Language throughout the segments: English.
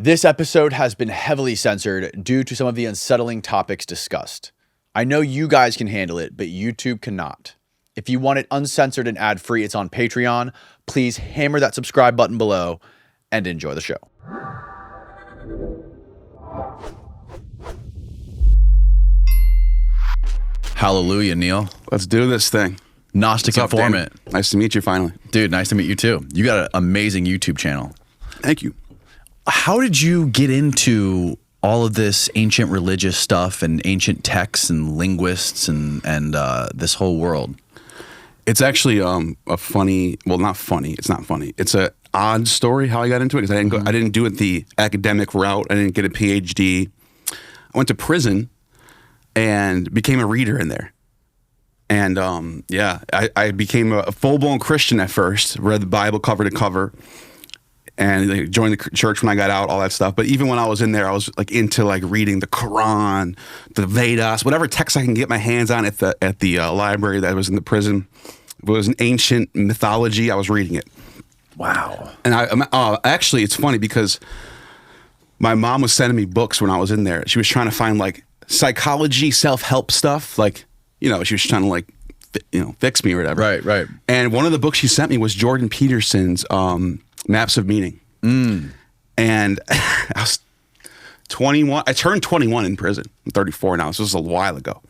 This episode has been heavily censored due to some of the unsettling topics discussed. I know you guys can handle it, but YouTube cannot. If you want it uncensored and ad-free, it's on Patreon. Please hammer that subscribe button below and enjoy the show. Hallelujah, Neal. Let's do this thing. Gnostic Informant. Nice to meet you finally. Dude, nice to meet you too. You got an amazing YouTube channel. Thank you. How did you get into all of this ancient religious stuff and ancient texts and linguists and this whole world? It's actually a funny, well, not funny. It's not funny. It's a odd story how I got into it because I didn't do it the academic route. I didn't get a PhD. I went to prison and became a reader in there. And I became a full-blown Christian at first. Read the Bible cover to cover. And joined the church when I got out, all that stuff. But even when I was in there, I was like into like reading the Quran, the Vedas, whatever text I can get my hands on at the library that was in the prison. If it was an ancient mythology, I was reading it. Wow. And actually, it's funny because my mom was sending me books when I was in there. She was trying to find like psychology, self-help stuff. Like, she was trying to like, fix me or whatever. Right. And one of the books she sent me was Jordan Peterson's Maps of Meaning. And I was 21. I turned 21 in prison. I'm 34 now. So this was a while ago.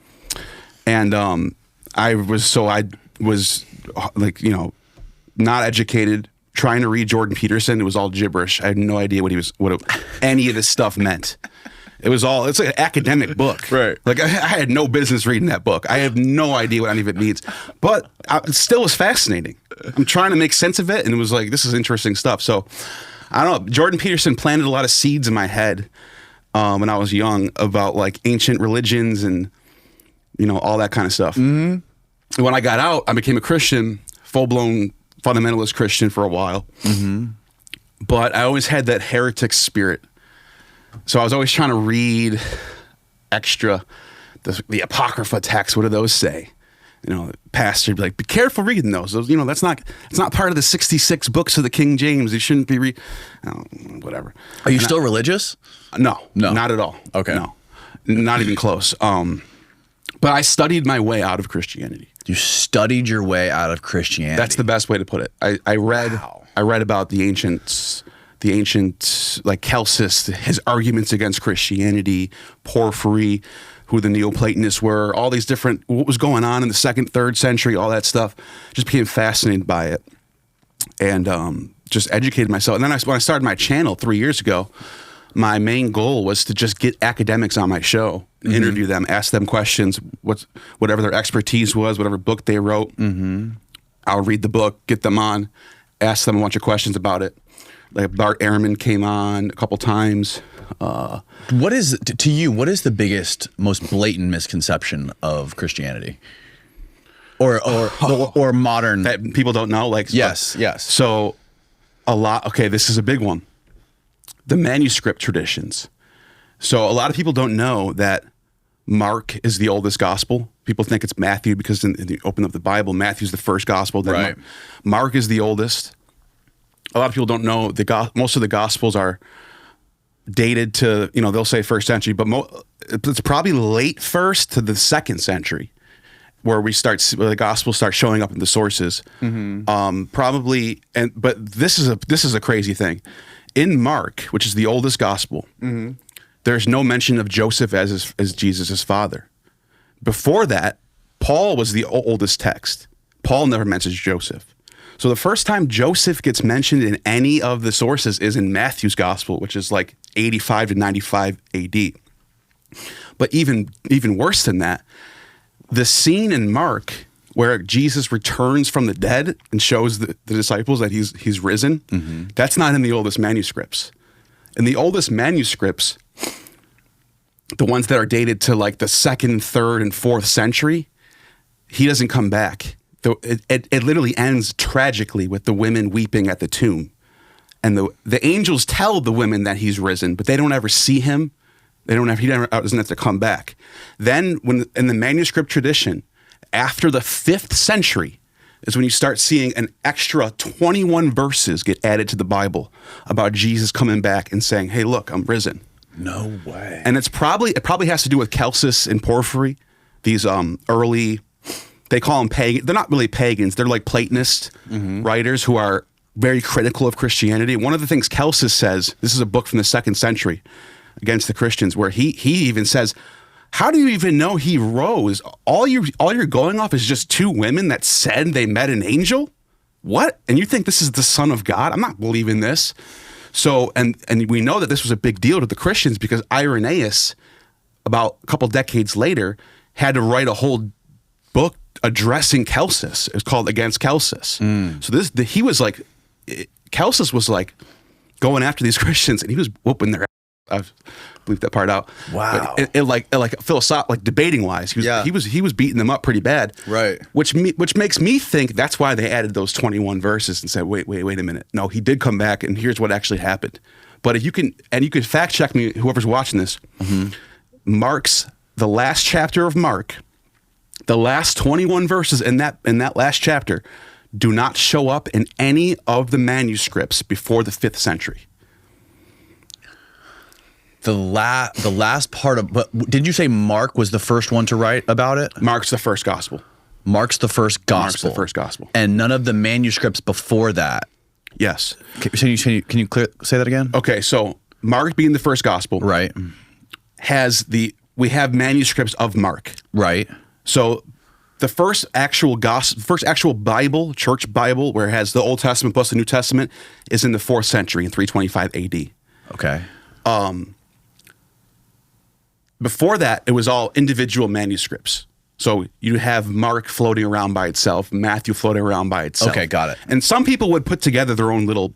And I was like, not educated, trying to read Jordan Peterson. It was all gibberish. I had no idea what any of this stuff meant. It's like an academic book. Right. Like I had no business reading that book. I have no idea what any of it means, but it still was fascinating. I'm trying to make sense of it. And it was like, this is interesting stuff. So I don't know. Jordan Peterson planted a lot of seeds in my head when I was young about like ancient religions and, all that kind of stuff. Mm-hmm. And when I got out, I became a Christian, full-blown fundamentalist Christian for a while. Mm-hmm. But I always had that heretic spirit. So I was always trying to read extra, the Apocrypha texts. What do those say? The pastor would be like, be careful reading those. It's not part of the 66 books of the King James. You shouldn't be whatever. Are you still religious? No, not at all. Okay. No, not even close. But I studied my way out of Christianity. You studied your way out of Christianity. That's the best way to put it. I read about the ancient like Celsus, his arguments against Christianity, Porphyry, who the Neoplatonists were, all these different, what was going on in the 2nd, 3rd century, all that stuff. Just became fascinated by it and just educated myself. And then when I started my channel 3 years ago, my main goal was to just get academics on my show, interview them, ask them questions, whatever their expertise was, whatever book they wrote. Mm-hmm. I'll read the book, get them on, ask them a bunch of questions about it. Like Bart Ehrman came on a couple times. What is the biggest, most blatant misconception of Christianity, or modern that people don't know? Like yes. So a lot. Okay, this is a big one. The manuscript traditions. So a lot of people don't know that Mark is the oldest gospel. People think it's Matthew because in the open of the Bible, Matthew's the first gospel. Then right. Mark is the oldest. A lot of people don't know most of the Gospels are dated to, they'll say 1st century, but it's probably late 1st to the 2nd century where the Gospels start showing up in the sources. Mm-hmm. But this is a crazy thing. In Mark, which is the oldest Gospel, mm-hmm. there's no mention of Joseph as Jesus' father. Before that, Paul was the oldest text. Paul never mentions Joseph. So the first time Joseph gets mentioned in any of the sources is in Matthew's gospel, which is like 85 to 95 AD. But even worse than that, the scene in Mark where Jesus returns from the dead and shows the disciples that he's risen, mm-hmm. that's not in the oldest manuscripts. In the oldest manuscripts, the ones that are dated to like the 2nd, 3rd, and 4th century, he doesn't come back. It literally ends tragically with the women weeping at the tomb. And the angels tell the women that he's risen, but they don't ever see him. He doesn't have to come back. Then when in the manuscript tradition, after the 5th century, is when you start seeing an extra 21 verses get added to the Bible about Jesus coming back and saying, hey, look, I'm risen. No way. And it probably has to do with Celsus and Porphyry, these early, they call them pagan. They're not really pagans. They're like Platonist writers who are very critical of Christianity. One of the things Celsus says, this is a book from the 2nd century against the Christians, where he even says, how do you even know he rose? All you're going off is just 2 women that said they met an angel? What? And you think this is the Son of God? I'm not believing this. So, and we know that this was a big deal to the Christians because Irenaeus, about a couple decades later, had to write a whole book addressing Celsus. It was called Against Celsus. So he was like, Celsus was like going after these Christians, and he was whooping their ass. I've bleeped that part out. Wow. It like philosophical, like debating wise, he was beating them up pretty bad. Right. Which makes me think that's why they added those 21 verses and said, wait a minute. No, he did come back, and here's what actually happened. But if you can fact check me, whoever's watching this, the last chapter of Mark, the last 21 verses in that last chapter do not show up in any of the manuscripts before the 5th century. The last part of, but did you say Mark was the first one to write about it? Mark's the first gospel. Mark's the first gospel. Mark's the first gospel. And none of the manuscripts before that. Yes. Can you say that again? Okay, so Mark being the first gospel, right, we have manuscripts of Mark. Right. So the first actual Bible, church Bible, where it has the Old Testament plus the New Testament, is in the 4th century in 325 AD. Okay. Before that, it was all individual manuscripts. So you have Mark floating around by itself, Matthew floating around by itself. Okay, got it. And some people would put together their own little,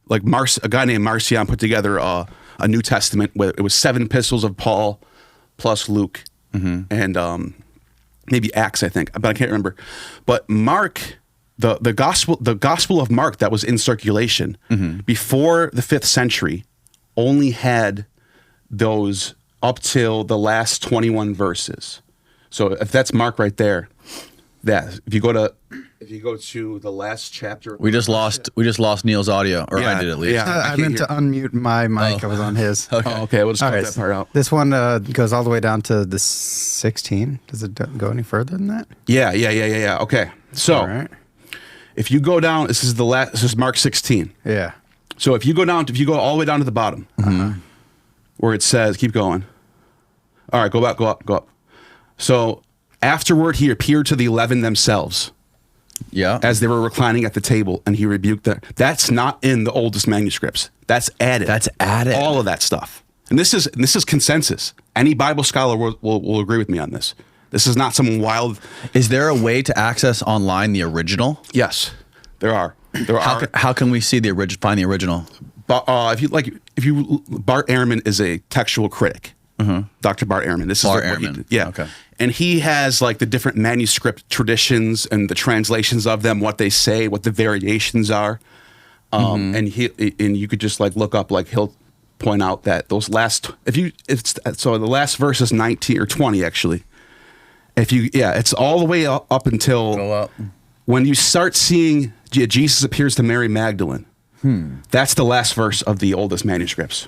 like a guy named Marcion put together a New Testament where it was 7 epistles of Paul plus Luke and maybe Acts, I think, but I can't remember. But Mark, the gospel of Mark that was in circulation before the 5th century only had those up till the last 21 verses. So if that's Mark right there, if you go to the last chapter, we just lost Neal's audio, or I did at least. Yeah, I meant to unmute my mic. I was on his. Okay, we'll just cut that part out. This one goes all the way down to the 16. Does it go any further than that? Yeah. Okay, so All right. if you go down, this is Mark 16. Yeah. So if you go all the way down to the bottom, where it says, keep going. All right, go up. So afterward, he appeared to the 11 themselves. Yeah. As they were reclining at the table, and he rebuked them. That's not in the oldest manuscripts. That's added. All of that stuff. And this is consensus. Any Bible scholar will agree with me on this. This is not some wild. Is there a way to access online the original? Yes, there are. How can we see find the original? Bart Ehrman is a textual critic. Dr. Bart Ehrman. This is Bart where Ehrman. Okay. And he has like the different manuscript traditions and the translations of them, what they say, what the variations are. And you could just like look up, like he'll point out that those last, so the last verse is 19 or 20 actually. It's all the way up until when you start seeing Jesus appears to Mary Magdalene. That's the last verse of the oldest manuscripts.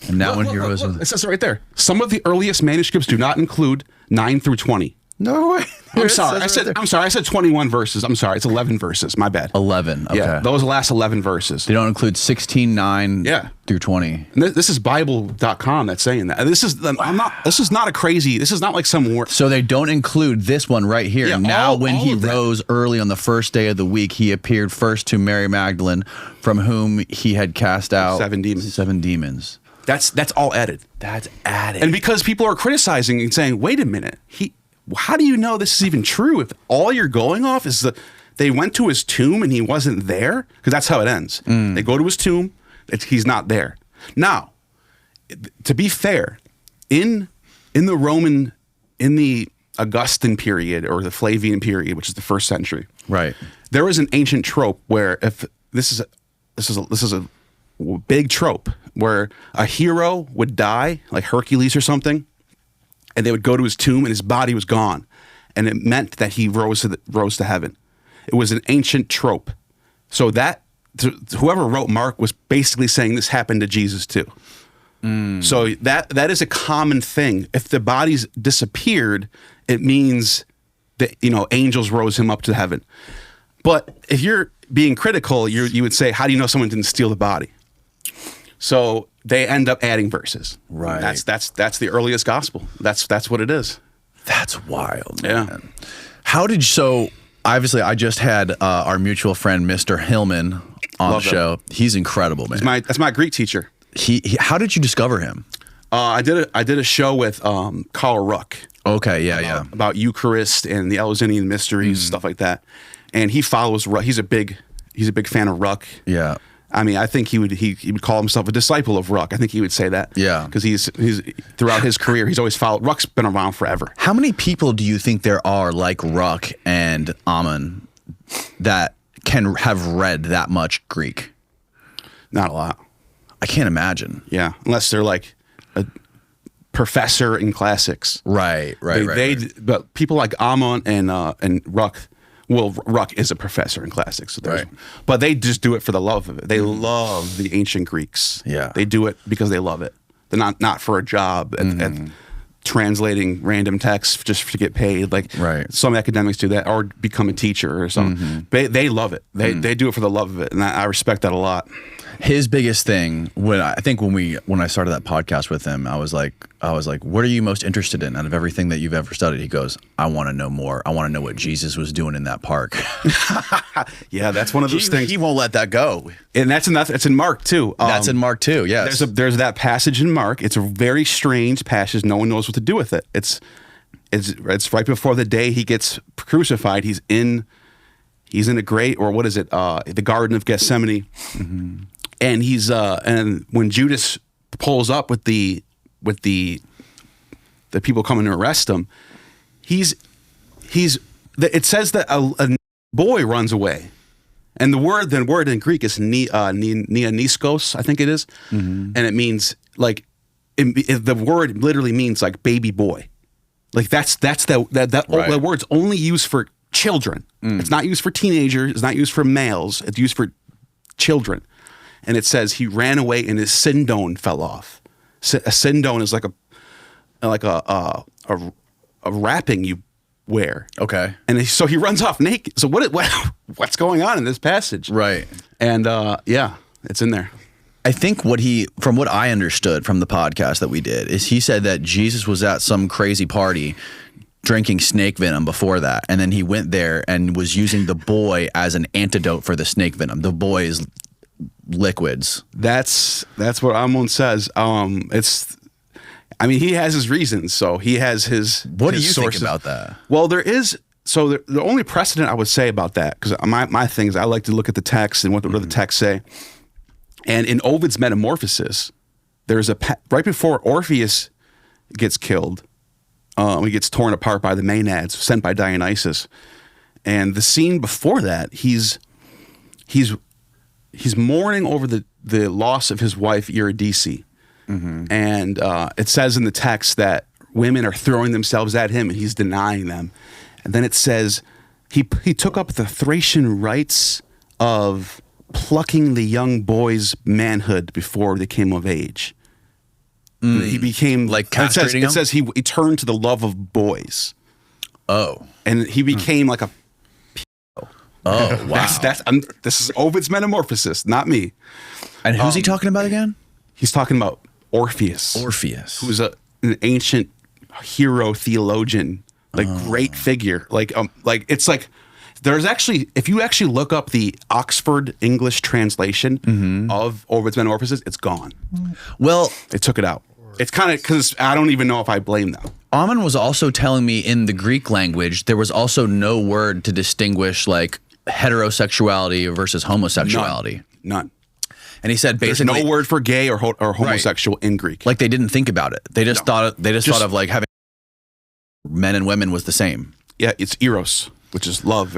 And now when he rose, it says it right there. Some of the earliest manuscripts do not include 9 through 20. No way. I'm sorry. I said 21 verses. I'm sorry. It's 11 verses. My bad. 11. Okay. Yeah, those last 11 verses. They don't include 16, 9 through 20. And this is Bible.com that's saying that. This is not a crazy. This is not like some word. So they don't include this one right here. Yeah, now, when all he of that. rose early on the first day of the week, he appeared first to Mary Magdalene, from whom he had cast out 7 demons. 7 demons. That's all added. That's added. And because people are criticizing and saying, wait a minute, how do you know this is even true if all you're going off is they went to his tomb and he wasn't there? Because that's how it ends. They go to his tomb, he's not there. Now, to be fair, in the Augustan period or the Flavian period, which is the 1st century, right, there was an ancient trope where if this is a big trope where a hero would die, like Hercules or something, and they would go to his tomb and his body was gone, and it meant that he rose to heaven. It was an ancient trope. So that whoever wrote Mark was basically saying this happened to Jesus too. So that is a common thing. If the bodies disappeared, it means that, you know, angels rose him up to heaven. But if you're being critical, you would say, how do you know someone didn't steal the body? So they end up adding verses. Right. That's the earliest gospel. That's what it is. That's wild, man. Yeah. How did so? Obviously, I just had our mutual friend, Mr. Hillman, on Love the show. He's incredible, man. That's my Greek teacher. He how did you discover him? I did a show with Carl Ruck. Okay, yeah, About Eucharist and the Eleusinian mysteries, stuff like that. And he follows Ruck. He's a big fan of Ruck. yeah. I mean, I think he would call himself a disciple of Ruck. I think he would say that. Yeah. Because he's throughout his career, he's always followed. Ruck's been around forever. How many people do you think there are like Ruck and Ammon that can have read that much Greek? Not a lot. I can't imagine. Yeah, unless they're like a professor in classics. Right. But people like Ammon and Ruck. Well, Ruck is a professor in classics, so Right. But they just do it for the love of it. They love the ancient Greeks. Yeah. They do it because they love it. They're not for a job at translating random texts just to get paid. Like Right. some academics do that, or become a teacher or something. They love it. They do it for the love of it, and I respect that a lot. His biggest thing when I started that podcast with him, I was like, what are you most interested in out of everything that you've ever studied? He goes, I want to know more. I want to know what Jesus was doing in that park. Yeah, that's one of those things. He won't let that go. And that's in Mark too. That's in Mark too. Yes. There's that passage in Mark. It's a very strange passage. No one knows what to do with it. It's right before the day he gets crucified. He's in a great, or what is it? The Garden of Gethsemane. And and when Judas pulls up with the people coming to arrest him, it says that a boy runs away, and the word in Greek is neoniskos, I think it is, and it means like the word literally means like baby boy, like that word's only used for children. It's not used for teenagers. It's not used for males. It's used for children. And it says he ran away and his sindone fell off. A sindone is like a wrapping you wear. Okay. And so he runs off naked. So what's going on in this passage? Right. And yeah, it's in there. I think from what I understood from the podcast that we did, is he said that Jesus was at some crazy party drinking snake venom before that. And then he went there and was using the boy as an antidote for the snake venom. The boy is liquids. That's what Ammon says. He has his reasons, so he has his. What do you sources. think about that? Well, there is. So the only precedent I would say about that, because my thing is I like to look at the text and what the texts say. And in Ovid's Metamorphosis, there's right before Orpheus gets killed, he gets torn apart by the Maenads sent by Dionysus, and the scene before that, he's mourning over the loss of his wife Eurydice. And it says in the text that women are throwing themselves at him and he's denying them. And then it says he took up the Thracian rites of plucking the young boy's manhood before they came of age. He became like castrating them? It says he turned to the love of boys. Oh. And he became like a. Oh, wow. This is Ovid's Metamorphosis, not me. And who's he talking about again? He's talking about Orpheus. Who's an ancient hero theologian, great figure. It's like there's actually, if you actually look up the Oxford English translation of Ovid's Metamorphosis, it's gone. Well, they took it out. It's kind of because I don't even know if I blame them. Ammon was also telling me in the Greek language, there was also no word to distinguish like heterosexuality versus homosexuality. None. And he said basically there's no word for gay or homosexual in Greek. Like they didn't think about it. They just thought of like having men and women was the same. Yeah, it's eros, which is love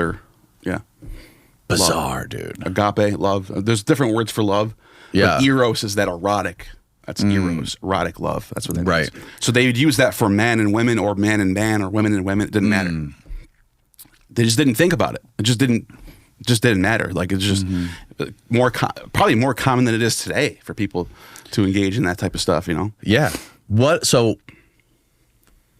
Bizarre, love. Dude. Agape, love. There's different words for love. Yeah. But eros is that erotic. That's eros, erotic love. That's what that means. So they would use that for man and women, or man and man, or women and women. It didn't matter. They just didn't think about it. It just didn't matter. Like it's just probably more common than it is today for people to engage in that type of stuff, you know? Yeah. So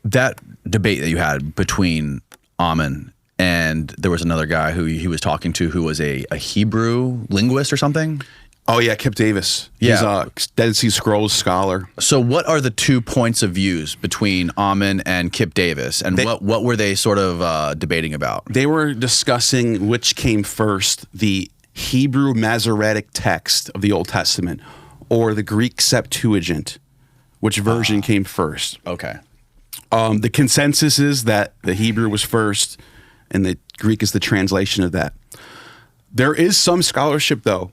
that debate that you had between Ammon and there was another guy who he was talking to who was a Hebrew linguist or something. Oh yeah, Kip Davis. Yeah. He's a Dead Sea Scrolls scholar. So what are the two points of views between Ammon and Kip Davis, and what were they sort of debating about? They were discussing which came first, the Hebrew Masoretic text of the Old Testament or the Greek Septuagint, which version came first. Okay. The consensus is that the Hebrew was first and the Greek is the translation of that. There is some scholarship, though.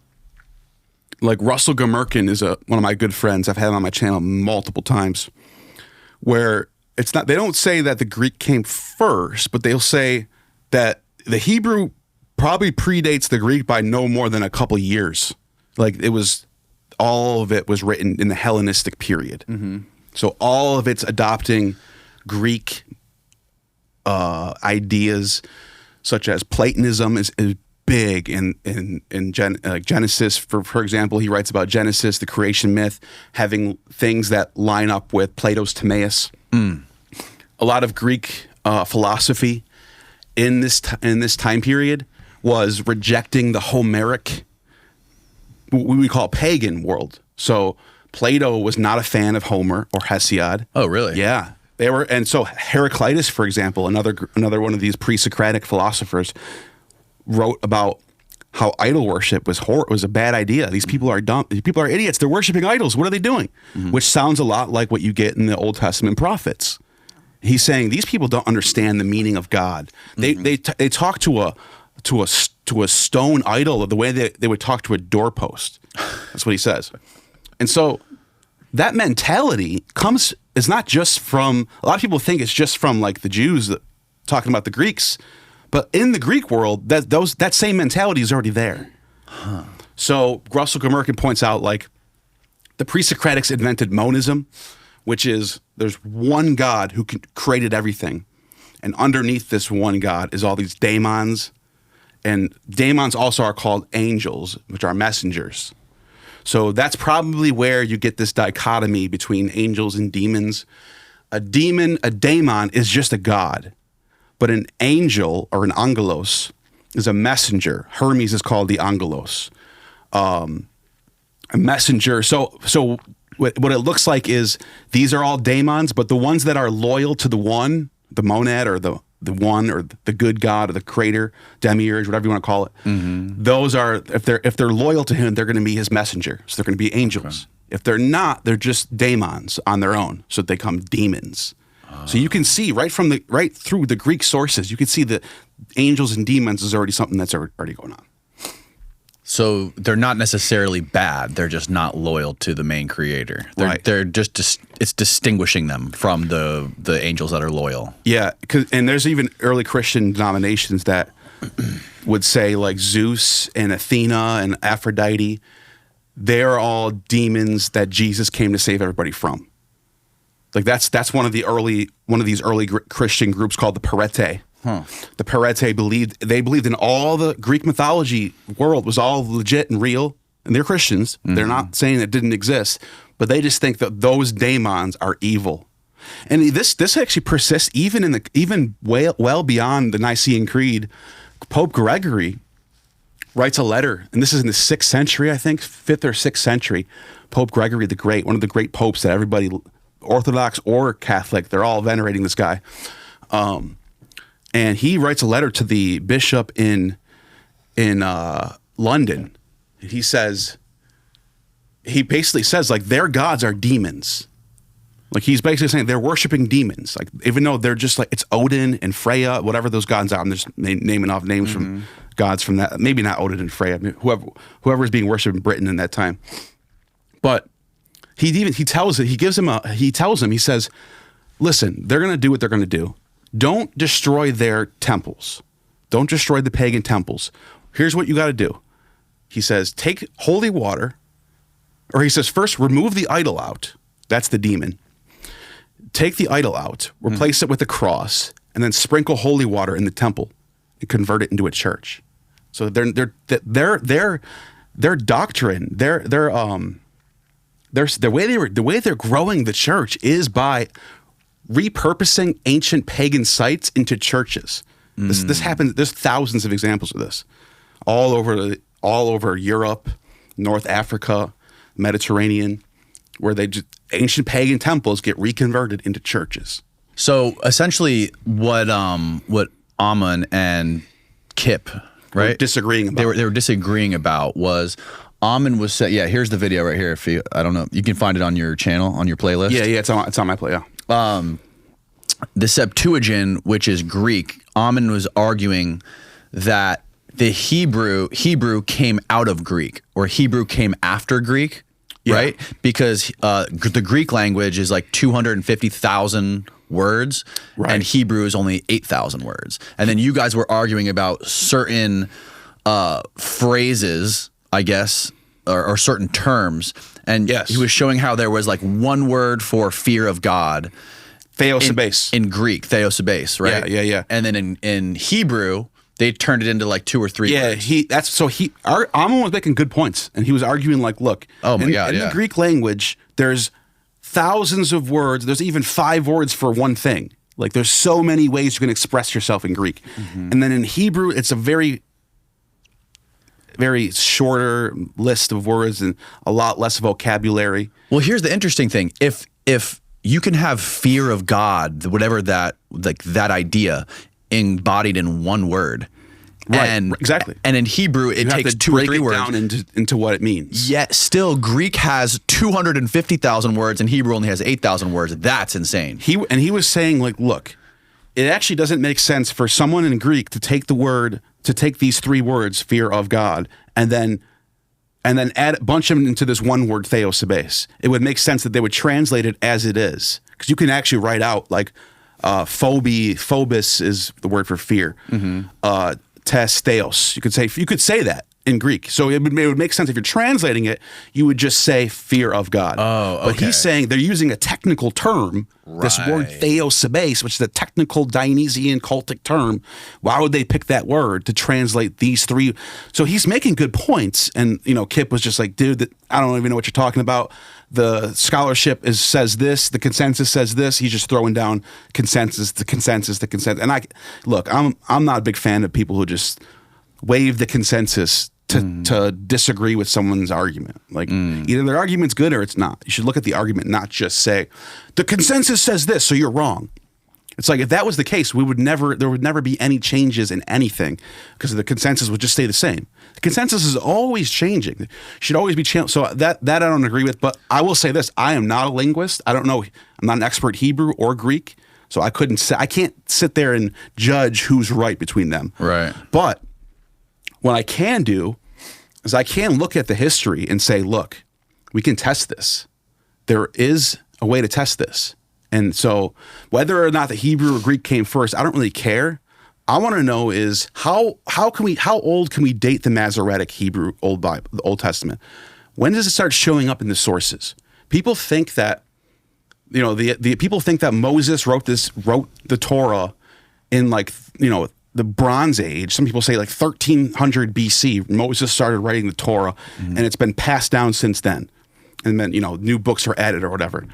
Like Russell Gamerkin is one of my good friends. I've had him on my channel multiple times, where it's not, they don't say that the Greek came first, but they'll say that the Hebrew probably predates the Greek by no more than a couple years. Like all of it was written in the Hellenistic period. Mm-hmm. So all of it's adopting Greek ideas, such as Platonism is big in Genesis. For example, he writes about Genesis, the creation myth, having things that line up with Plato's Timaeus. A lot of Greek philosophy in this time period was rejecting the Homeric, what we call pagan world. So Plato was not a fan of Homer or Hesiod. Oh, really? Yeah. They were, and so Heraclitus, for example, another one of these pre-Socratic philosophers, wrote about how idol worship was a bad idea. These people are dumb. These people are idiots. They're worshiping idols. What are they doing? Mm-hmm. Which sounds a lot like what you get in the Old Testament prophets. He's saying these people don't understand the meaning of God. Mm-hmm. They talk to a stone idol the way they would talk to a doorpost. That's what he says. And so that mentality is not just from, a lot of people think it's just from like the Jews talking about the Greeks, but in the Greek world, that same mentality is already there. Huh. So Russell Gamerkin points out, like, the pre-Socratics invented monism, which is there's one God who created everything. And underneath this one God is all these daemons. And daemons also are called angels, which are messengers. So that's probably where you get this dichotomy between angels and demons. A daemon is just a god. But an angel, or an angelos, is a messenger. Hermes is called the angelos. A messenger. So what it looks like is these are all daemons, but the ones that are loyal to the one, the monad, or the one, or the good god, or the creator, demiurge, whatever you want to call it, mm-hmm. Those are, if they're loyal to him, they're going to be his messenger. So they're going to be angels. Okay. If they're not, they're just daemons on their own. So they become demons. So you can see right through the Greek sources, you can see that angels and demons is already something that's already going on. So they're not necessarily bad; they're just not loyal to the main creator. They're just it's distinguishing them from the angels that are loyal. Yeah, and there's even early Christian denominations that would say, like, Zeus and Athena and Aphrodite, they're all demons that Jesus came to save everybody from. Like that's one of these early Christian groups called the Parete. Huh. The Parete believed in all the Greek mythology world was all legit and real, and they're Christians. Mm-hmm. They're not saying it didn't exist, but they just think that those daemons are evil. And this actually persists even well beyond the Nicene Creed. Pope Gregory writes a letter, and this is in the 6th century, I think, 5th or 6th century. Pope Gregory the Great, one of the great popes that everybody, Orthodox or Catholic, they're all venerating this guy. And he writes a letter to the bishop in London. He basically says, like, their gods are demons. Like, he's basically saying they're worshiping demons. Like, even though they're just like, it's Odin and Freya, whatever those gods are. I'm just naming off names mm-hmm. from gods from that. Maybe not Odin and Freya. Whoever was being worshipped in Britain in that time. But he says, listen, they're going to do what they're going to do. Don't destroy their temples. Don't destroy the pagan temples. Here's what you got to do. He says, take holy water, or he says, first remove the idol out. That's the demon. Take the idol out, replace it with a cross, and then sprinkle holy water in the temple. and convert it into a church. So their doctrine, the way they're growing the church is by repurposing ancient pagan sites into churches. This happens. There's thousands of examples of this all over Europe, North Africa, Mediterranean, where ancient pagan temples get reconverted into churches. So essentially, what Ammon and Kip, right, disagreeing about. They were disagreeing about was Ammon was saying, yeah, here's the video right here. If you, I don't know, you can find it on your channel, on your playlist. Yeah, it's on my play. Yeah. The Septuagint, which is Greek, Ammon was arguing that the Hebrew came out of Greek, or Hebrew came after Greek, right? Because the Greek language is like 250,000 words, and Hebrew is only 8,000 words. And then you guys were arguing about certain phrases, I guess, or certain terms. And he was showing how there was like one word for fear of God. Theosebes. In Greek, theosebes, right? Yeah. And then in Hebrew, they turned it into like 2 or 3 words. Ammon was making good points, and he was arguing like, look, in the Greek language, there's thousands of words. There's even 5 words for one thing. Like, there's so many ways you can express yourself in Greek. And then in Hebrew, it's a very, very shorter list of words and a lot less vocabulary. Well, here's the interesting thing. If you can have fear of God, whatever that idea, embodied in one word. Right, and exactly. And in Hebrew, it takes 2 or 3 words. Down into what it means. Yet still, Greek has 250,000 words and Hebrew only has 8,000 words. That's insane. He was saying, like, look, it actually doesn't make sense for someone in Greek to take these 3 words, fear of God, and then add a bunch of them into this one word, theosebes. It would make sense that they would translate it as it is. Because you can actually write out, like, phobos is the word for fear. Tes theos. You could say that in Greek. So it would make sense if you're translating it, you would just say fear of God. Oh, okay. But he's saying they're using a technical term, this word theosebes, which is a technical Dionysian cultic term. Why would they pick that word to translate these 3? So he's making good points. And, Kip was just like, dude, I don't even know what you're talking about. The scholarship says this, the consensus says this. He's just throwing down consensus. And I'm not a big fan of people who just waive the consensus to disagree with someone's argument. Like, either their argument's good or it's not. You should look at the argument, not just say, the consensus says this, so you're wrong. It's like, if that was the case, there would never be any changes in anything, because the consensus would just stay the same. The consensus is always changing. It should always be changed. So that I don't agree with, but I will say this. I am not a linguist. I don't know. I'm not an expert Hebrew or Greek. So I can't sit there and judge who's right between them. Right. But what I can do is I can look at the history and say, look, we can test this. There is a way to test this. And so whether or not the Hebrew or Greek came first, I don't really care. I want to know is how old can we date the Masoretic Hebrew Old Bible, the Old Testament? When does it start showing up in the sources? People think that, the people think that Moses wrote the Torah in the Bronze Age. Some people say like 1300 BC, Moses started writing the Torah, and it's been passed down since then. And then, new books are added or whatever.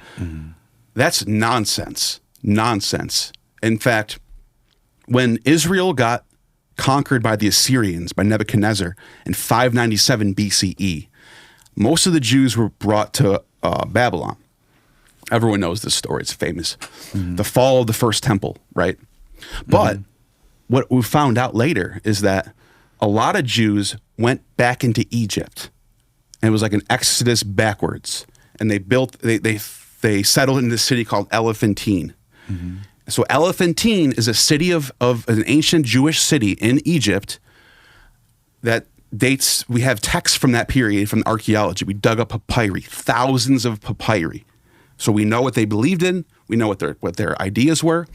That's nonsense. Nonsense. In fact, when Israel got conquered by the Assyrians, by Nebuchadnezzar in 597 BCE, most of the Jews were brought to Babylon. Everyone knows this story. It's famous. The fall of the first temple, right? But what we found out later is that a lot of Jews went back into Egypt. And it was like an exodus backwards. And they settled in this city called Elephantine. So Elephantine is a city of an ancient Jewish city in Egypt that dates, we have texts from that period from archaeology. We dug up papyri, thousands of papyri. So we know what they believed in. We know what their ideas were.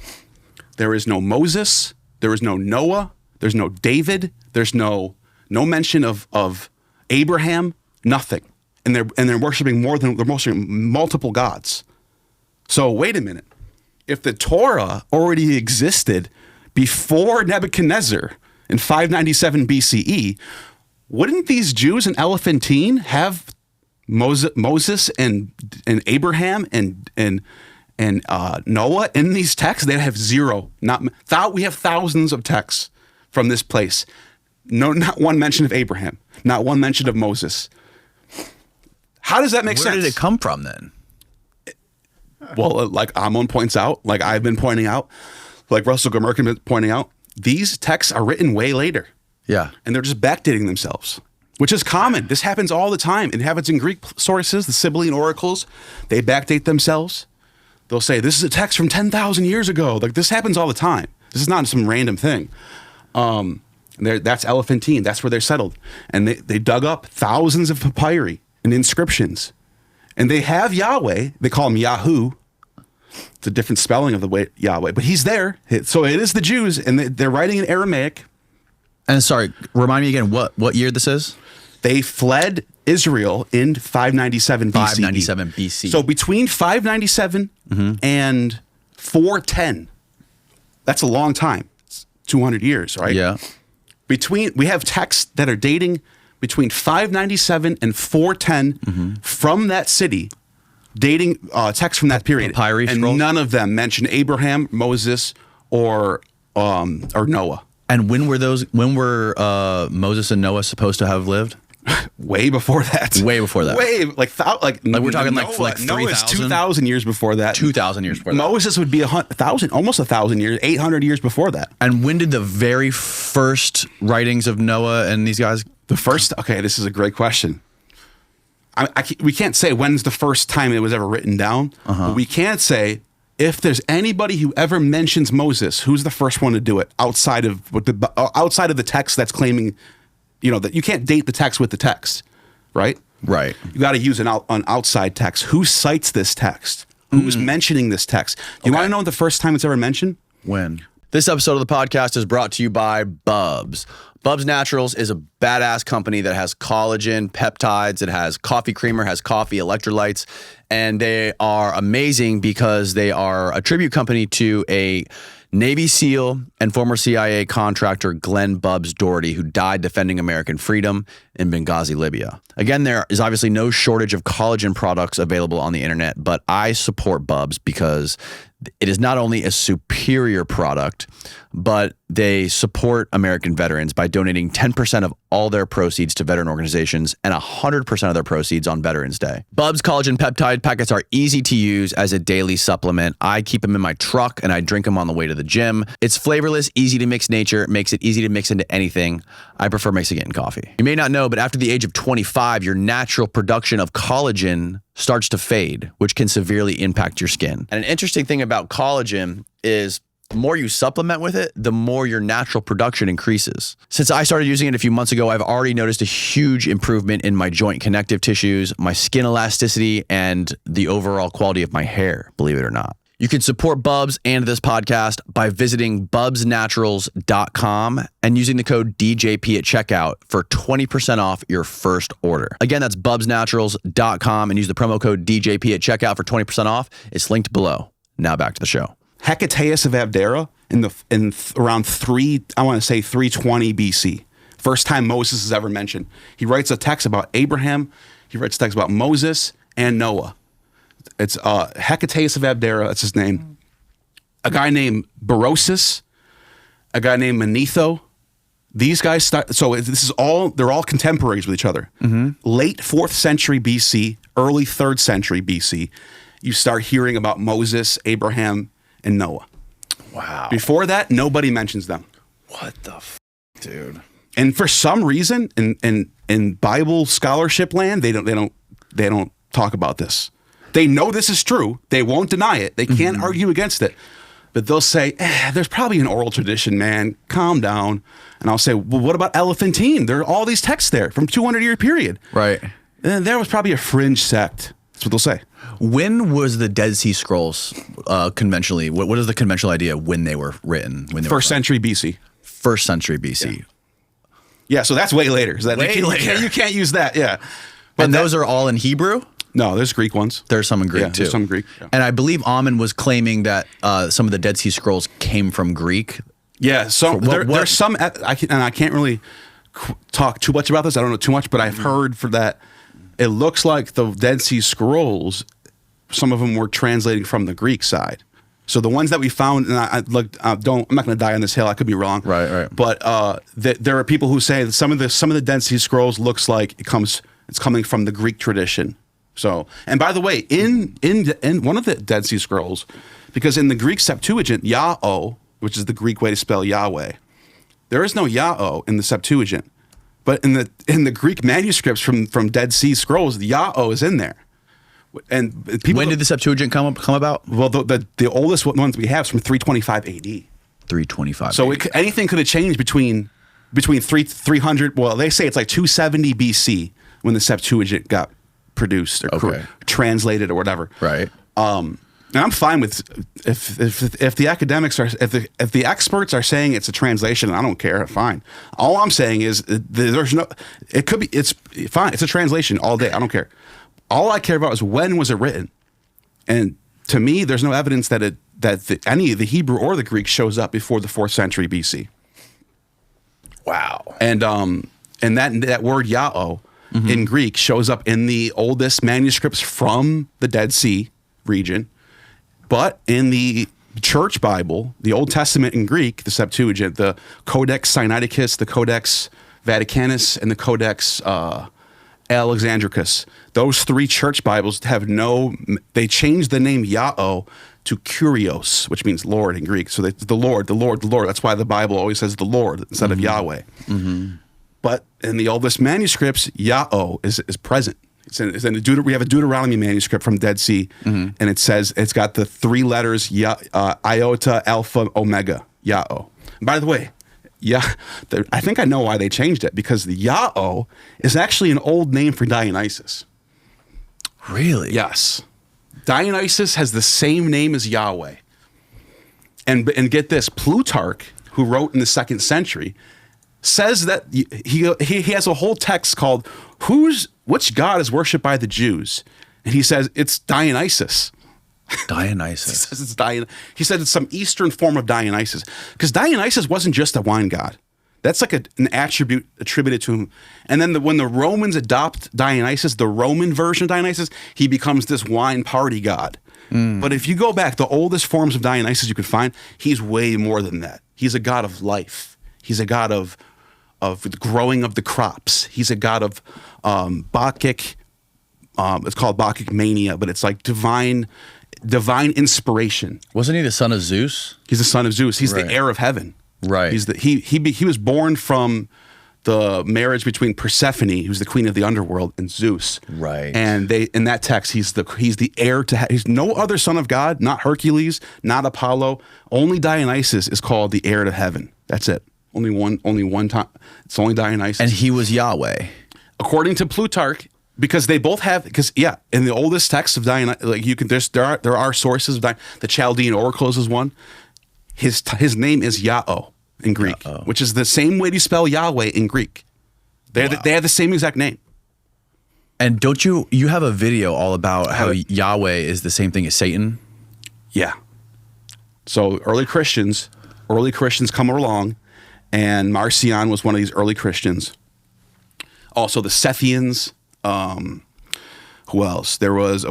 There is no Moses. There is no Noah. There's no David. There's no mention of Abraham. Nothing. And they're worshiping multiple gods. So wait a minute. If the Torah already existed before Nebuchadnezzar in 597 BCE, wouldn't these Jews in Elephantine have Moses and Abraham and Noah in these texts? They'd have zero. We have thousands of texts from this place. No, not one mention of Abraham. Not one mention of Moses. How does that make sense? Where did it come from then? Well, like Ammon points out, like I've been pointing out, like Russell Gummerkin been pointing out, these texts are written way later. Yeah. And they're just backdating themselves, which is common. This happens all the time. It happens in Greek sources, the Sibylline oracles. They backdate themselves. They'll say, this is a text from 10,000 years ago. Like, this happens all the time. This is not some random thing. That's Elephantine. That's where they're settled. And they dug up thousands of papyri and inscriptions. And they have Yahweh. They call him Yahoo. It's a different spelling of the way Yahweh, but he's there. So it is the Jews, and they're writing in Aramaic. And sorry, remind me again what year this is? They fled Israel in 597 BCE. 597 BC. So between 597 and 410, that's a long time. It's 200 years, right? Yeah. We have texts that are dating between 597 and 410 from that city, dating texts from that period. Papyri and scrolls? None of them mention Abraham, Moses, or Noah. And when were Moses and Noah supposed to have lived? Way before that. Way before that. Way we're talking Noah, like Noah is 3,000? 2,000 years before that. 2,000 years before that. Moses would be almost 1,000 years, 800 years before that. And when did the very first writings of Noah and these guys? The first. Okay, this is a great question. We can't say when's the first time it was ever written down, but we can say if there's anybody who ever mentions Moses, who's the first one to do it outside of the text that's claiming, that you can't date the text with the text, right? Right. You got to use an outside text. Who cites this text? Who's mentioning this text? You want to know the first time it's ever mentioned? When? This episode of the podcast is brought to you by Bubs. Bubs Naturals is a badass company that has collagen, peptides, it has coffee creamer, has coffee, electrolytes, and they are amazing because they are a tribute company to a Navy SEAL and former CIA contractor Glenn Bubs Doherty, who died defending American freedom in Benghazi, Libya. Again, there is obviously no shortage of collagen products available on the internet, but I support Bubs because it is not only a superior product, but they support American veterans by donating 10% of all their proceeds to veteran organizations and 100% of their proceeds on Veterans Day. Bubs collagen peptide packets are easy to use as a daily supplement. I keep them in my truck and I drink them on the way to the gym. It's flavorless, easy to mix nature, makes it easy to mix into anything. I prefer mixing it in coffee. You may not know, but after the age of 25, your natural production of collagen starts to fade, which can severely impact your skin. And an interesting thing about collagen is the more you supplement with it, the more your natural production increases. Since I started using it a few months ago, I've already noticed a huge improvement in my joint connective tissues, my skin elasticity, and the overall quality of my hair, believe it or not. You can support Bubs and this podcast by visiting bubsnaturals.com and using the code DJP at checkout for 20% off your first order. Again, that's bubsnaturals.com and use the promo code DJP at checkout for 20% off. It's linked below. Now back to the show. Hecateus of Abdera around 320 BC. First time Moses is ever mentioned. He writes a text about Abraham. He writes a text about Moses and Noah. It's Hecateus of Abdera, that's his name. A guy named Berosus, a guy named Manetho. These guys they're all contemporaries with each other. Late 4th century BC, early 3rd century BC, you start hearing about Moses, Abraham, and Noah. Wow. Before that, nobody mentions them. What the dude? And for some reason, in Bible scholarship land, they don't talk about this. They know this is true. They won't deny it. They can't argue against it. But they'll say, there's probably an oral tradition, man. Calm down. And I'll say, well, what about Elephantine? There are all these texts there from 200-year period. Right. And there was probably a fringe sect. That's what they'll say. When was the Dead Sea Scrolls conventionally? What is the conventional idea when they were written? First century BC. First century BC. Yeah, so that's way later. You can't use that, yeah. But those are all in Hebrew? No, there's Greek ones. There's some in Greek, too. There's some Greek. Yeah. And I believe Ammon was claiming that some of the Dead Sea Scrolls came from Greek. Yeah, so what- there's some I can't really talk too much about this. I don't know too much, but I've heard for that it looks like the Dead Sea Scrolls, some of them were translating from the Greek side. So the ones that we found, and I'm not going to die on this hill. I could be wrong. Right. But there are people who say that some of the Dead Sea Scrolls looks like it's coming from the Greek tradition. So, and by the way, in one of the Dead Sea Scrolls, because in the Greek Septuagint, Yah-O, which is the Greek way to spell Yahweh, there is no Yah-O in the Septuagint, but in the Greek manuscripts from Dead Sea Scrolls, the Yah-O is in there. And people, when did the Septuagint come about? Well, the oldest ones we have is from 325 AD. 325. So anything could have changed between 300. Well, they say it's like 270 BC when the Septuagint got produced or translated or whatever. Right. And I'm fine with if the academics are if the experts are saying it's a translation, I don't care. Fine. All I'm saying is there's no. It could be. It's fine. It's a translation all day. I don't care. All I care about is when was it written, and to me, there's no evidence that any of the Hebrew or the Greek shows up before the 4th century BC. Wow. And that word Yah-O in Greek shows up in the oldest manuscripts from the Dead Sea region. But in the Church Bible, the Old Testament in Greek, the Septuagint, the Codex Sinaiticus, the Codex Vaticanus, and the Codex Alexandricus, those 3 church Bibles they changed the name Yah-O to Kyrios, which means Lord in Greek. So the Lord. That's why the Bible always says the Lord instead of Yahweh. Mm-hmm. But in the oldest manuscripts, Yah-O is present. We have a Deuteronomy manuscript from Dead Sea, and it says it's got the 3 letters iota, alpha, omega, Yah-O. And by the way, I think I know why they changed it, because the Yah-O is actually an old name for Dionysus. Really? Yes. Dionysus has the same name as Yahweh. And get this, Plutarch, who wrote in the 2nd century, says that he has a whole text called which god is worshipped by the Jews? And he says it's Dionysus. Dionysus. He said it's some Eastern form of Dionysus, because Dionysus wasn't just a wine god. That's like an attribute attributed to him. And then when the Romans adopt Dionysus, the Roman version of Dionysus, he becomes this wine party god. But if you go back, the oldest forms of Dionysus you could find, he's way more than that. He's a god of life. He's a god of the growing of the crops. He's a god of Bacchic. It's called Bacchic mania, but it's like divine inspiration. Wasn't he the son of Zeus? He's the son of Zeus. He's Right. the heir of heaven. Right. He was born from the marriage between Persephone, who's the queen of the underworld, and Zeus. Right. And in that text, he's the heir to. He's no other son of God, not Hercules, not Apollo. Only Dionysus is called the heir to heaven. That's it. Only one time. It's only Dionysus. And he was Yahweh. According to Plutarch, because they both have, in the oldest text of Dionysus, like there are sources of the Chaldean oracles is one. His name is Yah-O in Greek, which is the same way to spell Yahweh in Greek. They have the same exact name. And don't you have a video all about how Yahweh is the same thing as Satan? Yeah. So early Christians come along, and Marcion was one of these early Christians. Also the Sethians. Who else? There's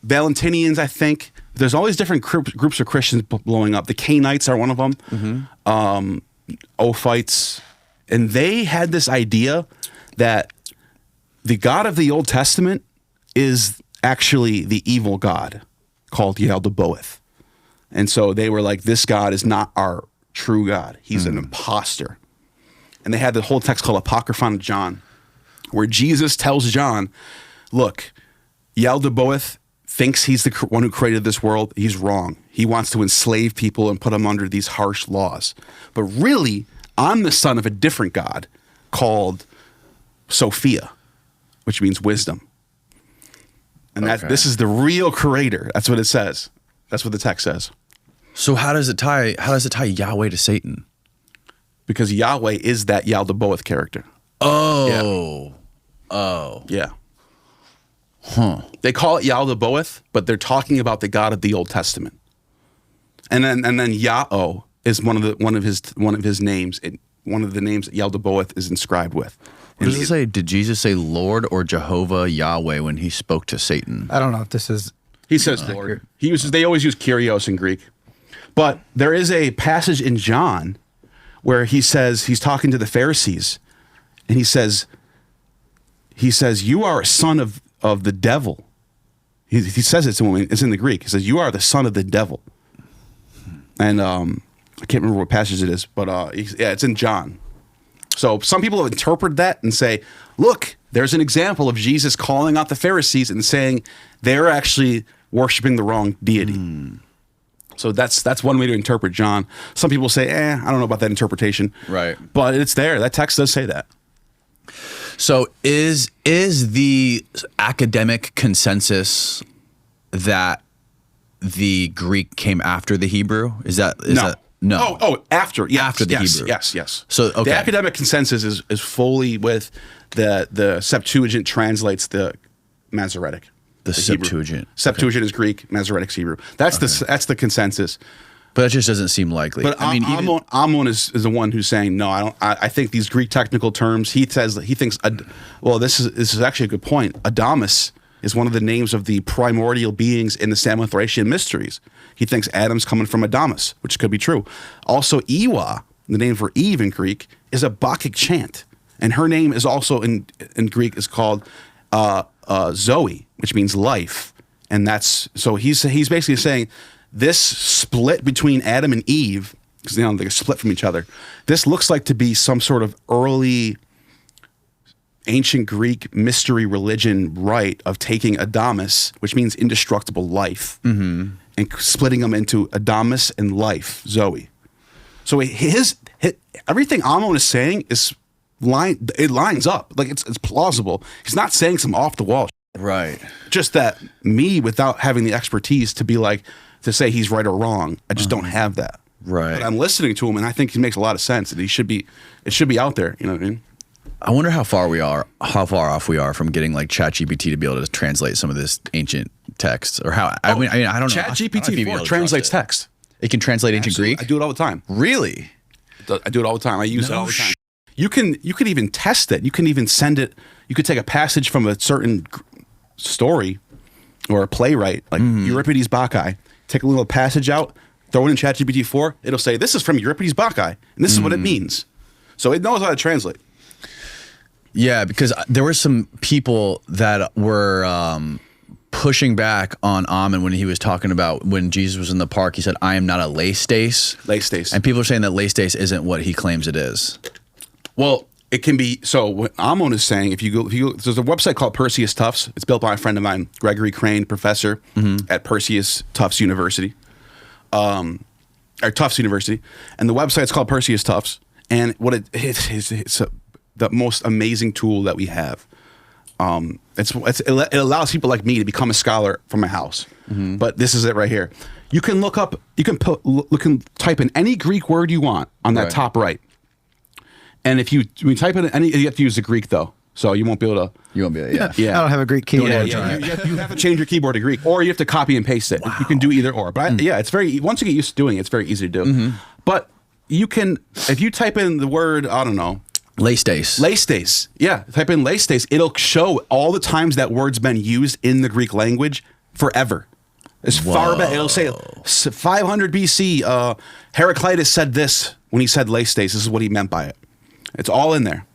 Valentinians, I think. There's all these different groups of Christians blowing up. The Cainites are one of them. Ophites. And they had this idea that the God of the Old Testament is actually the evil God called Yaldabaoth. And so they were like, this God is not our true God. He's an imposter. And they had the whole text called Apocryphon of John, where Jesus tells John, look, Yaldabaoth thinks he's the one who created this world. He's wrong. He wants to enslave people and put them under these harsh laws. But really, I'm the son of a different God called Sophia, which means wisdom. And this is the real creator. That's what it says. That's what the text says. So how does it tie Yahweh to Satan? Because Yahweh is that Yaldabaoth character. Oh. Yeah. Oh. Yeah. Huh. They call it Yaldabaoth, but they're talking about the God of the Old Testament. And then Yah-O is one of his names. One of the names that Yaldabaoth is inscribed with. What does it say? Did Jesus say Lord or Jehovah Yahweh when he spoke to Satan? I don't know if this is. He says Lord. They always use Kyrios in Greek. But there is a passage in John where he says, he's talking to the Pharisees, and he says, you are a son of the devil. He says it's in the Greek. He says, you are the son of the devil. And I can't remember what passage it is, but it's in John. So some people interpret that and say, look, there's an example of Jesus calling out the Pharisees and saying they're actually worshiping the wrong deity. So that's one way to interpret John. Some people say, I don't know about that interpretation. Right. But it's there. That text does say that. So is the academic consensus that the Greek came after the Hebrew? Is that no? After. Yes, after the Hebrew. Hebrew. Yes. So okay. The academic consensus is fully with the Septuagint translates the Masoretic. The Septuagint. Hebrew. Septuagint is Greek, Masoretic's Hebrew. That's the consensus. But that just doesn't seem likely. But I mean, Ammon is the one who's saying no. I don't. I think these Greek technical terms. He says that he thinks. Well, this is actually a good point. Adamus is one of the names of the primordial beings in the Samothracian mysteries. He thinks Adam's coming from Adamus, which could be true. Also, Ewa, the name for Eve in Greek, is a Bacchic chant, and her name is also in Greek is called Zoe, which means life, and that's so he's basically saying this split between Adam and Eve, because they're split from each other. This looks like to be some sort of early ancient Greek mystery religion rite of taking Adamus, which means indestructible life, and splitting them into Adamus and life, Zoe. So his everything Ammon is saying it lines up. Like it's plausible. He's not saying some off the wall. Right. Just that me, without having the expertise to say he's right or wrong, I just don't have that. Right. But I'm listening to him, and I think he makes a lot of sense. That it should be out there. You know what I mean? I wonder how far off we are from getting like ChatGPT to be able to translate some of this ancient texts, or how. I mean, I don't know. ChatGPT translates text. It can translate ancient Greek. I do it all the time. Really? I do it all the time. I use it all the time. You could even test it. You can even send it. You could take a passage from a certain story or a playwright, like Euripides Bacchae. Take a little passage out, throw it in ChatGPT 4. It'll say, this is from Euripides Bacchae, and this is what it means. So it knows how to translate. Yeah, because there were some people that were pushing back on Ammon when he was talking about when Jesus was in the park. He said, I am not a lay stace. Lay stace. And people are saying that lay stace isn't what he claims it is. Well, it can be. So what Ammon is saying, if you go, there's a website called Perseus Tufts. It's built by a friend of mine, Gregory Crane, professor at Perseus Tufts University, or Tufts University, and the website's called Perseus Tufts. And what it's the most amazing tool that we have. It allows people like me to become a scholar from my house. But this is it right here. You can look up. You can type in any Greek word you want on that top right. And if you type in any, you have to use the Greek though, so you won't be able to. You won't be able to. Yeah. I don't have a Greek keyboard. You have to change your keyboard to Greek, or you have to copy and paste it. Wow. You can do either or. But it's very. Once you get used to doing it, it's very easy to do. But you can, if you type in the word, I don't know, lay stace. Lay stace. Yeah, type in lay stace. It'll show all the times that word's been used in the Greek language forever. As far back, it'll say 500 BC. Heraclitus said this when he said lay stace. This is what he meant by it. It's all in there.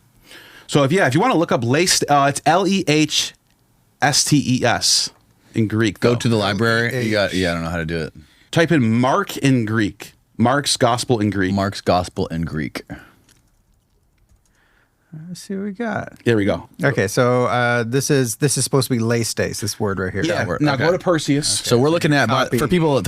So if you want to look up it's Lehstes in Greek. Go to the library. I don't know how to do it. Type in Mark in Greek. Mark's Gospel in Greek. Mark's Gospel in Greek. Let's see what we got. There we go. Okay, so this is supposed to be lay stace, this word right here. Yeah. Now go to Perseus. Okay. So we're looking at for people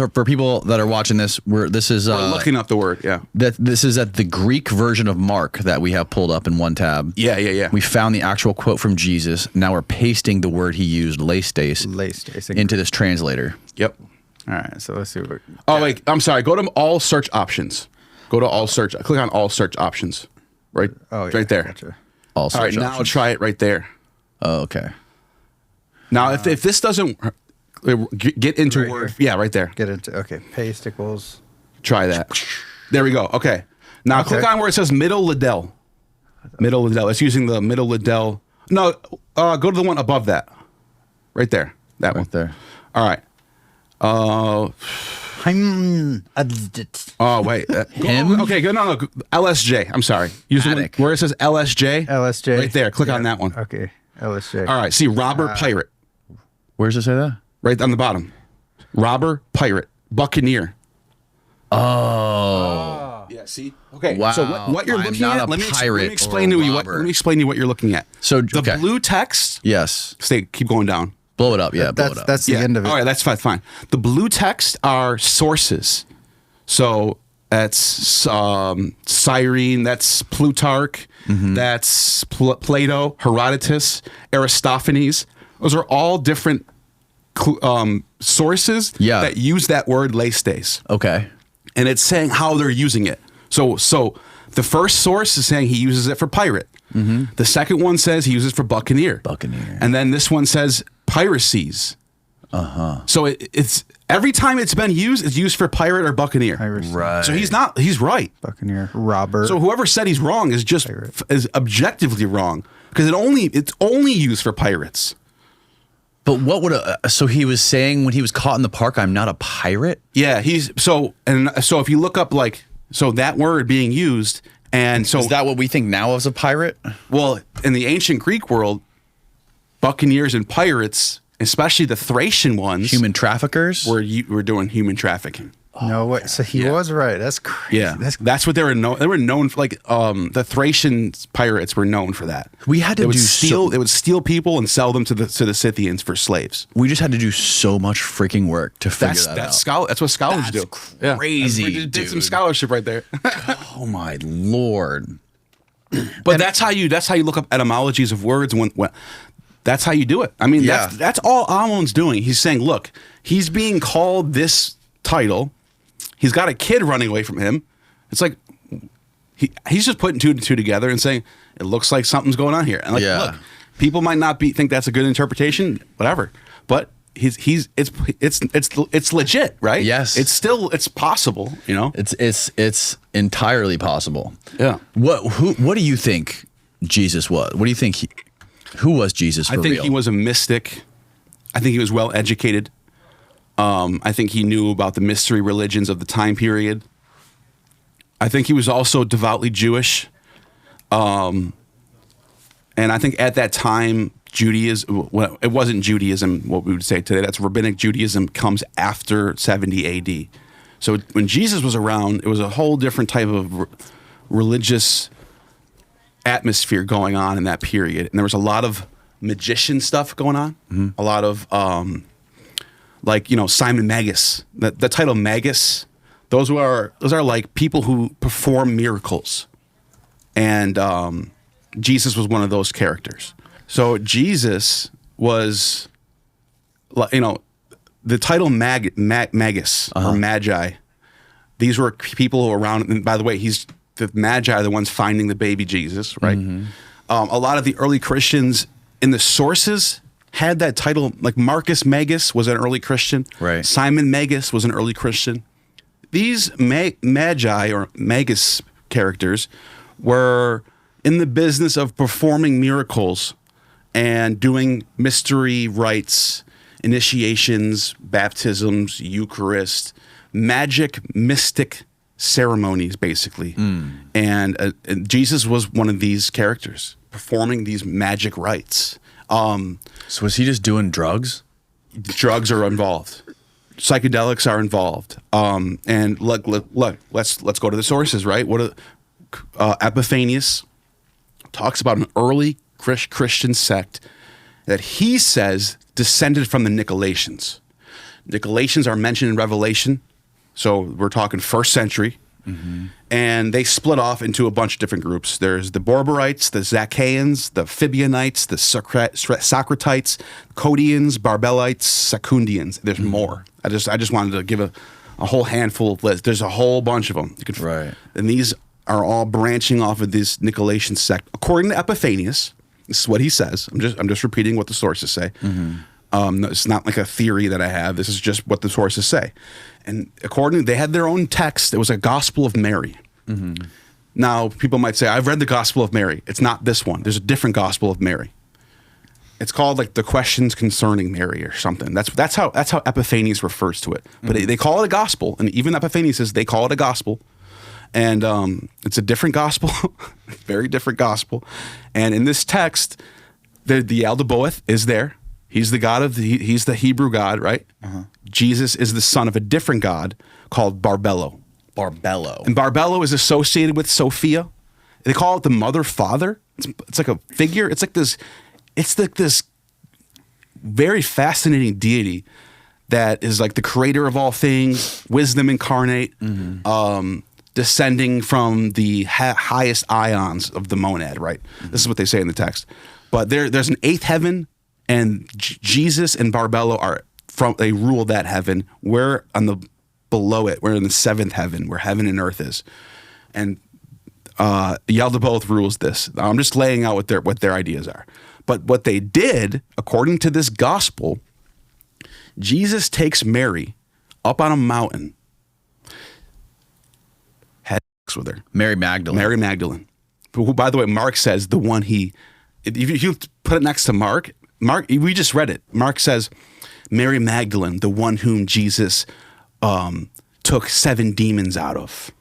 that are watching this. We're looking up the word. Yeah. This is at the Greek version of Mark that we have pulled up in one tab. Yeah. We found the actual quote from Jesus. Now we're pasting the word he used, lay stace, into this translator. Yep. All right. So let's see what. Wait. I'm sorry. Go to all search options. Go to all search. Click on all search options. Right. Oh, yeah, right there. Gotcha. All right. Now try it right there. Oh, okay. Now, if this doesn't get into right Word, here. right there. Get into paste equals. Try that. There we go. Okay. Now Okay. click on where it says middle Liddell. Middle Liddell. It's using the middle Liddell. No, go to the one above that. Right there. That one. Right there. All right. Oh, wait. Him? Okay, good. No. LSJ. I'm sorry. Use the one Attic. where it says LSJ. LSJ. Right there. Click on that one. Okay. LSJ. All right. See, robber, pirate. Where does it say that? Right on the bottom. Robber, pirate, buccaneer. Oh. Yeah. See. Okay. Wow. So what you're I'm looking not at? a Let me pirate explain or a to you robber. let me explain to you what you're looking at. So, the okay. blue text. Yes. Keep going down. Blow it up. Yeah. Blow it up. That's the end of it. All right, that's fine. The blue text are sources. So that's Cyrene, that's Plutarch, that's Plato, Herodotus, Aristophanes. Those are all different sources that use that word leistes. Okay. And it's saying how they're using it. So the first source is saying he uses it for pirate. The second one says he uses it for buccaneer. And then this one says piracies. So it's every time it's been used, it's used for pirate or buccaneer. Piracy. Right. So he's right. Buccaneer. Robber. So whoever said he's wrong is just is objectively wrong because it's only used for pirates. But what would so he was saying when he was caught in the park, I'm not a pirate? Yeah, so if you look up that word being used, and so Is that what we think now as a pirate? well, in the ancient Greek world, buccaneers and pirates, especially the Thracian ones, Human traffickers? were doing human trafficking. No way. So he was right. That's crazy. Yeah, that's what they were known. They were known for, the Thracian pirates were known for that. We had to they would do steal. They would steal people and sell them to the Scythians for slaves. We just had to do so much freaking work to figure that out. That's what scholars do. crazy, We did some dude. scholarship right there. Oh my Lord. But that's how you look up etymologies of words when that's how you do it. I mean, Yeah. that's all Ammon's doing. He's saying, look, he's being called this title. He's got a kid running away from him. It's like he's just putting two and two together and saying it looks like something's going on here. And look, people might not think that's a good interpretation, whatever. But it's legit, right? Yes. It's possible, you know. It's entirely possible. Yeah. What do you think Jesus was? What do you think who was Jesus for I think real? he was a mystic. I think he was well educated. I think he knew about the mystery religions of the time period. I think he was also devoutly Jewish. And I think at that time, Judaism, well, it wasn't Judaism, what we would say today. That's rabbinic Judaism comes after 70 AD. So when Jesus was around, it was a whole different type of religious atmosphere going on in that period. And there was a lot of magician stuff going on, a lot of Simon Magus. The title Magus, those are like people who perform miracles, and Jesus was one of those characters. So Jesus was, the title Magus or Magi. These were people who were around. And by the way, the Magi are the ones finding the baby Jesus, right? A lot of the early Christians in the sources had that title, like Marcus Magus was an early Christian. Right. Simon Magus was an early Christian. These Magi or Magus characters were in the business of performing miracles and doing mystery rites, initiations, baptisms, Eucharist, magic, mystic ceremonies, basically. And Jesus was one of these characters performing these magic rites. So was he just doing drugs? Drugs are involved. Psychedelics are involved. And look, let's go to the sources, right? Epiphanius talks about an early Christian sect that he says descended from the Nicolaitans. Nicolaitans are mentioned in Revelation, so we're talking first century. And they split off into a bunch of different groups. There's the Borborites, the Zacchaeans, the Fibionites, the Socratites, Codians, Barbellites, Secundians. There's more. I just wanted to give a whole handful of lists. There's a whole bunch of them. Right. And these are all branching off of this Nicolaitan sect. According to Epiphanius, this is what he says. I'm just repeating what the sources say. It's not like a theory that I have. This is just what the sources say. And they had their own text. It was a Gospel of Mary. Mm-hmm. Now, people might say, I've read the Gospel of Mary. It's not this one. There's a different Gospel of Mary. It's called like the Questions Concerning Mary or something. That's how Epiphanius refers to it. But they call it a gospel, and even Epiphanius says they call it a gospel. And it's a different gospel, very different gospel. And in this text, the Yaldabaoth is there. He's the God he's the Hebrew God, right? Uh-huh. Jesus is the son of a different God called Barbello. Barbello. And Barbello is associated with Sophia. They call it the mother father. It's like a figure. It's like this very fascinating deity that is like the creator of all things, wisdom incarnate, descending from the highest ions of the monad, right? Mm-hmm. This is what they say in the text. But there's an eighth heaven, and Jesus and Barbello they rule that heaven. We're below it. We're in the seventh heaven, where heaven and earth is. And Yaldabaoth rules this. I'm just laying out what their ideas are. But what they did, according to this gospel, Jesus takes Mary up on a mountain, had sex with her. Mary Magdalene. Who, by the way, Mark says the one if you put it next to Mark, we just read it. Mark says, Mary Magdalene, the one whom Jesus took 7 demons out of.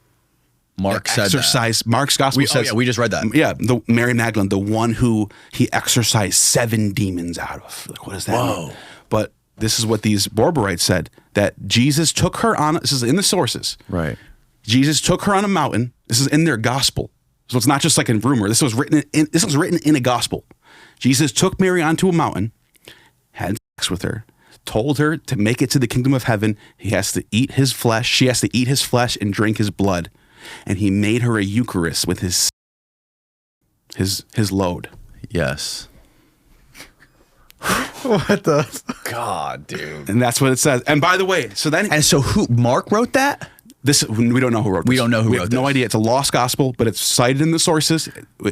Mark said that. Mark's gospel says. We just read that. Yeah, the Mary Magdalene, the one who he exorcised 7 demons out of. Like, what does that mean? But this is what these Borborites said, that Jesus took her on. This is in the sources. Right. Jesus took her on a mountain. This is in their gospel. So it's not just like in rumor. This was written in a gospel. Jesus took Mary onto a mountain, had sex with her, told her to make it to the kingdom of heaven. He has to eat his flesh. She has to eat his flesh and drink his blood. And he made her a Eucharist with his load. Yes. What the God, dude? And that's what it says. And by the way, so who Mark wrote that? We don't know who wrote this. We don't know who we wrote have this. No idea. It's a lost gospel, but it's cited in the sources.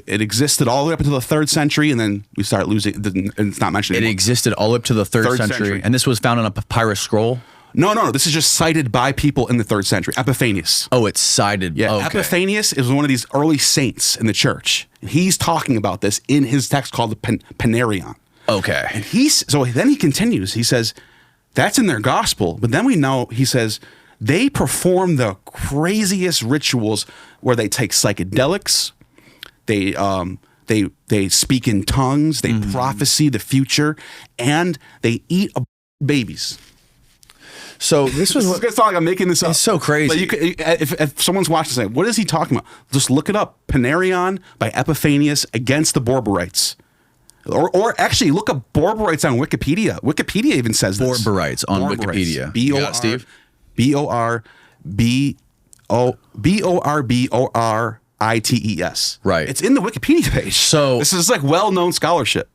It existed all the way up until the 3rd century, and then we start losing. And it's not mentioned anymore. It existed all up to the 3rd century, and this was found on a papyrus scroll. No. This is just cited by people in the 3rd century. Epiphanius. Oh, it's cited. Yeah, okay. Epiphanius is one of these early saints in the church. He's talking about this in his text called the Panarion. Okay. And then he continues. He says, that's in their gospel. But then we know, he says, they perform the craziest rituals where they take psychedelics, they speak in tongues, they prophesy the future, and they eat babies. So this was It's not like I'm making this up. It's so crazy. But if someone's watching, say, what is he talking about? Just look it up. Panarion by Epiphanius against the Borborites. Or actually, look up Borborites on Wikipedia. Wikipedia even says this. Borborites on Wikipedia. B-O-R, you got it, Steve? B-O-R-B-O-R-B-O-R-I-T-E-S. Right. It's in the Wikipedia page. So this is like well-known scholarship.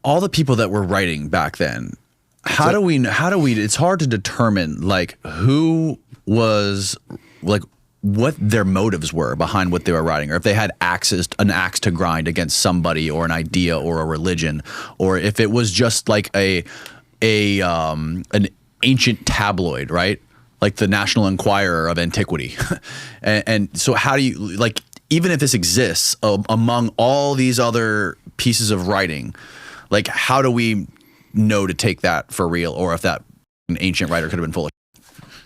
all the people that were writing back then, how do we it's hard to determine like who was like what their motives were behind what they were writing, or if they had an axe to grind against somebody or an idea or a religion, or if it was just like an ancient tabloid, right? Like the National Enquirer of antiquity. and so how do you, like, even if this exists among all these other pieces of writing, like how do we know to take that for real, or if that an ancient writer could have been full of shit?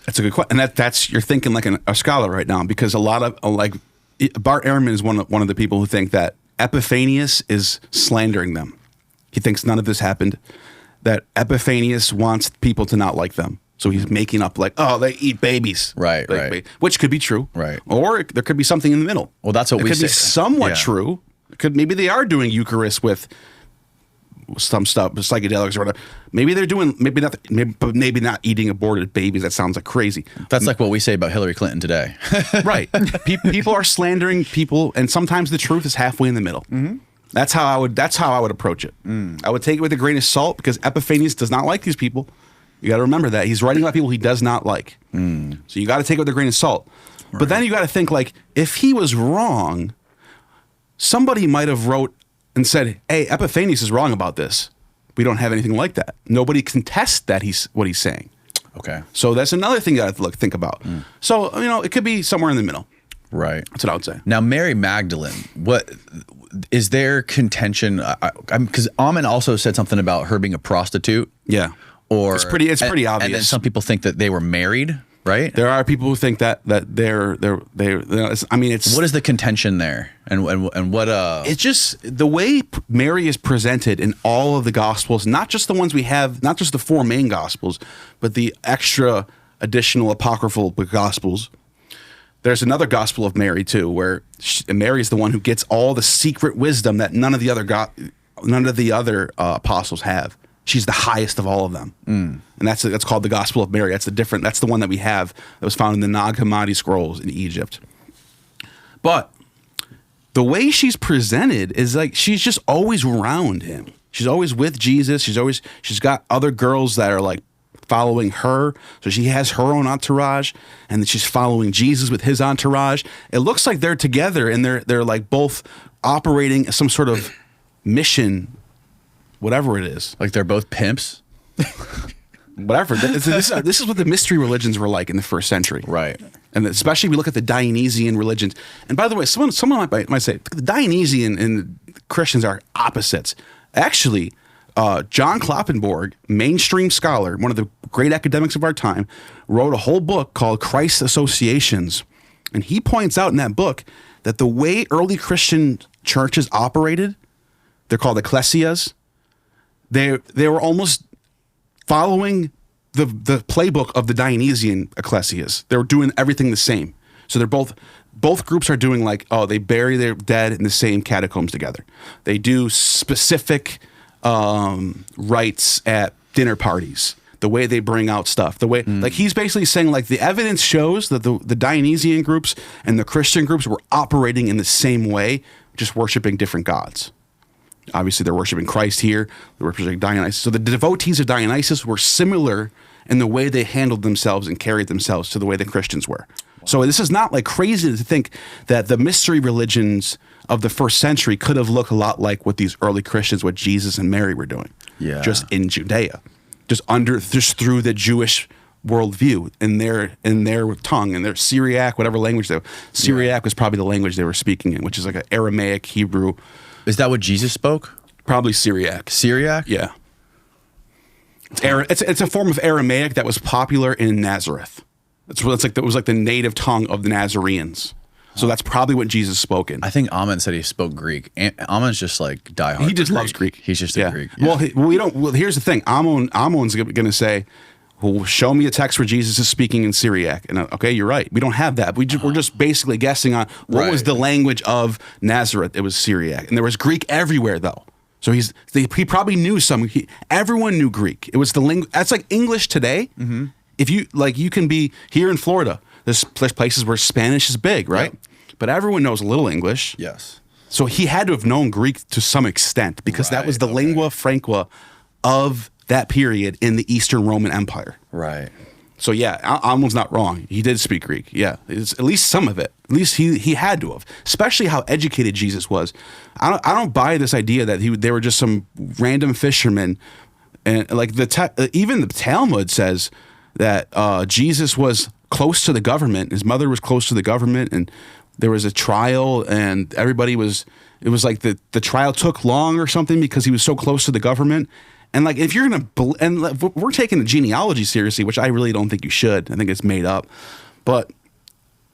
That's a good question. And that's you're thinking like a scholar right now, because a lot of like Bart Ehrman is one of the people who think that Epiphanius is slandering them. He thinks none of this happened, that Epiphanius wants people to not like them. So he's making up like, oh, they eat babies. Right, like, right. Which could be true. Right. Or there could be something in the middle. Well, that's what we say. It could be somewhat Yeah. true. Maybe they are doing Eucharist with some stuff, psychedelics or whatever. Maybe they're doing, maybe not eating aborted babies. That sounds like crazy. That's like what we say about Hillary Clinton today. Right. People are slandering people, and sometimes the truth is halfway in the middle. Mm-hmm. That's how I would approach it. I would take it with a grain of salt, because Epiphanius does not like these people. You got to remember that he's writing about people he does not like. So you got to take it with a grain of salt. Right. But then you got to think, like, if he was wrong, somebody might have wrote and said, "Hey, Epiphanius is wrong about this. We don't have anything like that. Nobody can test that what he's saying. Okay. So that's another thing you got to think about. So, it could be somewhere in the middle. Right. That's what I would say. Now, Mary Magdalene, what is there contention? Because Ammon also said something about her being a prostitute. Yeah. Or it's pretty obvious. And then some people think that they were married, right? There are people who think that they're I mean, it's what is the contention there, and what? It's just the way Mary is presented in all of the Gospels, not just the ones we have, not just the 4 main Gospels, but the extra additional apocryphal Gospels. There's another Gospel of Mary too, where Mary is the one who gets all the secret wisdom that none of the other apostles have. She's the highest of all of them, and that's called the Gospel of Mary. That's the one that we have that was found in the Nag Hammadi scrolls in Egypt. But the way she's presented is like she's just always around him. She's always with Jesus. She's got other girls that are like following her, so she has her own entourage, and then she's following Jesus with his entourage. It looks like they're together, and they're like both operating some sort of mission. Whatever it is. Like they're both pimps? Whatever. This is what the mystery religions were like in the first century. Right. And especially we look at the Dionysian religions. And by the way, someone might say, the Dionysian and Christians are opposites. Actually, John Kloppenborg, mainstream scholar, one of the great academics of our time, wrote a whole book called Christ Associations. And he points out in that book that the way early Christian churches operated, they're called ecclesias. They were almost following the playbook of the Dionysian ecclesias. They were doing everything the same. So they're both groups are doing like, they bury their dead in the same catacombs together. They do specific rites at dinner parties. The way they bring out stuff, the way like he's basically saying like the evidence shows that the Dionysian groups and the Christian groups were operating in the same way, just worshiping different gods. Obviously, they're worshiping Christ here. They're worshiping Dionysus. So the devotees of Dionysus were similar in the way they handled themselves and carried themselves to the way the Christians were. Wow. So this is not like crazy to think that the mystery religions of the first century could have looked a lot like what these early Christians, what Jesus and Mary were doing. Yeah. Just in Judea, just through the Jewish worldview in their tongue, in their Syriac, whatever language Syriac was probably the language they were speaking in, which is like an Aramaic, Hebrew. Is that what Jesus spoke? Probably Syriac. Syriac? Yeah. It's a form of Aramaic that was popular in Nazareth. It was like the native tongue of the Nazarenes. So that's probably what Jesus spoke in. I think Ammon said he spoke Greek. Ammon's just like diehard. He just loves Greek. He's just a Greek. Yeah. Well, here's the thing. Ammon's going to say, well, show me a text where Jesus is speaking in Syriac. And okay, you're right. We don't have that. We're just basically guessing on what was the language of Nazareth. It was Syriac. And there was Greek everywhere, though. So he probably knew some. Everyone knew Greek. It was the language. That's like English today. Mm-hmm. If you can be here in Florida, there's places where Spanish is big, right? Yep. But everyone knows a little English. Yes. So he had to have known Greek to some extent because that was the lingua franca of that period in the Eastern Roman Empire. Right. So yeah, Ammon's not wrong. He did speak Greek. Yeah, it's at least some of it. At least he had to have. Especially how educated Jesus was. I don't buy this idea that they were just some random fishermen. And like even the Talmud says that Jesus was close to the government. His mother was close to the government, and there was a trial, and everybody was. It was like the trial took long or something because he was so close to the government. And like, if you're we're taking the genealogy seriously, which I really don't think you should. I think it's made up. But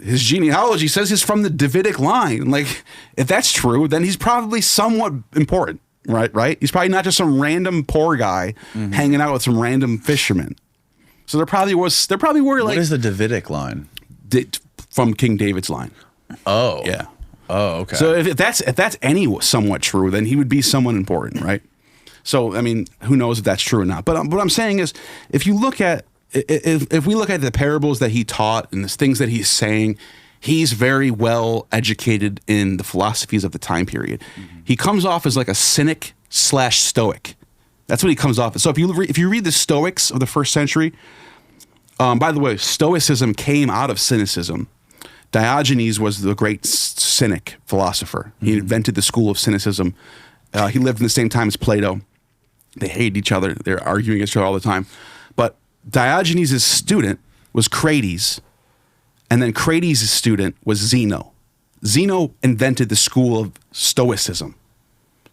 his genealogy says he's from the Davidic line. Like, if that's true, then he's probably somewhat important, right? He's probably not just some random poor guy hanging out with some random fishermen. So there probably were like. What is the Davidic line? From King David's line. Oh. Yeah. Oh, okay. So if that's somewhat true, then he would be someone important, right? So, I mean, who knows if that's true or not. But what I'm saying is, if we look at the parables that he taught and the things that he's saying, he's very well educated in the philosophies of the time period. Mm-hmm. He comes off as like a cynic / stoic. That's what he comes off as. So if you read the Stoics of the first century, by the way, Stoicism came out of cynicism. Diogenes was the great cynic philosopher. He invented the school of cynicism. He lived in the same time as Plato. They hated each other. They're arguing against each other all the time. But Diogenes' student was Crates, and then Crates' student was Zeno. Zeno invented the school of Stoicism.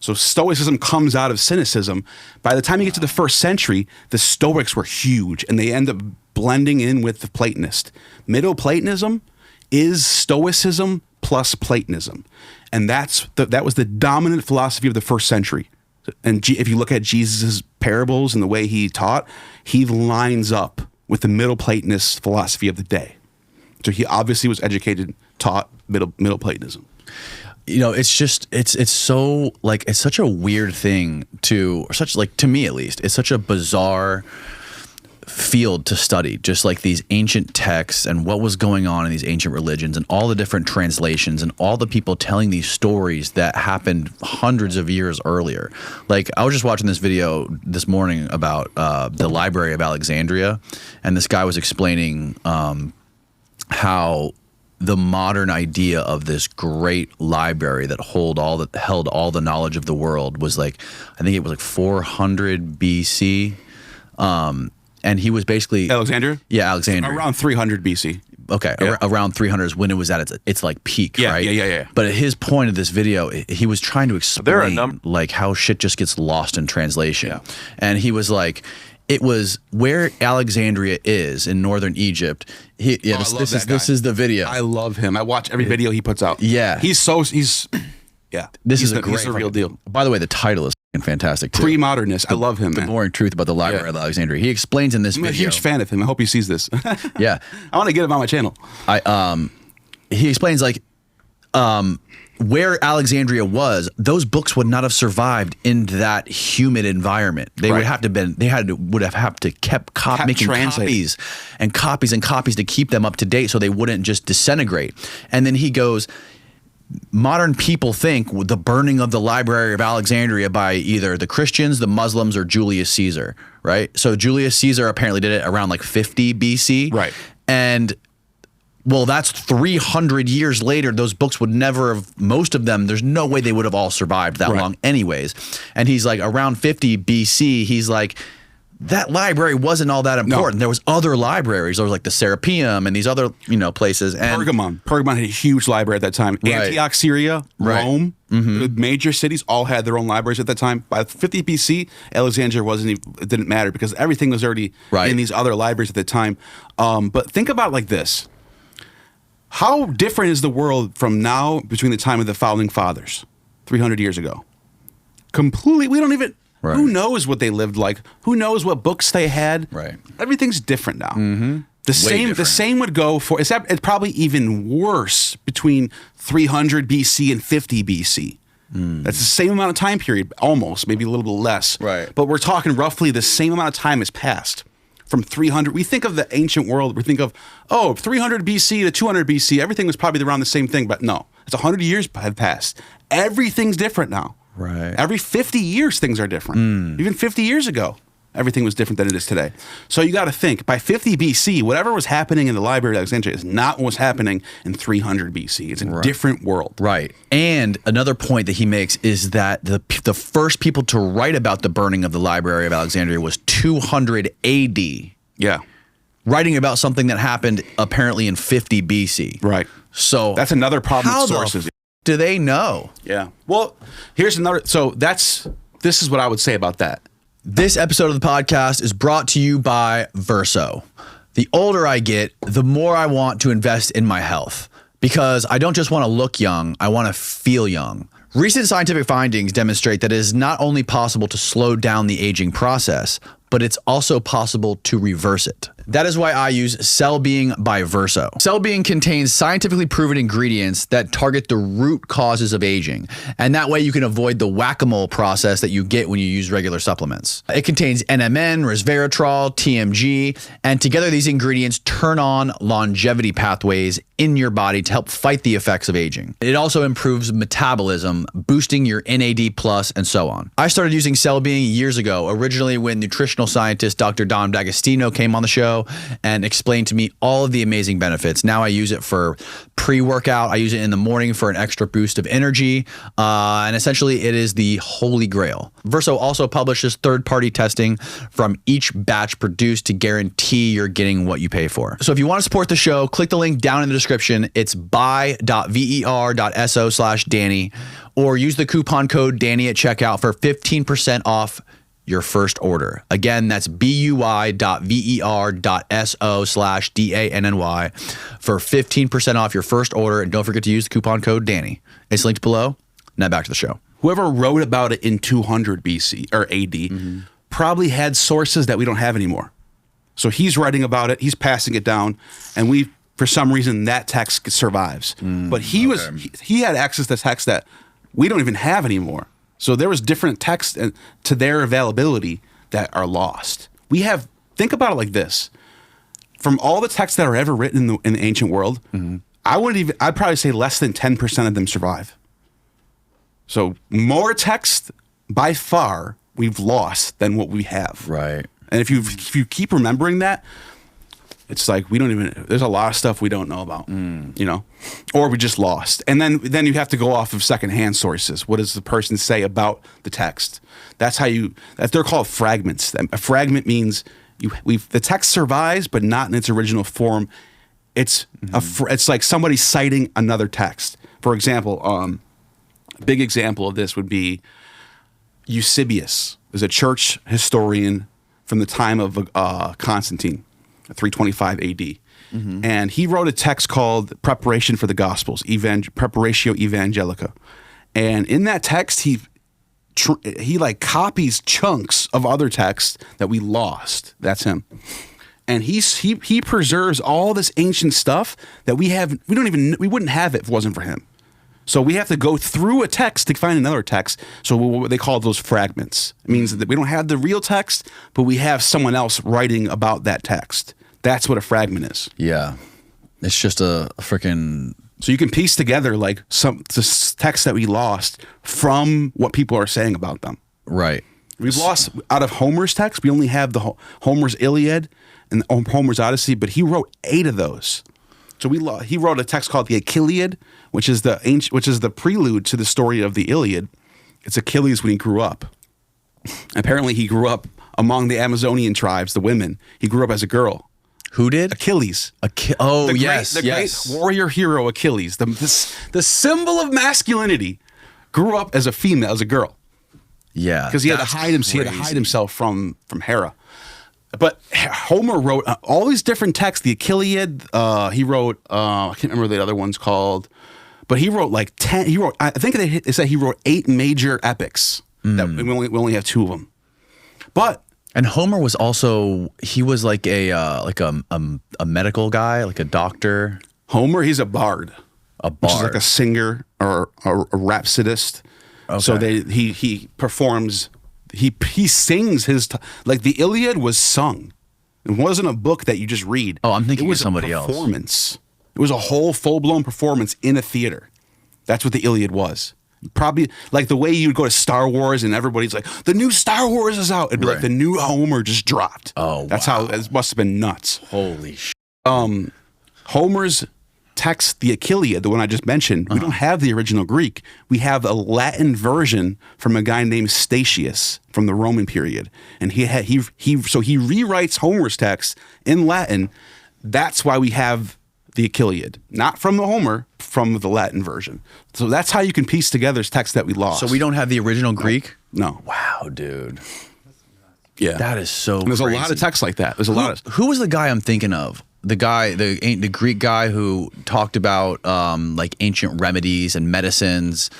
So Stoicism comes out of Cynicism. By the time you get to the 1st century, the Stoics were huge, and they end up blending in with the Platonist. Middle Platonism is Stoicism plus Platonism. And that was the dominant philosophy of the 1st century. And if you look at Jesus' parables and the way he taught, he lines up with the Middle Platonist philosophy of the day. So he obviously was educated, taught Middle Platonism. You know, it's just it's so like it's such a weird thing to me at least. It's such a bizarre field to study, just like these ancient texts and what was going on in these ancient religions and all the different translations and all the people telling these stories that happened hundreds of years earlier. Like I was just watching this video this morning about the Library of Alexandria, and this guy was explaining how the modern idea of this great library that held all the knowledge of the world was like, I think it was like 400 BC. And he was basically Alexandria? Yeah, Alexandria. Around 300 BC. Okay, Yeah. Around 300 is when it was at its like peak, Yeah, right? yeah. But at his point of this video, he was trying to There are explain like how shit just gets lost in translation. Yeah. And he was like, it was where Alexandria is in northern Egypt. This is the video. I love him. I watch every video he puts out. Yeah. He's yeah. This he's is a great he's the real deal. By the way, the title is fucking fantastic too. Pre-modernist. I love him, The man. Boring Truth About the Library of Alexandria. He explains in this I'm a video. huge fan of him. I hope he sees this. Yeah. I want to get him on my channel. He explains like where Alexandria was, those books would not have survived in that humid environment. They would have to kept making copies and copies and copies to keep them up to date so they wouldn't just disintegrate. And then he goes, modern people think the burning of the Library of Alexandria by either the Christians, the Muslims, or Julius Caesar, right? So Julius Caesar apparently did it around like 50 BC. Right. And well, that's 300 years later. Those books would never have, most of them, there's no way they would have all survived that long anyways. And he's like, around 50 BC, he's like, that library wasn't all that important. There was other libraries. There was like the Serapeum and these other, places. And Pergamon had a huge library at that time. Right. Antioch, Syria, Right. Rome, the major cities all had their own libraries at that time. By 50 BC, Alexandria it didn't matter because everything was already in these other libraries at the time. But think about it like this. How different is the world from now between the time of the founding fathers, 300 years ago? Completely, we don't even, who knows what they lived like? Who knows what books they had? Right. Everything's different now. The same would go for, it's probably even worse between 300 BC and 50 BC. That's the same amount of time period, almost, maybe a little bit less. Right. But we're talking roughly the same amount of time has passed. From 300, we think of the ancient world, we think of, 300 BC to 200 BC, everything was probably around the same thing, but no, it's 100 years have passed. Everything's different now. Right. Every 50 years, things are different. Even 50 years ago, everything was different than it is today. So you got to think, by 50 BC, whatever was happening in the Library of Alexandria is not what was happening in 300 BC. It's a different world. Right. And another point that he makes is that the first people to write about the burning of the Library of Alexandria was 200 AD. Yeah. Writing about something that happened apparently in 50 BC. Right. So that's another problem with sources. Do they know? Yeah. Well, here's another. So this is what I would say about that. This episode of the podcast is brought to you by Verso. The older I get, the more I want to invest in my health because I don't just want to look young, I want to feel young. Recent scientific findings demonstrate that it is not only possible to slow down the aging process, but it's also possible to reverse it. That is why I use Cell Being by Verso. Cell Being contains scientifically proven ingredients that target the root causes of aging, and that way you can avoid the whack-a-mole process that you get when you use regular supplements. It contains NMN, resveratrol, TMG, and together these ingredients turn on longevity pathways in your body to help fight the effects of aging. It also improves metabolism, boosting your NAD+, and so on. I started using Cell Being years ago, originally when nutritional scientist Dr. Don D'Agostino came on the show. show and explained to me all of the amazing benefits. Now I use it for pre-workout. I use it in the morning for an extra boost of energy. And essentially it is the holy grail. Verso also publishes third-party testing from each batch produced to guarantee you're getting what you pay for. So if you want to support the show, click the link down in the description. It's buy.ver.so/Danny, or use the coupon code Danny at checkout for 15% off your first order. Again, that's buy.ver.so/DANNY for 15% off your first order. And don't forget to use the coupon code Danny. It's linked below. Now back to the show. Whoever wrote about it in 200 BC or AD probably had sources that we don't have anymore. So he's writing about it, he's passing it down, and for some reason that text survives. But he had access to text that we don't even have anymore. So there was different texts to their availability that are lost. Think about it like this. From all the texts that are ever written in the ancient world, I'd probably say less than 10% of them survive. So more text by far we've lost than what we have. Right. And if you keep remembering that, it's like there's a lot of stuff we don't know about, or we just lost. And then you have to go off of secondhand sources. What does the person say about the text? They're called fragments. A fragment means the text survives, but not in its original form. It's it's like somebody citing another text. For example, a big example of this would be Eusebius. Is a church historian from the time of Constantine, 325 AD. And he wrote a text called Preparation for the Gospels, Preparatio Evangelica. And in that text, he copies chunks of other texts that we lost. That's him. And he preserves all this ancient stuff that we wouldn't have it if it wasn't for him. So we have to go through a text to find another text. So what they call those fragments. It means that we don't have the real text, but we have someone else writing about that text. That's what a fragment is. Yeah. It's just a freaking... So you can piece together like the text that we lost from what people are saying about them. Right. We've lost out of Homer's text. We only have the Homer's Iliad and Homer's Odyssey, but he wrote 8 of those. So he wrote a text called the Achilleid, which is the prelude to the story of the Iliad. It's Achilles when he grew up. Apparently, he grew up among the Amazonian tribes, the women. He grew up as a girl. Who did? Achilles. The great warrior hero Achilles, the symbol of masculinity, grew up as a female, as a girl. Yeah, because he had to hide himself from Hera. But Homer wrote all these different texts. The Achilleid, he wrote, I can't remember the other one's called, but he wrote like 10. I think they said he wrote 8 major epics. That we only have 2 of them. And Homer was also, he was like a medical guy, like a doctor. Homer, he's a bard. Which is like a singer or a rhapsodist. Okay. So he performs. He sings like the Iliad was sung. It wasn't a book that you just read. Oh, I'm thinking it was somebody else. Performance. It was a whole full-blown performance in a theater. That's what the Iliad was. Probably like the way you'd go to Star Wars and everybody's like, the new Star Wars is out. It'd be like the new Homer just dropped. Oh, that's how it must have been nuts. Holy shit. Homer's text, the Achilleid, the one I just mentioned, we don't have the original Greek. We have a Latin version from a guy named Statius from the Roman period, and he rewrites Homer's text in Latin. That's why we have the Achilleid, not from the Homer, from the Latin version. So that's how you can piece together texts that we lost. So we don't have the original Greek? No. Wow, dude. Yeah, that is so. And there's crazy. A lot of texts like that. There's a lot of. Who was the guy I'm thinking of? The guy, the Greek guy who talked about like ancient remedies and medicines.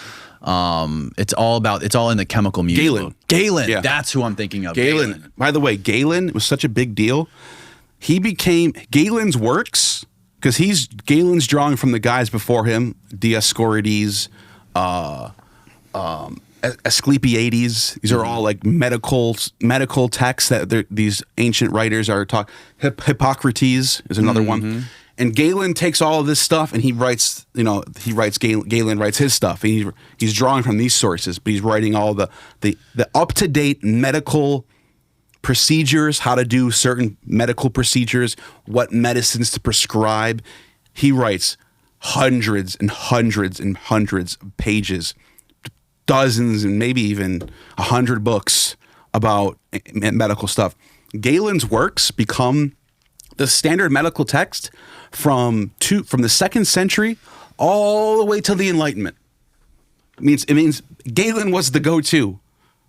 It's all in the chemical music. Galen. Yeah. That's who I'm thinking of. Galen. By the way, Galen was such a big deal. He became Galen's works because Galen's drawing from the guys before him, Dioscorides, Asclepiades. These are all like medical texts that these ancient writers are talking. Hippocrates is another one. And Galen takes all of this stuff and he writes. Galen writes his stuff. And he's drawing from these sources, but he's writing all the up to date medical procedures, how to do certain medical procedures, what medicines to prescribe. He writes hundreds and hundreds and hundreds of pages, dozens and maybe even 100 books about medical stuff. Galen's works become the standard medical text from the 2nd century all the way to the Enlightenment. It means Galen was the go-to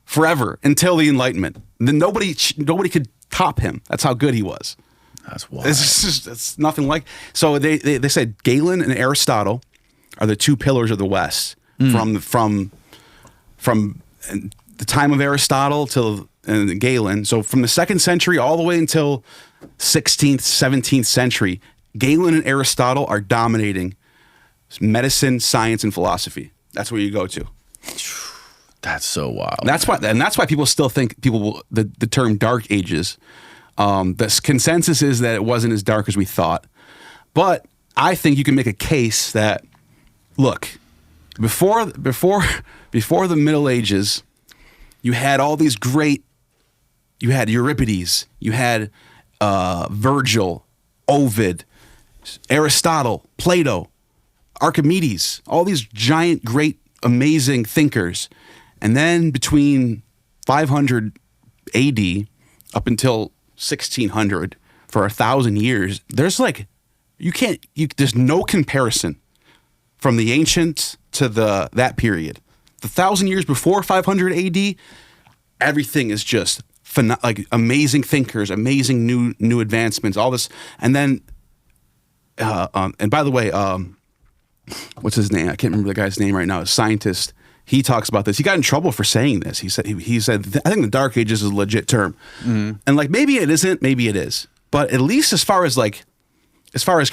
forever until the Enlightenment. Then nobody could top him. That's how good he was. That's wild. It's nothing like. So they said Galen and Aristotle are the 2 pillars of the West from the time of Aristotle till Galen. So from the 2nd century all the way until 16th, 17th century, Galen and Aristotle are dominating medicine, science, and philosophy. That's where you go to. That's so wild. That's why people still think the term Dark Ages. The consensus is that it wasn't as dark as we thought, but I think you can make a case that, look, before the Middle Ages, you had all these great. You had Euripides, you had Virgil, Ovid, Aristotle, Plato, Archimedes, all these giant, great, amazing thinkers. And then between 500 AD up until 1600, for 1,000 years, there's no comparison from the ancients to that period. The 1,000 years before 500 AD, everything is just amazing thinkers, amazing new advancements, all this. And then, and by the way, what's his name? I can't remember the guy's name right now. A scientist. He talks about this. He got in trouble for saying this. He said, I think the Dark Ages is a legit term. Mm-hmm. And maybe it isn't, maybe it is. But at least as far as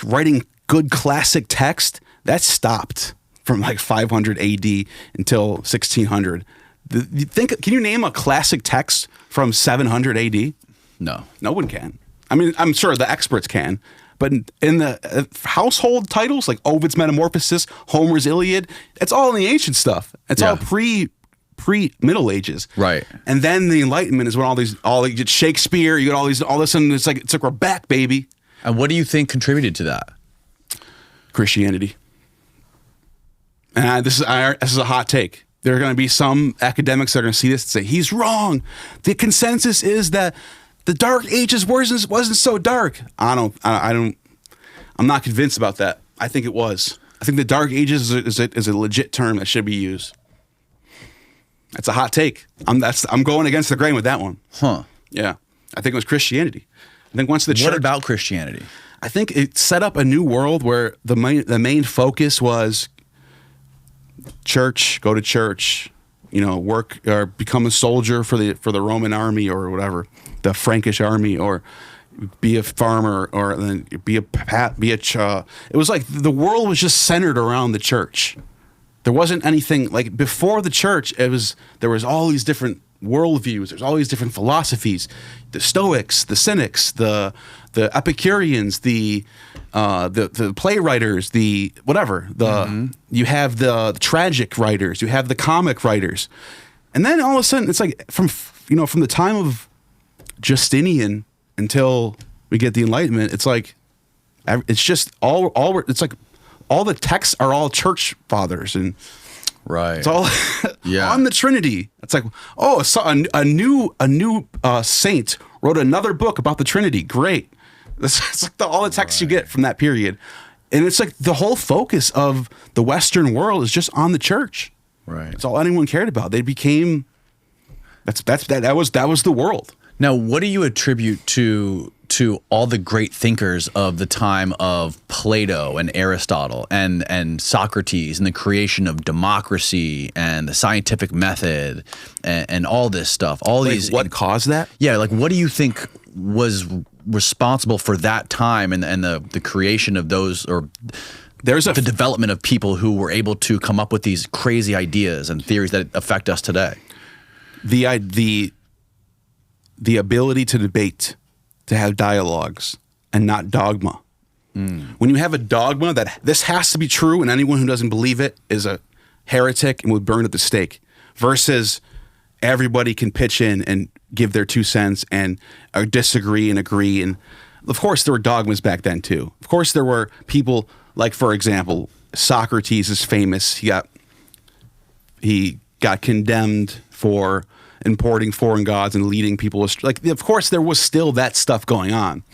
writing good classic text, that stopped from 500 AD until 1600. Can you name a classic text from 700 AD? No. No one can. I mean, I'm sure the experts can. But in the household titles like Ovid's Metamorphosis, Homer's Iliad, it's all in the ancient stuff. It's all pre Middle Ages, right? And then the Enlightenment is when you get Shakespeare, you get all this, and it's like we're back, baby. And what do you think contributed to that? Christianity. And this is a hot take. There are going to be some academics that are going to see this and say he's wrong. The consensus is that the Dark Ages wasn't so dark. I'm not convinced about that. I think it was. I think the Dark Ages is a legit term that should be used. That's a hot take. I'm going against the grain with that one. Huh. Yeah. I think it was Christianity. I think once the church. What about Christianity? I think it set up a new world where the main focus was church, go to church, work or become a soldier for the Roman army or whatever, the Frankish army, or be a farmer, or then it was like the world was just centered around the church. There wasn't anything like before the church. There was all these different worldviews. There's all these different philosophies: the Stoics, the Cynics, the Epicureans, the playwriters, the whatever. You have the tragic writers. You have the comic writers, and then all of a sudden, it's like from the time of Justinian until we get the Enlightenment, it's like it's just all. It's like all the texts are all church fathers and. Right. It's all on the Trinity. It's like, a new saint wrote another book about the Trinity. Great. It's like all the texts you get from that period. And it's like the whole focus of the Western world is just on the church. Right. It's all anyone cared about. They became that was the world. Now, what do you attribute to all the great thinkers of the time of Plato and Aristotle and Socrates and the creation of democracy and the scientific method and all this stuff? What caused that? Yeah, what do you think was responsible for that time and the creation of those, or the development of people who were able to come up with these crazy ideas and theories that affect us today? The ability to debate, to have dialogues, and not dogma. When you have a dogma that this has to be true and anyone who doesn't believe it is a heretic and would burn at the stake, versus everybody can pitch in and give their 2 cents and disagree and agree. And of course, there were dogmas back then too. Of course, there were people like, for example, Socrates is famous. He got condemned for importing foreign gods and leading people astray. Like, of course, there was still that stuff going on,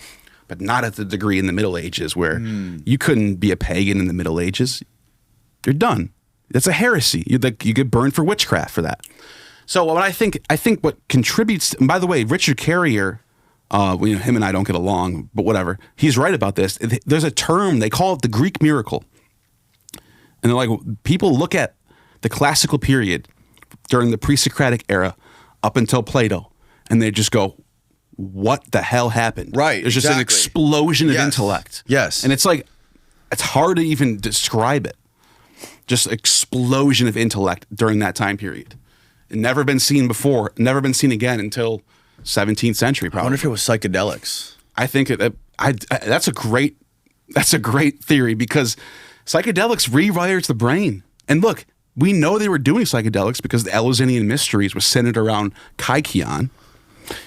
but not at the degree in the Middle Ages where you couldn't be a pagan in the Middle Ages. You're done. That's a heresy. You get burned for witchcraft for that. So what I think what contributes, and by the way, Richard Carrier, him and I don't get along, but whatever. He's right about this. There's a term, they call it the Greek miracle. And they're like, people look at the classical period during the pre-Socratic era up until Plato, and they just go, what the hell happened? Right. There's just an explosion of Yes. intellect. Yes. And it's like, it's hard to even describe it. Just explosion of intellect during that time period. Never been seen before, never been seen again until 17th century, probably. I wonder if it was psychedelics. I think that's a great theory because psychedelics rewires the brain. And look, we know they were doing psychedelics because the Eleusinian mysteries were centered around kykeon,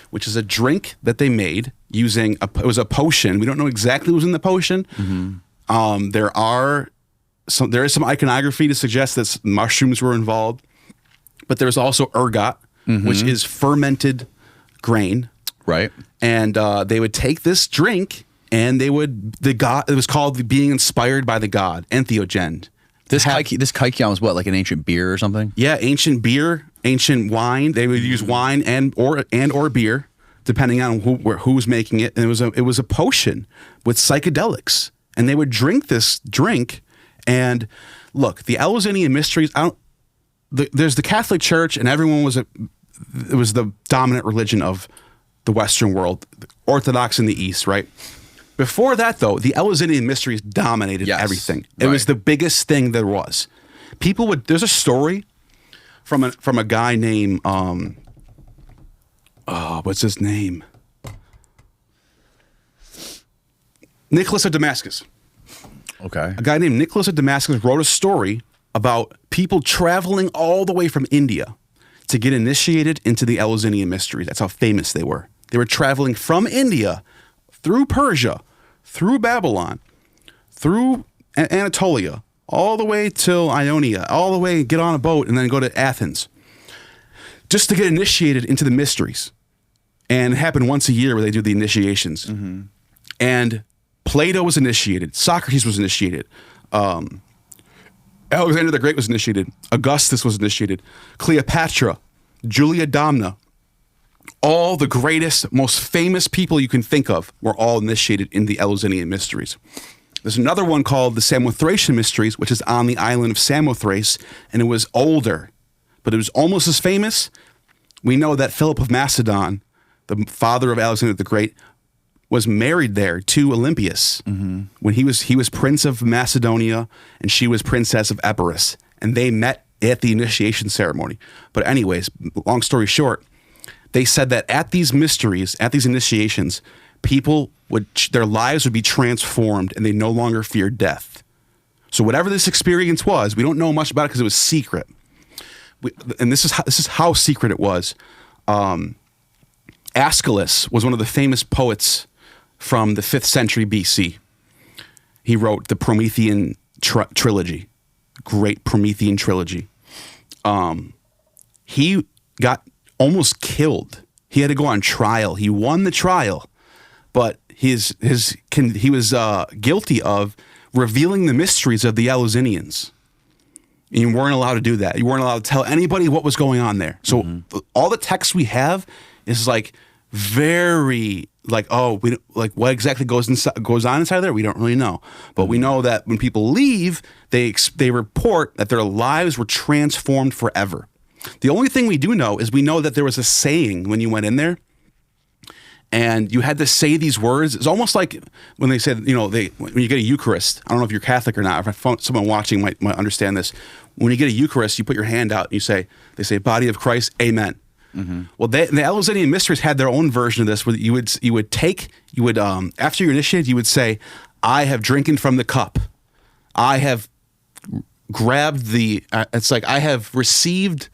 which is a drink that they made using it was a potion. We don't know exactly what was in the potion. Mm-hmm. There is some iconography to suggest that mushrooms were involved, but there's also ergot, which is fermented grain. Right. And they would take this drink and it was called being inspired by the god, entheogen. This kykeon was what, like an ancient beer or something? Yeah, ancient beer, ancient wine. They would use wine and or beer, depending on who's making it. And it was a potion with psychedelics. And they would drink this drink. And look, the Eleusinian mysteries, there's the Catholic Church, and everyone it was the dominant religion of the Western world, Orthodox in the East, right? Before that, though, the Eleusinian mysteries dominated everything. It was the biggest thing there was. There's a story from a guy named, what's his name? Nicholas of Damascus. Okay. A guy named Nicholas of Damascus wrote a story about people traveling all the way from India to get initiated into the Eleusinian mysteries. That's how famous they were. They were traveling from India through Persia, through Babylon, through Anatolia, all the way till Ionia, all the way get on a boat and then go to Athens just to get initiated into the mysteries. And it happened once a year where they do the initiations. Mm-hmm. And Plato was initiated. Socrates was initiated. Alexander the Great was initiated. Augustus was initiated. Cleopatra, Julia Domna, all the greatest, most famous people you can think of were all initiated in the Eleusinian mysteries. There's another one called the Samothracian mysteries, which is on the island of Samothrace, and it was older, but it was almost as famous. We know that Philip of Macedon, the father of Alexander the Great, was married there to Olympias when he was prince of Macedonia and she was princess of Epirus, and they met at the initiation ceremony. But anyways, long story short, they said that at these mysteries, at these initiations, their lives would be transformed and they no longer feared death. So whatever this experience was, we don't know much about it because it was secret. And this is how secret it was. Aeschylus was one of the famous poets from the 5th century BC. He wrote the Promethean trilogy, great Promethean trilogy. He got almost killed. He had to go on trial. He won the trial, but he was guilty of revealing the mysteries of the Eleusinians. And you weren't allowed to do that. You weren't allowed to tell anybody what was going on there. So all the text we have is like very what exactly goes on inside there, we don't really know. But we know that when people leave, they report that their lives were transformed forever. The only thing we do know is we know that there was a saying when you went in there, and you had to say these words. It's almost like when they said, when you get a Eucharist. I don't know if you're Catholic or not. If someone watching might understand this. When you get a Eucharist, you put your hand out and they say, "Body of Christ, Amen." Mm-hmm. Well, the Eleusinian mysteries had their own version of this, where you would after you're initiated, you would say, "I have drinking from the cup. I have grabbed the." It's like I have received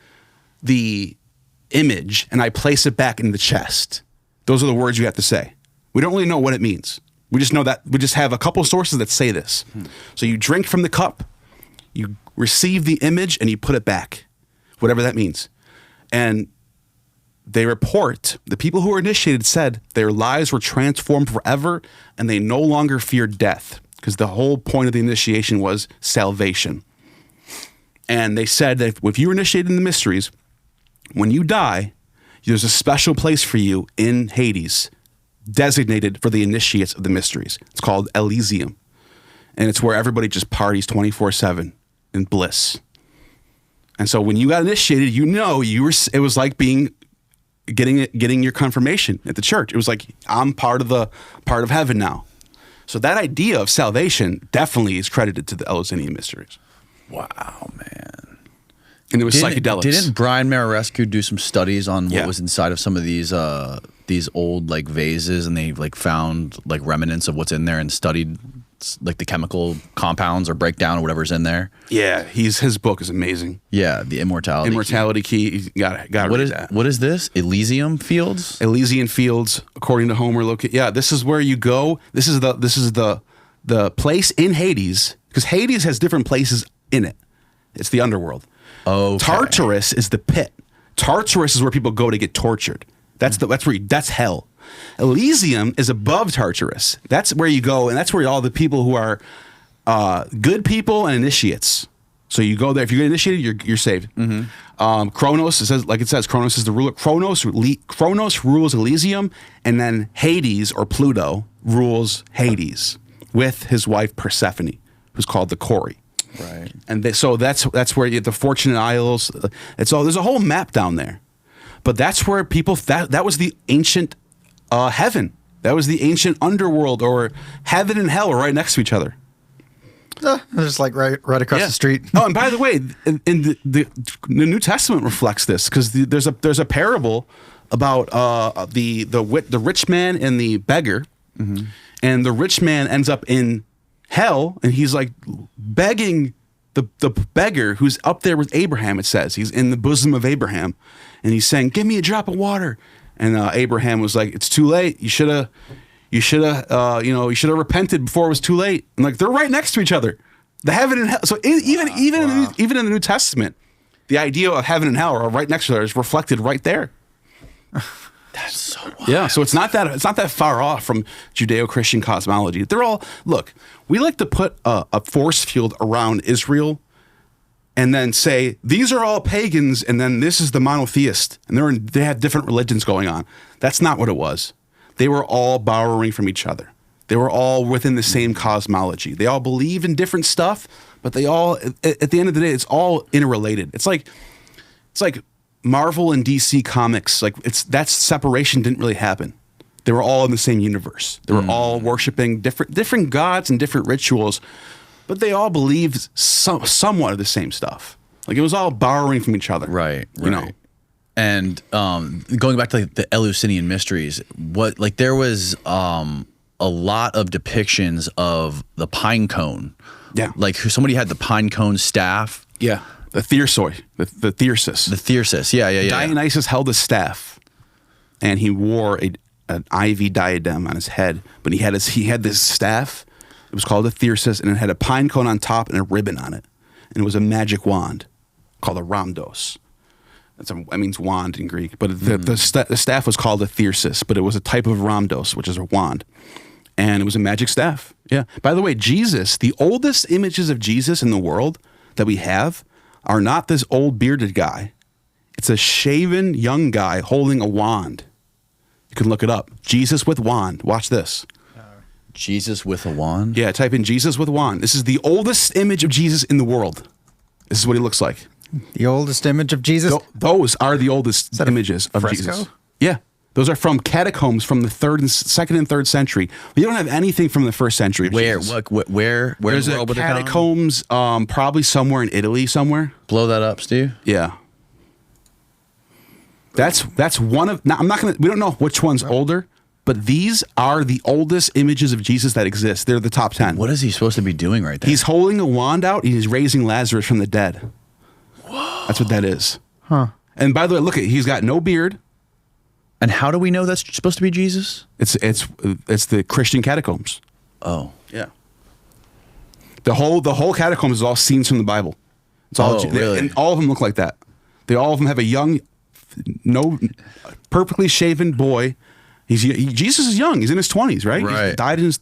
the image and I place it back in the chest. Those are the words you have to say. We don't really know what it means. We just know that we just have a couple of sources that say this. So you drink from the cup, you receive the image, and you put it back, whatever that means. And they report, the people who were initiated said their lives were transformed forever and they no longer feared death, because the whole point of the initiation was salvation. And they said that if you were initiated in the mysteries, when you die, there's a special place for you in Hades, designated for the initiates of the mysteries. It's called Elysium. And it's where everybody just parties 24/7 in bliss. And so when you got initiated, you know, it was like getting your confirmation at the church. It was like, I'm part of heaven now. So that idea of salvation definitely is credited to the Eleusinian mysteries. Wow, man. And it was psychedelics. Didn't Brian Marescu do some studies on what was inside of some of these old like vases, and they like found like remnants of what's in there and studied like the chemical compounds or breakdown or whatever's in there? Yeah, his book is amazing. Yeah, the Immortality Key. You got to read that. What is this? Elysium Fields? Elysian Fields, according to Homer. Yeah, this is where you go. This is the place in Hades, because Hades has different places in it. It's the underworld. Oh, okay. Tartarus is the pit. Tartarus is where people go to get tortured. That's hell. Elysium is above Tartarus. That's where you go, and that's where all the people who are good people and initiates. So you go there. If you get initiated, you're saved. Mm-hmm. Kronos, it says, Kronos is the ruler. Kronos rules Elysium, and then Hades, or Pluto, rules Hades with his wife Persephone, who's called the Kori. Right. And so that's where you get the Fortunate Isles. There's a whole map down there. But that's where people, that was the ancient heaven. That was the ancient underworld, or heaven and hell are right next to each other. Just like right across the street. Oh, and by the way, in the New Testament reflects this, because there's a parable about the rich man and the beggar, mm-hmm. and the rich man ends up in hell, and he's like begging the beggar who's up there with Abraham. It says he's in the bosom of Abraham, and he's saying, "Give me a drop of water." And Abraham was like, "It's too late. You should have repented before it was too late." And like, they're right next to each other, the heaven and hell. So even in the New Testament, the idea of heaven and hell are right next to each other is reflected right there. That's so wild. Yeah, so it's not that far off from Judeo-Christian cosmology. We like to put a force field around Israel and then say, these are all pagans, and then this is the monotheist, and they have different religions going on. That's not what it was. They were all borrowing from each other. They were all within the same cosmology. They all believe in different stuff, but they all, at the end of the day, it's all interrelated. It's like Marvel and DC Comics. Like, that separation didn't really happen. They were all in the same universe. They were all worshiping different gods and different rituals, but they all believed somewhat of the same stuff. Like, it was all borrowing from each other. Right. You know? And going back to like the Eleusinian mysteries, there was a lot of depictions of the pine cone. Yeah. Like, somebody had the pine cone staff. Yeah. The thyrsos. The thyrsus. The thyrsus. Yeah. Dionysus held a staff, and he wore an ivy diadem on his head. But he had this staff. It was called a thyrsus, and it had a pine cone on top and a ribbon on it. And it was a magic wand called a rhamdos. That means wand in Greek. But the staff was called a thyrsus, but it was a type of rhamdos, which is a wand. And it was a magic staff. Yeah. By the way, Jesus, the oldest images of Jesus in the world that we have are not this old bearded guy. It's a shaven young guy holding a wand. You can look it up. Jesus with wand. Watch this. Jesus with a wand? Yeah, type in Jesus with wand. This is the oldest image of Jesus in the third. This is what he looks like. The oldest image of Jesus? Those are the oldest images of Jesus. Yeah. Those are from catacombs from the second and third century. We don't have anything from the first century. Where There's a catacombs, probably somewhere in Italy somewhere. Blow that up, Steve. Yeah. That's one of. Now, we don't know which one's older, but these are the oldest images of Jesus that exist. They're the top 10. What is he supposed to be doing right there? He's holding a wand out and he's raising Lazarus from the dead. Whoa. That's what that is. Huh. And by the way, look, he's got no beard. And how do we know that's supposed to be Jesus? It's the Christian catacombs. Oh. Yeah. The whole catacombs is all scenes from the Bible. It's all really? And all of them look like that. All of them have a young, perfectly shaven boy. Jesus is young. He's in his 20s, right? Right.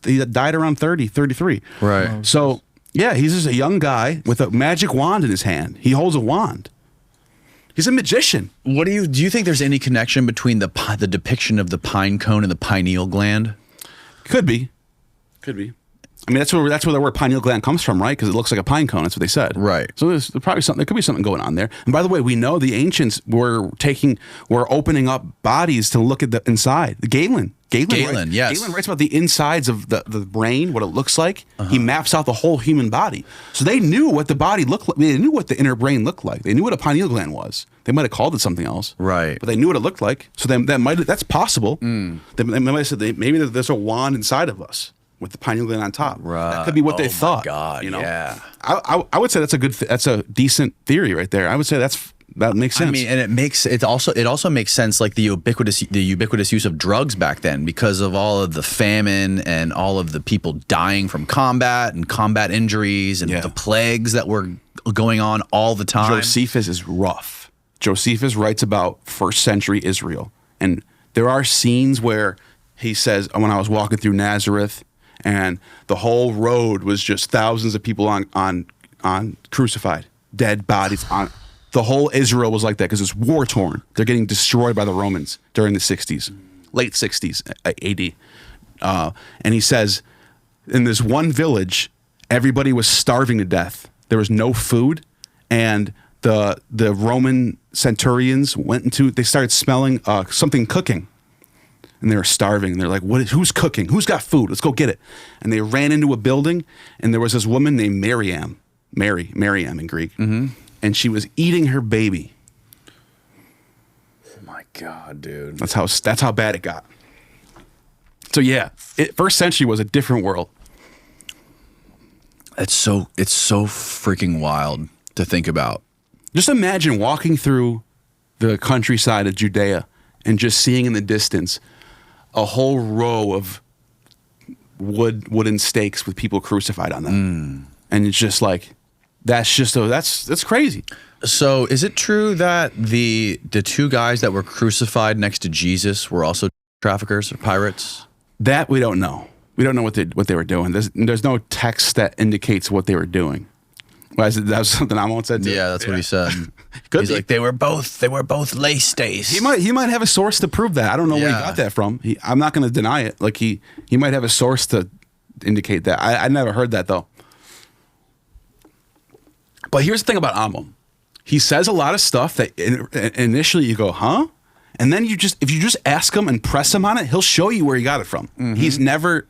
He died around 30, 33. Right. So, yeah, he's just a young guy with a magic wand in his hand. He holds a wand. He's a magician. What do you think there's any connection between the depiction of the pine cone and the pineal gland? Could be. I mean, that's where the word pineal gland comes from, right? Because it looks like a pine cone. That's what they said. Right. So there's probably something. There could be something going on there. And by the way, we know the ancients were opening up bodies to look at the inside. Galen, yes. Galen writes about the insides of the brain, what it looks like. He maps out the whole human body. So they knew what the body looked like. They knew what the inner brain looked like. They knew what a pineal gland was. They might have called it something else. Right. But they knew what it looked like. So that's possible. They might have said maybe there's a wand inside of us with the pineal gland on top. Right. That could be what they thought. God, yeah. I would say that's a decent theory right there. I would say that makes sense. I mean, and it also makes sense, like the ubiquitous use of drugs back then, because of all of the famine and all of the people dying from combat and combat injuries and the plagues that were going on all the time. Josephus is rough. Josephus writes about first century Israel, and there are scenes where he says, when I was walking through Nazareth, and the whole road was just thousands of people on crucified, dead bodies. The whole Israel was like that because it's war torn. They're getting destroyed by the Romans during the 60s, late 60s AD. And he says, in this one village, everybody was starving to death. There was no food, and the Roman centurions they started smelling something cooking. And they were starving. They're like, who's cooking? Who's got food? Let's go get it. And they ran into a building, and there was this woman named Miriam in Greek. Mm-hmm. And she was eating her baby. Oh my God, dude. That's how bad it got. So yeah, first century was a different world. It's so freaking wild to think about. Just imagine walking through the countryside of Judea and just seeing in the distance a whole row of wooden stakes with people crucified on them. And it's just like, that's crazy. So is it true that the two guys that were crucified next to Jesus were also traffickers or pirates? That we don't know. We don't know what they were doing. There's no text that indicates what they were doing. That was something Ammon said too. Yeah, that's what he said. He's like, they were both lace stays. He might have a source to prove that. I don't know where he got that from. I'm not going to deny it. Like he might have a source to indicate that. I never heard that though. But here's the thing about Ammon. He says a lot of stuff that initially you go, huh? And then if you just ask him and press him on it, he'll show you where he got it from. Mm-hmm. He's never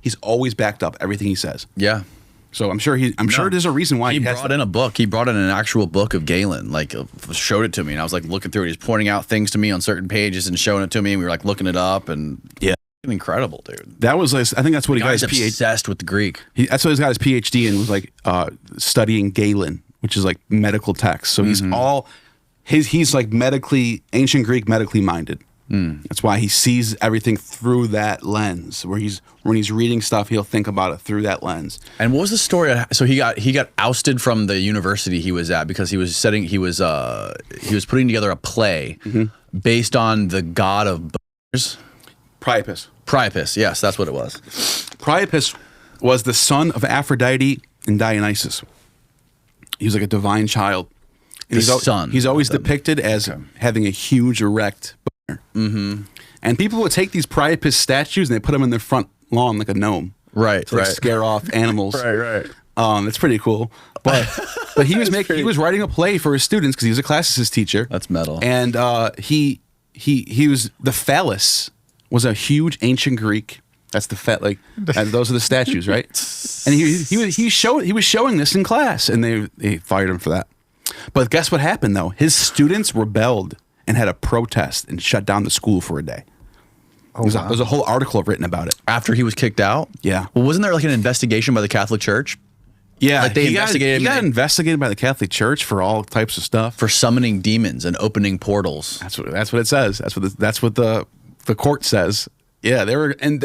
he's always backed up everything he says. Yeah. So I'm sure there's a reason why he brought in a book. He brought in an actual book of Galen, like showed it to me, and I was like looking through it. He's pointing out things to me on certain pages and showing it to me. And we were like looking it up, and incredible, dude. That was I think that's what he got his PhD. Obsessed with the Greek. That's what he's got his PhD in, was like studying Galen, which is like medical text. So he's he's like ancient Greek medically minded. That's why he sees everything through that lens. When he's reading stuff, he'll think about it through that lens. And what was the story? So he got ousted from the university he was at because he was putting together a play based on the god of bears. Priapus, yes, that's what it was. Priapus was the son of Aphrodite and Dionysus. He was like a divine child. And he's always depicted as having a huge erect boner. Mm-hmm. And people would take these Priapus statues and they put them in their front lawn like a gnome. Right, to scare off animals. Right. It's pretty cool. But he was writing a play for his students because he was a classicist teacher. That's metal. And he was the phallus was a huge ancient Greek. That's those are the statues, right? And he was showing this in class, and they fired him for that. But guess what happened though? His students rebelled and had a protest and shut down the school for a day. There's a whole article written about it. After he was kicked out? Yeah. Well, wasn't there like an investigation by the Catholic Church? Yeah, Like they he investigated he got him investigated by the Catholic Church for all types of stuff. for summoning demons and opening portals. That's what it says. That's what the court says. Yeah, they were. And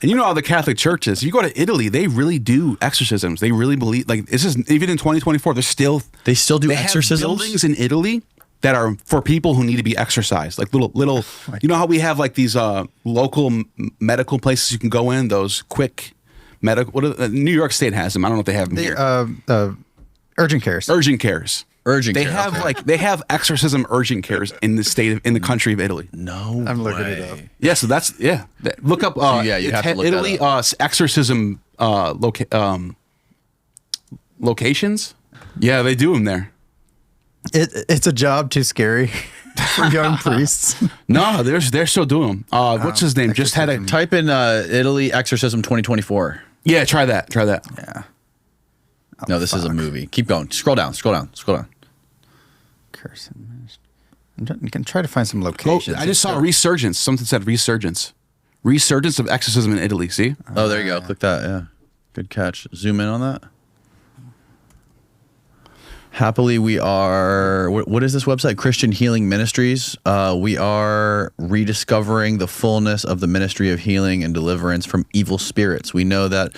you know how the Catholic Church is. You go to Italy, they really do exorcisms. They really believe, like, this is even in 2024. They still do they have exorcisms. buildings in Italy that are for people who need to be exorcised. Like little. You know how we have like these local medical places you can go in. Those quick medical. New York State has them. I don't know if they have them here. Urgent cares. Urgent cares. Urgent They care, have okay. they have exorcism urgent cares in the country of Italy. No, I'm looking way. it up. Yeah, so that's Look up. you have to look Italy that exorcism locations. Yeah, they do them there. It's a job too scary for young priests. No, they're still doing them. What's his name? Just had a Type in Italy exorcism 2024. yeah. Try that. Yeah. No, this is a movie. Keep going. Scroll down. Curse. You can try to find some Oh, locations. I just saw a resurgence. Something said resurgence. Resurgence of exorcism in Italy. See? Oh, there you go. Click that. Yeah. Good catch. Zoom in on that. Happily, we are. What is this website? Christian Healing Ministries. We are rediscovering the fullness of the ministry of healing and deliverance from evil spirits. We know that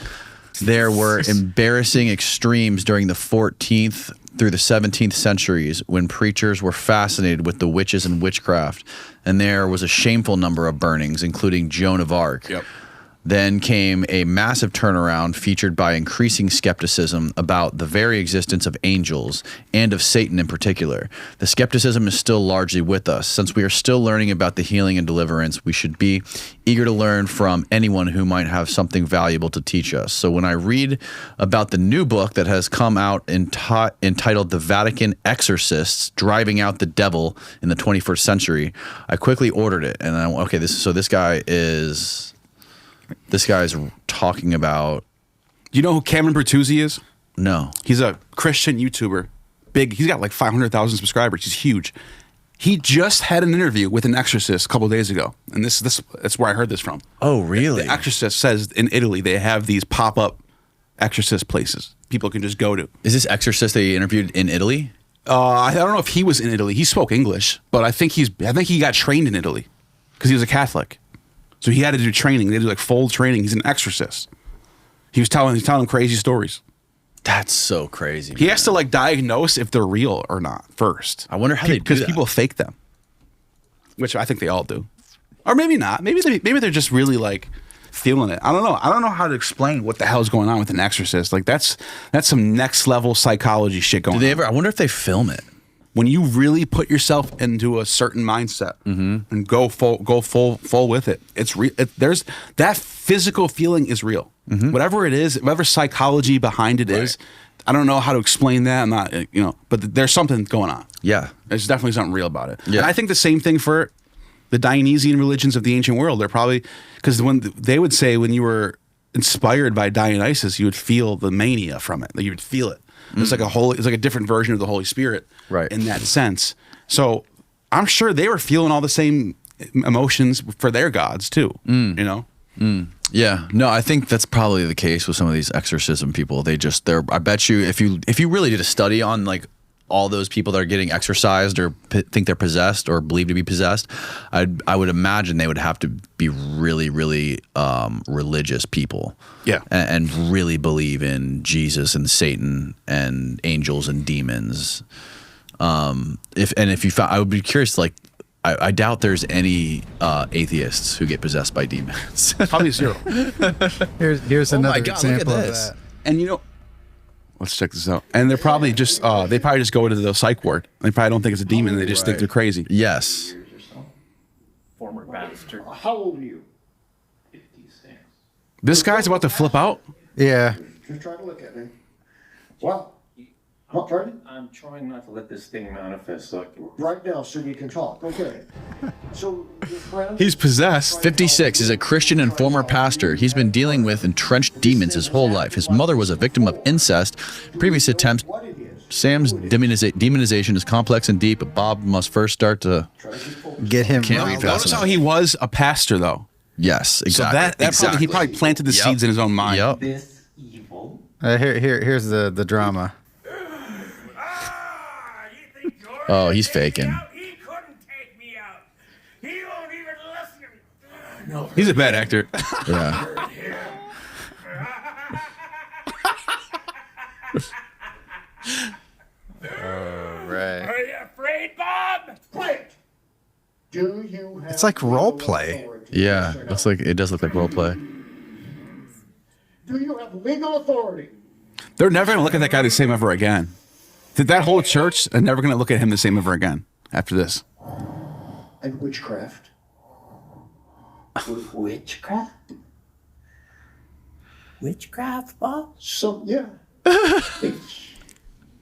there were embarrassing extremes during the 14th through the 17th centuries when preachers were fascinated with the witches and witchcraft, and there was a shameful number of burnings, including Joan of Arc. Yep. Then came a massive turnaround featured by increasing skepticism about the very existence of angels and of Satan in particular. The skepticism is still largely with us. Since we are still learning about the healing and deliverance, we should be eager to learn from anyone who might have something valuable to teach us. So when I read about the new book that has come out entitled The Vatican Exorcists, Driving Out the Devil in the 21st Century, I quickly ordered it. And this guy's talking about. Do you know who Cameron Bertuzzi is? No. He's a Christian YouTuber. Big. He's got like 500,000 subscribers. He's huge. He just had an interview with an exorcist a couple of days ago, and that's where I heard this from. Oh, really? The exorcist says in Italy they have these pop-up exorcist places people can just go to. Is this exorcist that he interviewed in Italy? I don't know if he was in Italy. He spoke English, but I think he got trained in Italy because he was a Catholic. So he had to do training. They do like full training. He's an exorcist. He's telling them crazy stories. That's so crazy. He has to like diagnose if they're real or not first. I wonder how they do because that. people fake them, which I think they all do, or maybe not. Maybe they're just really like feeling it. I don't know. I don't know how to explain what the hell's going on with an exorcist. Like that's some next level psychology shit going on. I wonder if they film it. When you really put yourself into a certain mindset and go full with it, it's real. There's that physical feeling is real. Whatever it is, whatever psychology behind it is, I don't know how to explain that. I'm not, but there's something going on. Yeah. There's definitely something real about it. Yeah. And I think the same thing for the Dionysian religions of the ancient world. They're probably, because when they would say when you were inspired by Dionysus, you would feel the mania from it. Like you would feel it. It's like a different version of the Holy Spirit, right? In that sense. So I'm sure they were feeling all the same emotions for their gods too. Yeah, no, I think that's probably the case with some of these exorcism people. I bet you if you really did a study on like all those people that are getting exorcised or think they're possessed or believe to be possessed, I would imagine they would have to be really, really religious people. Yeah. And really believe in Jesus and Satan and angels and demons. If you found, I would be curious, like, I doubt there's any atheists who get possessed by demons. Probably zero. Here's another example of this. that. And let's check this out. And they're probably just they probably just go into the psych ward. They probably don't think it's a demon. They just think they're crazy. Yes. Former pastor. How old are you? 56. This guy's about to flip out. Yeah. Just try to look at me. Well, what, pardon? I'm trying not to let this thing manifest. So Right now, so you can talk. Okay. So, your friend? He's possessed. 56 is a Christian and former pastor. He's been dealing with entrenched demons his whole life. His mother was a victim of incest. Previous attempts. What it is. Sam's demonization is complex and deep, but Bob must first start to. Get him. Can't right. read fast Notice enough. how he was a pastor though. Yes, exactly. So that exactly. he probably planted the seeds in his own mind. Yep. this evil Here's the drama. Oh, he's faking. He couldn't take me out. He won't even listen to me. He's a bad actor. Yeah. Right. Are you afraid, Bob? Quiet! Do you have It's like role legal play. authority? Yeah. Yes or no? Looks like it does look like role play. Do you have legal authority? They're never going to look at that guy the same ever again. That whole church are never going to look at him the same ever again after this. And witchcraft? Witchcraft? Witchcraft, Bob? So, yeah.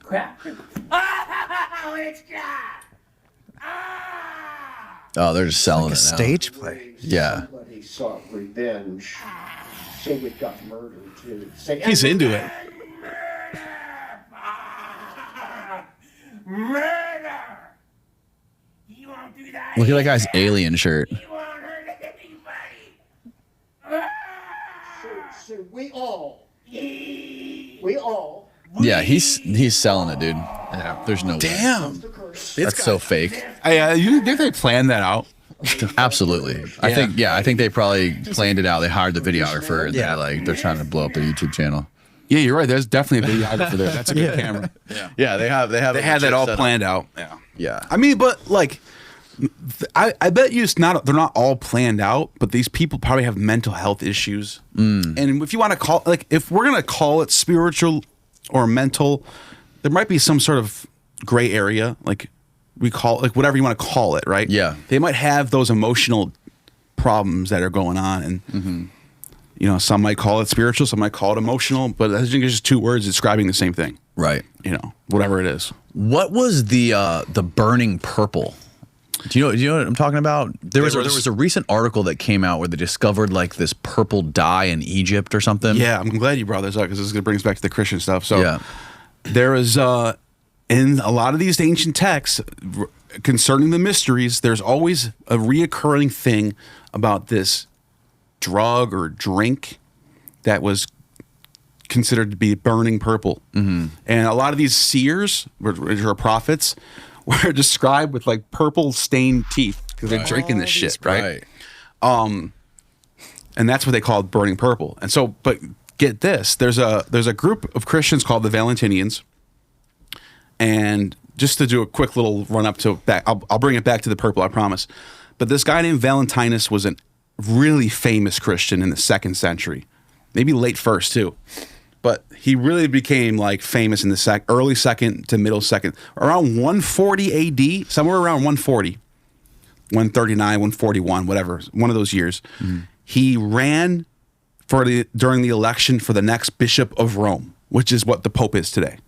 Crap. Witchcraft! Oh, they're just selling Like a it now. stage play. Yeah. Somebody sought revenge. Say we got murdered too. Say He's into it. Murder! He won't do that. Look at that guy's alien shirt. He won't hurt anybody. So we all. Yeah, he's selling it, dude. Yeah. There's no way. Damn. The curse. That's so fake. You think they planned that out? Absolutely. I think they probably planned it out. They hired the videographer and they're trying to blow up their YouTube channel. Yeah, you're right. There's definitely a videographer there. That's a good camera. Yeah, they had that all planned out. Yeah. Yeah. I mean, but like, I bet you they're not all planned out, but these people probably have mental health issues. And if you want to call, like, if we're going to call it spiritual or mental, there might be some sort of gray area, like we call, like whatever you want to call it, right? Yeah. They might have those emotional problems that are going on. And, you know, some might call it spiritual, some might call it emotional, but I think it's just two words describing the same thing, Right. you know, whatever it is. What was the burning purple? Do you know what I'm talking about? There was a recent article that came out where they discovered like this purple dye in Egypt or something. Yeah, I'm glad you brought this up because this brings back to the Christian stuff. So Yeah. there is, in a lot of these ancient texts concerning the mysteries, there's always a reoccurring thing about this drug or drink that was considered to be burning purple. And a lot of these seers, which are prophets, were described with like purple stained teeth because they're drinking this shit, right? And that's what they called burning purple. And so, but get this, there's a group of Christians called the Valentinians. And just to do a quick little run up to back, I'll bring it back to the purple, I promise. But this guy named Valentinus was a really famous Christian in the 2nd century, maybe late 1st too. But he really became like famous in the early 2nd to middle 2nd, around 140 AD, somewhere around 140, 139, 141, whatever, one of those years. He ran during the election for the next Bishop of Rome, which is what the Pope is today.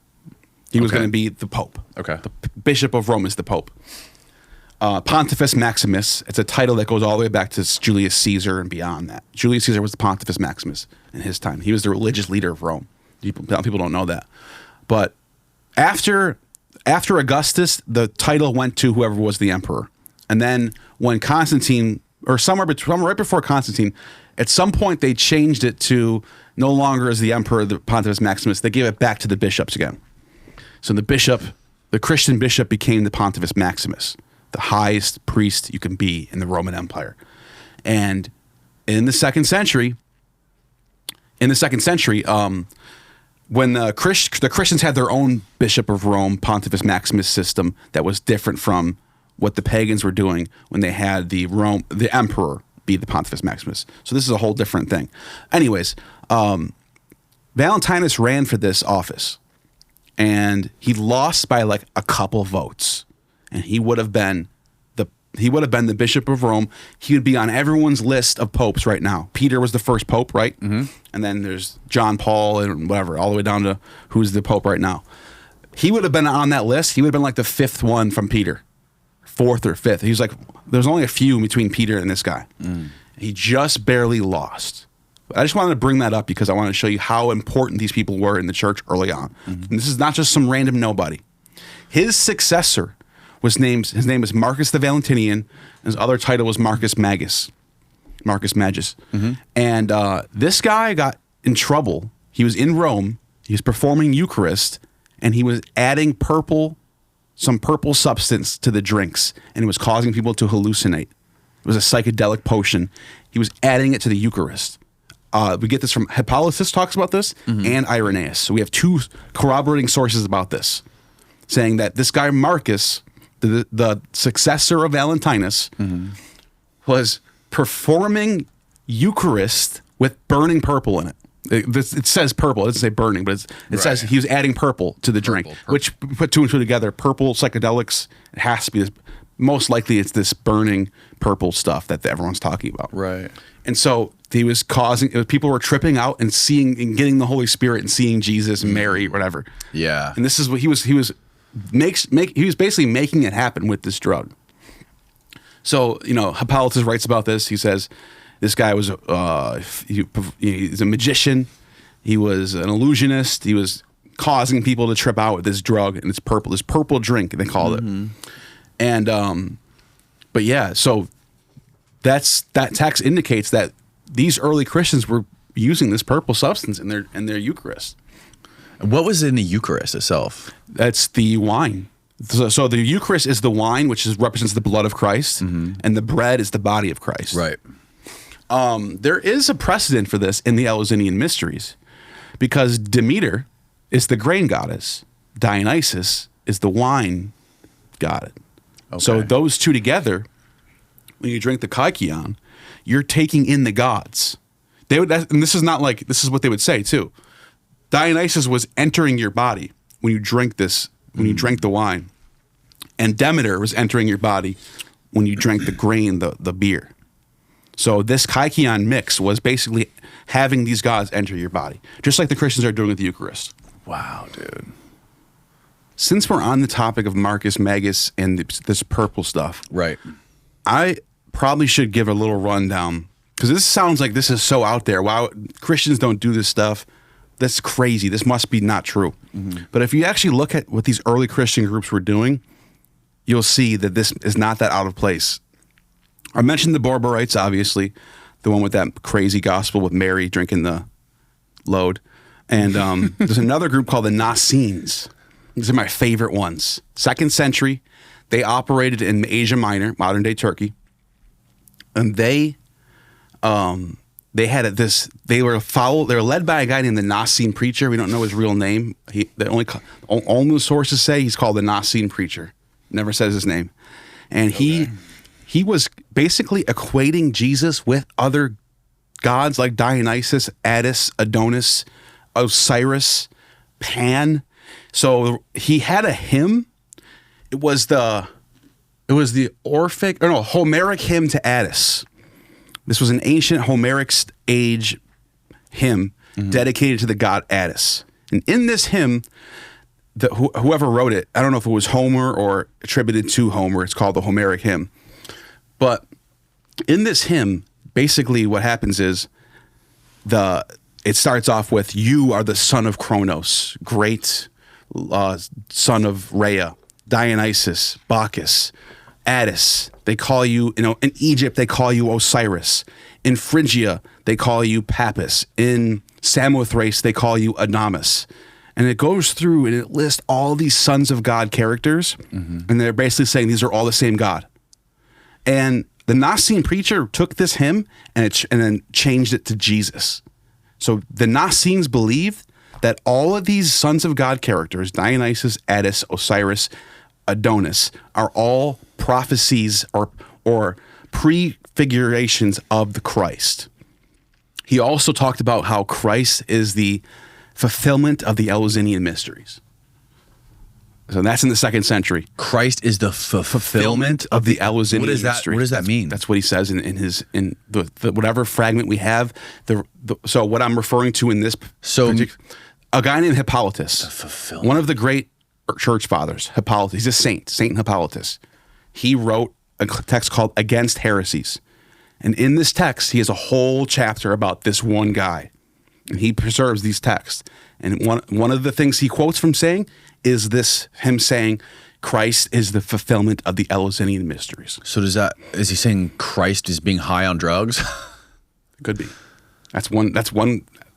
He was going to be the Pope. Okay. The Bishop of Rome is the Pope. Pontifex Maximus, it's a title that goes all the way back to Julius Caesar and beyond that. Julius Caesar was the Pontifex Maximus in his time. He was the religious leader of Rome. People don't know that. But after Augustus, the title went to whoever was the emperor. And then when Constantine, or somewhere right before Constantine, at some point they changed it to no longer as the emperor, the Pontifex Maximus. They gave it back to the bishops again. So the Christian bishop became the Pontifex Maximus, the highest priest you can be in the Roman Empire. And in the 2nd century, when the Christians had their own Bishop of Rome, Pontifex Maximus system that was different from what the pagans were doing when they had the emperor be the Pontifex Maximus. So this is a whole different thing. Anyways, Valentinus ran for this office, and he lost by like a couple votes, and he would have been the Bishop of Rome. He would be on everyone's list of popes right now. Peter was the first pope, right? And then there's John Paul and whatever, all the way down to who's the pope right now. He would have been on that list. He would have been like the 5th one from Peter, 4th or 5th. He was like, there's only a few between Peter and this guy. He just barely lost. I just wanted to bring that up because I wanted to show you how important these people were in the church early on. And this is not just some random nobody. His successor his name is Marcus the Valentinian. His other title was Marcus Magus. And this guy got in trouble. He was in Rome. He was performing Eucharist, and he was adding some purple substance to the drinks, and it was causing people to hallucinate. It was a psychedelic potion. He was adding it to the Eucharist. We get this from Hippolytus talks about this, and Irenaeus. So we have two corroborating sources about this, saying that this guy Marcus, the successor of Valentinus, was performing Eucharist with burning purple in it. It says purple. It doesn't say burning, but it says he was adding purple to the drink, which put two and two together. Purple psychedelics, it has to be this. Most likely it's this burning purple stuff that everyone's talking about. Right. And so he was causing, people were tripping out and seeing and getting the Holy Spirit and seeing Jesus and Mary, whatever. Yeah. And this is what he was basically making it happen with this drug. So, Hippolytus writes about this. He says, this guy was he's a magician. He was an illusionist. He was causing people to trip out with this drug, and it's purple. This purple drink, they called it. And but yeah, so that text indicates that these early Christians were using this purple substance in their Eucharist. What was in the Eucharist itself? That's the wine. So the Eucharist is the wine, which represents the blood of Christ, and the bread is the body of Christ. Right. There is a precedent for this in the Eleusinian mysteries, because Demeter is the grain goddess, Dionysus is the wine god. Okay. So those two together, when you drink the kykeon, you're taking in the gods. And this is not like, this is what they would say too. Dionysus was entering your body when you drink this, when you drank the wine, and Demeter was entering your body when you drank the grain, the beer. So this kykeon mix was basically having these gods enter your body, just like the Christians are doing with the Eucharist. Wow, dude. Since we're on the topic of Marcus Magus and this purple stuff, right? I probably should give a little rundown, because this sounds like this is so out there. Wow, Christians don't do this stuff. That's crazy. This must be not true. But if you actually look at what these early Christian groups were doing, you'll see that this is not that out of place. I mentioned the Borborites, obviously, the one with that crazy gospel with Mary drinking the load. And there's another group called the Nazarenes. These are my favorite ones. 2nd century, they operated in Asia Minor, modern day Turkey, and they had they were led by a guy named the Nicene Preacher. We don't know his real name. All the sources say he's called the Nicene Preacher. Never says his name, and he was basically equating Jesus with other gods like Dionysus, Attis, Adonis, Osiris, Pan. So he had a hymn. It was the Homeric hymn to Attis. This was an ancient Homeric age hymn dedicated to the god Attis. And in this hymn, whoever wrote it, I don't know if it was Homer or attributed to Homer. It's called the Homeric hymn. But in this hymn, basically what happens is it starts off with, "You are the son of Kronos, great son of Rhea, Dionysus, Bacchus, Attis. They call you, in Egypt, they call you Osiris. In Phrygia, they call you Pappus. In Samothrace, they call you Adamus." And it goes through and it lists all these sons of God characters. And they're basically saying these are all the same God. And the Nicene Preacher took this hymn and then changed it to Jesus. So the Nicenes believed that all of these sons of God characters, Dionysus, Attis, Osiris, Adonis, are all prophecies or prefigurations of the Christ. He also talked about how Christ is the fulfillment of the Eleusinian mysteries. So that's in the 2nd century. Christ is the fulfillment of the Eleusinian mysteries. What does that mean? That's what he says in the whatever fragment we have. So what I'm referring to in this, a guy named Hippolytus, one of the great church fathers, Hippolytus. He's a saint, Saint Hippolytus. He wrote a text called Against Heresies. And in this text, he has a whole chapter about this one guy. And he preserves these texts. And one of the things he quotes from saying is him saying, Christ is the fulfillment of the Eleusinian mysteries. So is he saying Christ is being high on drugs? Could be. That's one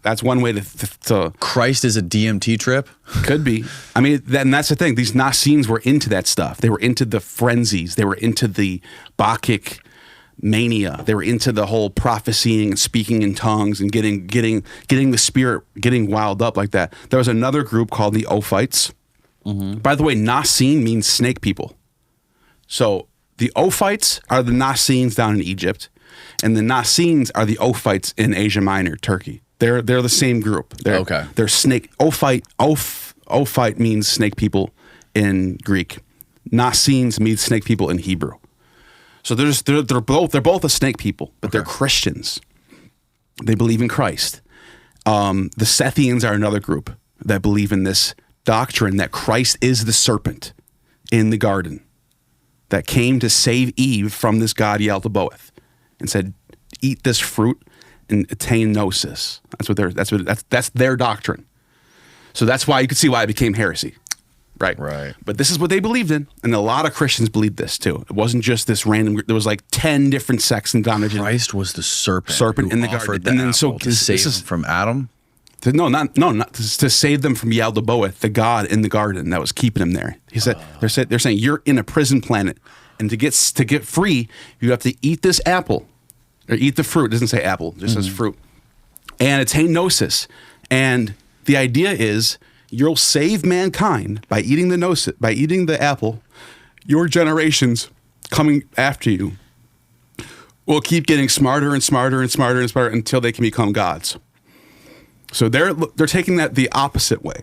that's one way to Christ is a DMT trip. could be. I mean, and that's the thing. These Nasenes were into that stuff. They were into the frenzies. They were into the Bacchic mania. They were into the whole prophesying and speaking in tongues and getting the spirit getting wild up like that. There was another group called the Ophites. By the way, Nasene means snake people. So the Ophites are the Nasenes down in Egypt, and the Nasenes are the Ophites in Asia Minor, Turkey. They're the same group. They're snake. Ophite means snake people in Greek. Nasenes means snake people in Hebrew. So they're both a snake people, but they're Christians. They believe in Christ. The Sethians are another group that believe in this doctrine that Christ is the serpent in the garden that came to save Eve from this god Yaldabaoth and said, "Eat this fruit and attain gnosis." That's their doctrine. So that's why you could see why it became heresy. Right. But this is what they believed in. And a lot of Christians believed this too. It wasn't just this random group. There was like 10 different sects and denominations. Christ was the serpent in the garden. And then so to save him from Adam? Not to save them from Yaldabaoth, the god in the garden that was keeping them there. He said they're saying you're in a prison planet, and to get free, you have to eat this apple or eat the fruit. It doesn't say apple, it just says fruit, and attain gnosis. And the idea is you'll save mankind by eating the gnosis, by eating the apple. Your generations coming after you will keep getting smarter and smarter and smarter and smarter until they can become gods. So they're taking that the opposite way,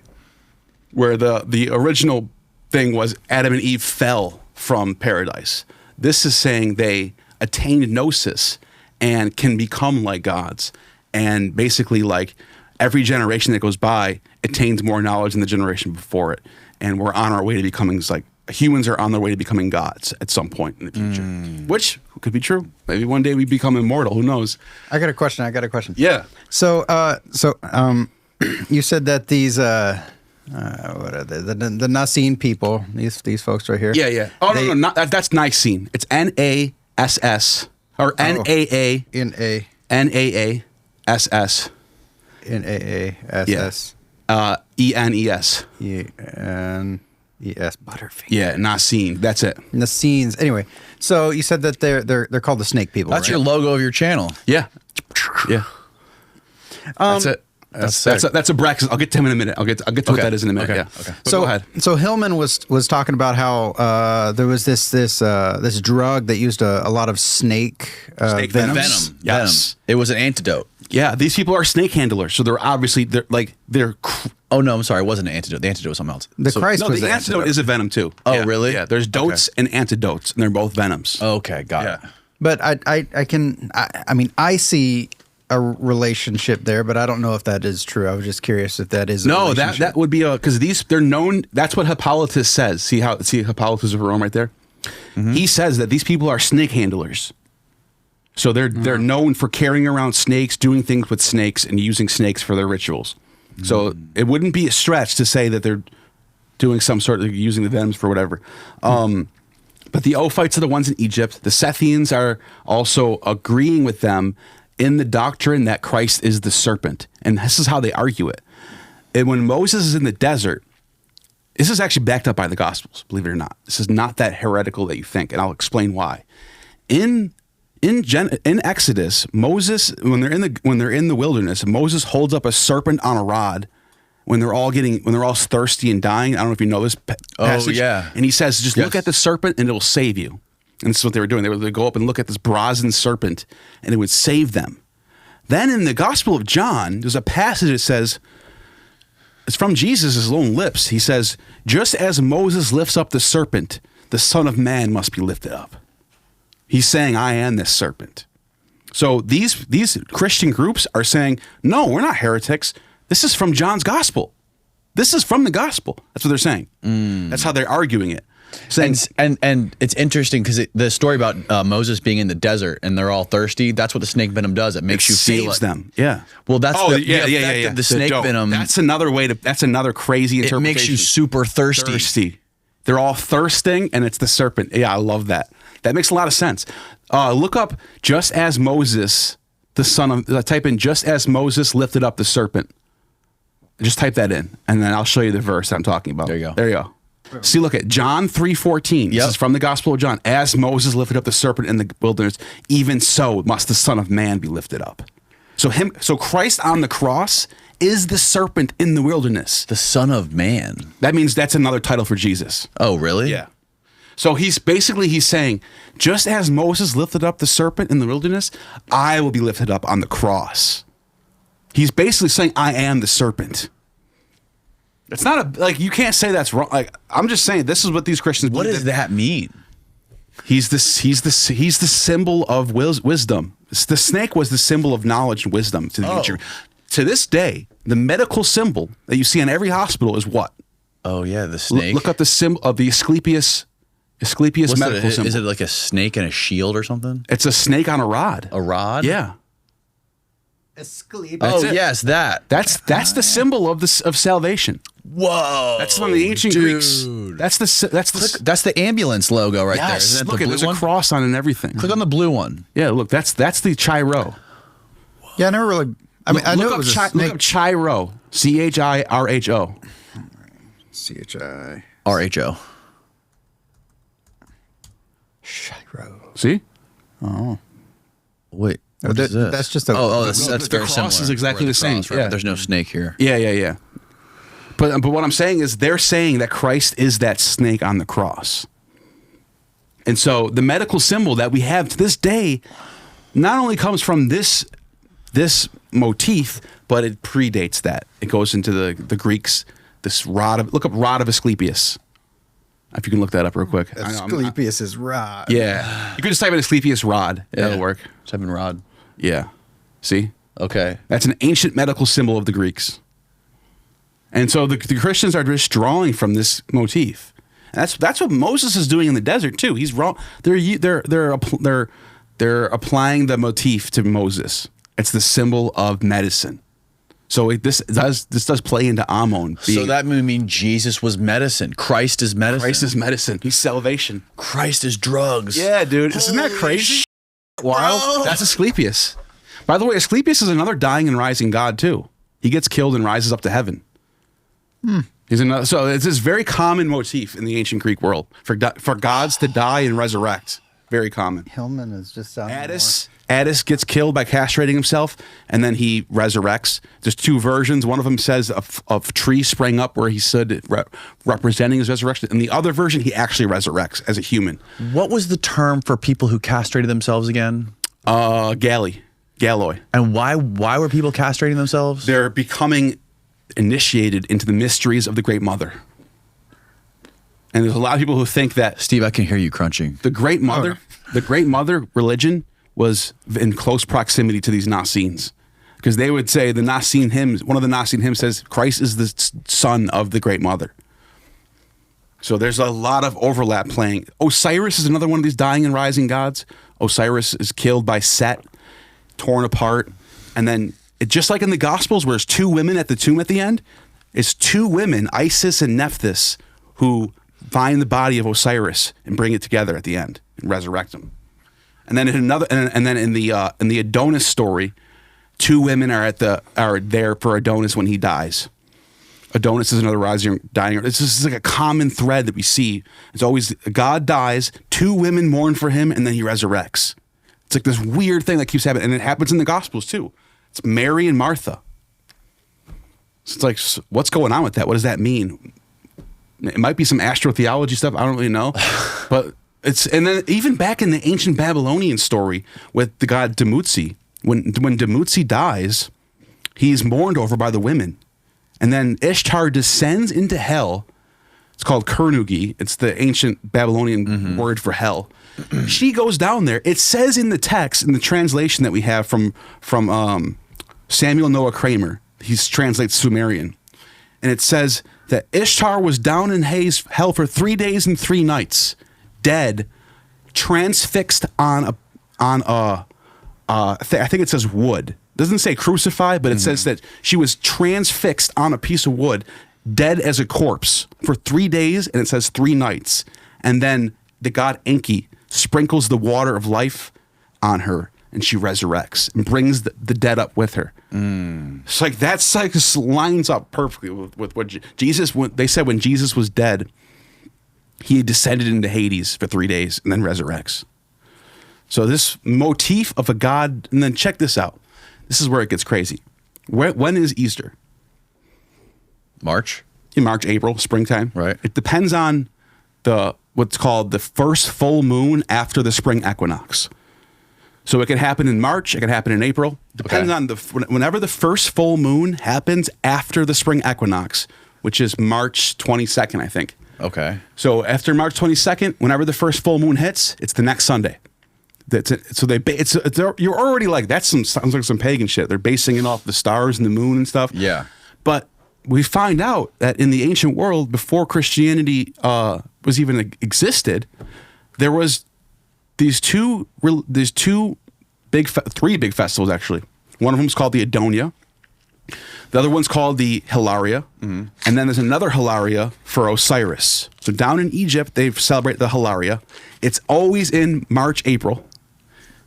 where the original thing was Adam and Eve fell from paradise. This is saying they attained gnosis and can become like gods, and basically like every generation that goes by attains more knowledge than the generation before it, and we're on our way to becoming like humans are on their way to becoming gods at some point in the future, which could be true. Maybe one day we become immortal. Who knows? I got a question. Yeah. So, you said that these, what are they? The Nicene people, these folks right here. Yeah. Oh, no, that's Nicene. It's NASS or NAA. NAASS. NAASS. ENES. ENES. Butterfinger. Yeah, Nicene. That's it. Nasenes. Anyway, so you said that they're called the snake people. That's right? your logo of your channel. Yeah. That's it. That's a breakfast. I'll get to him in a minute. I'll get to what that is in a minute. Okay. Yeah. Okay. But go ahead. So Hillman was talking about how there was this drug that used a lot of snake Snake venom. venoms. Venom. Yes. It was an antidote. Yeah, these people are snake handlers, so they're Oh no, I'm sorry. It wasn't an antidote. The antidote was something else. The Christ was the antidote is a venom too. Oh, Yeah. really? Yeah, there's dotes and antidotes, and they're both venoms. Okay, got it. But I see a relationship there, but I don't know if that is true. I was just curious if that is. No, that would be because they're known. That's what Hippolytus says. See Hippolytus of Rome right there. He says that these people are snake handlers. So they're known for carrying around snakes, doing things with snakes, and using snakes for their rituals. So it wouldn't be a stretch to say that they're doing some sort of using the venoms for whatever. But the Ophites are the ones in Egypt. The Sethians are also agreeing with them in the doctrine that Christ is the serpent. And this is how they argue it. And when Moses is in the desert, this is actually backed up by the Gospels, believe it or not. This is not that heretical that you think, and I'll explain why. In Exodus, Moses, when they're in the wilderness, Moses holds up a serpent on a rod when they're all thirsty and dying. I don't know if you know this passage. Oh, yeah. And he says, just look at the serpent and it'll save you. And this is what they were doing. They would go up and look at this brazen serpent and it would save them. Then in the Gospel of John, there's a passage that says, it's from Jesus' own lips. He says, just as Moses lifts up the serpent, the Son of Man must be lifted up. He's saying, I am this serpent. So these Christian groups are saying, no, we're not heretics. This is from John's gospel. This is from the gospel. That's what they're saying. That's how they're arguing it. Saying, and it's interesting because the story about Moses being in the desert and they're all thirsty, that's what the snake venom does. It makes you feel saves like them. Yeah. Well, that's the effect of the snake dope. venom. That's another crazy interpretation. It makes you super thirsty. They're all thirsting and it's the serpent. Yeah, I love that. That makes a lot of sense. Look up just as Moses, the son of, type in just as Moses lifted up the serpent. Just type that in, and then I'll show you the verse I'm talking about. There you go. There you go. See, look at John 3:14. Yep. This is from the Gospel of John. As Moses lifted up the serpent in the wilderness, even so must the Son of Man be lifted up. So Christ on the cross is the serpent in the wilderness. The Son of Man. That means that's another title for Jesus. Oh, really? Yeah. So he's saying, just as Moses lifted up the serpent in the wilderness, I will be lifted up on the cross. He's basically saying, I am the serpent. It's not you can't say that's wrong. Like, I'm just saying, this is what these Christians What believe. does that mean? He's the symbol of wisdom. The snake was the symbol of knowledge and wisdom to the ancient. To this day, the medical symbol that you see in every hospital is what? Oh, yeah, the snake. Look up the symbol of the Asclepius medical symbol. Is it like a snake and a shield or something? It's a snake on a rod. A rod? Yeah. Oh, it. yes, that. That's the symbol of salvation. Whoa. That's from the ancient Greeks. That's the ambulance logo right there. yes. Isn't it Look, the blue there's a one? cross on it and everything. Click on the blue one. Yeah, look, that's the Chi-Rho. Yeah, I never really. I mean, I knew it was a Look snake. up Chi-Rho. CHIRHO. CHI. RHO. Shiro. See? Wait. What is this? That's just a. that's the very cross similar. is exactly Where the same. cross, right? Yeah. There's no snake here. Yeah. But what I'm saying is they're saying that Christ is that snake on the cross. And so the medical symbol that we have to this day not only comes from this motif, but it predates that. It goes into the Greeks, this look up rod of Asclepius. If you can look that up real quick. Asclepius is rod. Yeah. You can just type in Asclepius rod. That'll work. Type in rod. Yeah. See? Okay. That's an ancient medical symbol of the Greeks. And so the Christians are just drawing from this motif. And that's what Moses is doing in the desert too. He's wrong. They're applying the motif to Moses. It's the symbol of medicine. So this does play into Ammon. So that would mean Jesus was medicine. Christ is medicine. Christ is medicine. He's salvation. Christ is drugs. Yeah, dude. Isn't that crazy? Wild. That's Asclepius. By the way, Asclepius is another dying and rising god too. He gets killed and rises up to heaven. He's another. So it's this very common motif in the ancient Greek world for gods to die and resurrect. Very common. Hillman is just sounding Attis gets killed by castrating himself, and then he resurrects. There's two versions. One of them says a tree sprang up where he stood, representing his resurrection. And the other version, he actually resurrects as a human. What was the term for people who castrated themselves again? Galloi. And why were people castrating themselves? They're becoming initiated into the mysteries of the Great Mother. And there's a lot of people who think that Steve, I can hear you crunching. the Great Mother religion was in close proximity to these Nazarenes. Because they would say the Nazarene hymns, one of the Nazarene hymns says, Christ is the son of the Great Mother. So there's a lot of overlap playing. Osiris is another one of these dying and rising gods. Osiris is killed by Set, torn apart. And then, just like in the Gospels, where there's two women at the tomb at the end, it's two women, Isis and Nephthys, who find the body of Osiris and bring it together at the end and resurrect him. And then in the Adonis story, two women are there for Adonis when he dies. Adonis is another dying. This is like a common thread that we see. It's always God dies, two women mourn for him, and then he resurrects. It's like this weird thing that keeps happening, and it happens in the Gospels too. It's Mary and Martha. So it's like, what's going on with that? What does that mean? It might be some astrotheology stuff. I don't really know, but and then even back in the ancient Babylonian story with the god Dumuzi, when Dumuzi dies, he's mourned over by the women, and then Ishtar descends into hell. It's called Kurnugi. It's the ancient Babylonian word for hell. She goes down there. It says in the text, in the translation that we have from Samuel Noah Kramer, he translates Sumerian, and it says that Ishtar was down in hell for 3 days and 3 nights, dead, transfixed on I think it says wood. It doesn't say crucified, but it says that she was transfixed on a piece of wood, dead as a corpse for 3 days, and it says 3 nights. And then the god Enki sprinkles the water of life on her, and she resurrects and brings the dead up with her. It's like that's like this lines up perfectly with what Jesus. They said when Jesus was dead, he descended into Hades for 3 days and then resurrects. So this motif of a god, and then check this out. This is where it gets crazy. When is Easter? March. In March, April, springtime. Right. It depends on what's called the first full moon after the spring equinox. So it can happen in March. It can happen in April. Depends on whenever the first full moon happens after the spring equinox, which is March 22nd, I think. Okay. So after March 22nd, whenever the first full moon hits, it's the next Sunday. That's it. So you're already like, sounds like some pagan shit. They're basing it off the stars and the moon and stuff. Yeah. But we find out that in the ancient world, before Christianity was even existed, there was three big festivals actually. One of them is called the Adonia. The other one's called the Hilaria. And then there's another Hilaria for Osiris. So down in Egypt, they celebrate the Hilaria. It's always in March, April.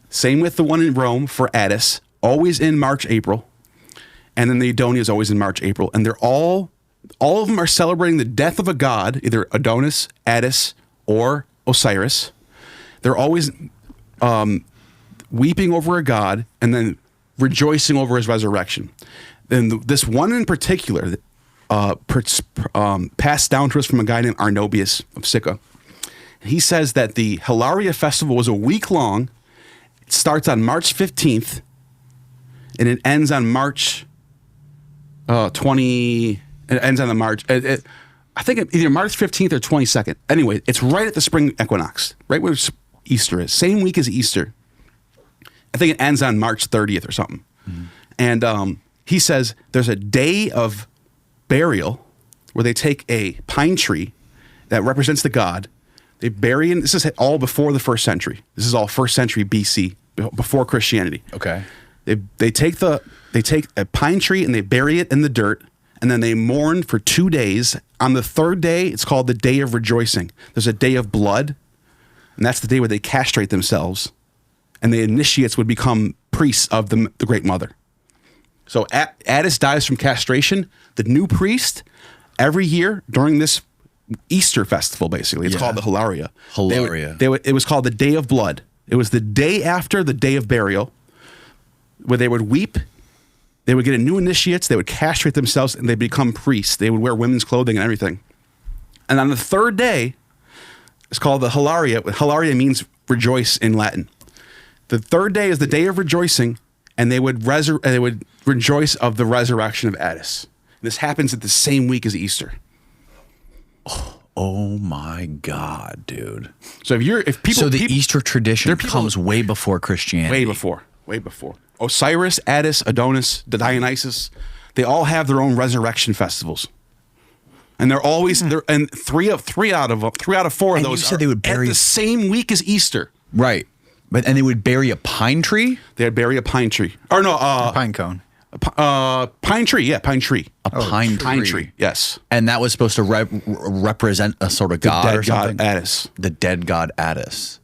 Same with the one in Rome for Attis, always in March, April. And then the Adonia is always in March, April. And they're all of them are celebrating the death of a god, either Adonis, Attis, or Osiris. They're always weeping over a god and then rejoicing over his resurrection. Then this one in particular, passed down to us from a guy named Arnobius of Sicca. He says that the Hilaria festival was a week long. It starts on March 15th, and it ends on March 20. It ends on the March. I think either March 15th or 22nd. Anyway, it's right at the spring equinox, right where Easter is. Same week as Easter. I think it ends on March 30th or something. And he says there's a day of burial where they take a pine tree that represents the god. They bury it. This is all before the first century. This is all first century BC, before Christianity. Okay. They take a pine tree and they bury it in the dirt, and then they mourn for 2 days. On the third day, it's called the Day of Rejoicing. There's a day of blood, and that's the day where they castrate themselves, and the initiates would become priests of the Great Mother. So Attis dies from castration. The new priest, every year during this Easter festival, basically, it's called the Hilaria. It was called the Day of Blood. It was the day after the day of burial, where they would weep. They would get a new initiates. They would castrate themselves, and they become priests. They would wear women's clothing and everything. And on the third day, it's called the Hilaria. Hilaria means rejoice in Latin. The third day is the day of rejoicing, and they would rejoice of the resurrection of Attis. This happens at the same week as Easter. Oh my God, dude. So the Easter tradition comes way before Christianity. Way before. Osiris, Attis, Adonis, Dionysus, they all have their own resurrection festivals. And they're always and three out of four of those you said they would bury at the same week as Easter. Right. And they would bury a pine tree? They'd bury a pine tree. Or no, a pine cone. Pine tree, yeah, pine tree. Pine tree, yes. And that was supposed to represent a sort of god or something? God Attis. The dead god Attis.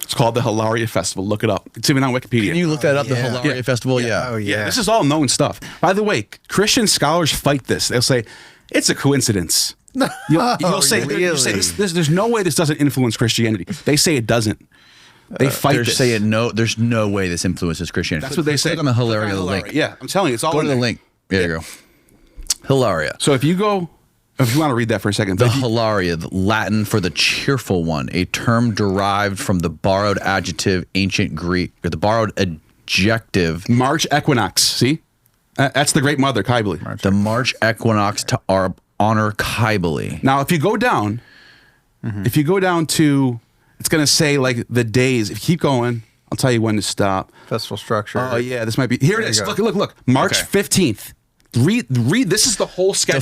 It's called the Hilaria Festival. Look it up. It's even on Wikipedia. Can you look that up, the Hilaria Festival? Yeah. Oh, yeah. This is all known stuff. By the way, Christian scholars fight this. They'll say, it's a coincidence. You'll say, there's no way this doesn't influence Christianity. They say it doesn't. They fight this. They say there's no way this influences Christianity. That's what they say. Click on the Hilaria link. Yeah, I'm telling you, it's all Go in to the there. link. There you go. Hilaria. So if you want to read that for a second. The Hilaria, Latin for the cheerful one, a term derived from the borrowed adjective ancient Greek, or the borrowed adjective. March equinox, see? That's the Great Mother, Kybele. The March equinox to honor Kybele. Now, if you go down to, it's going to say like the days. If you keep going, I'll tell you when to stop. Festival structure. Oh, yeah, this might be. Here it is. Look. March 15th. Read. This is the whole schedule.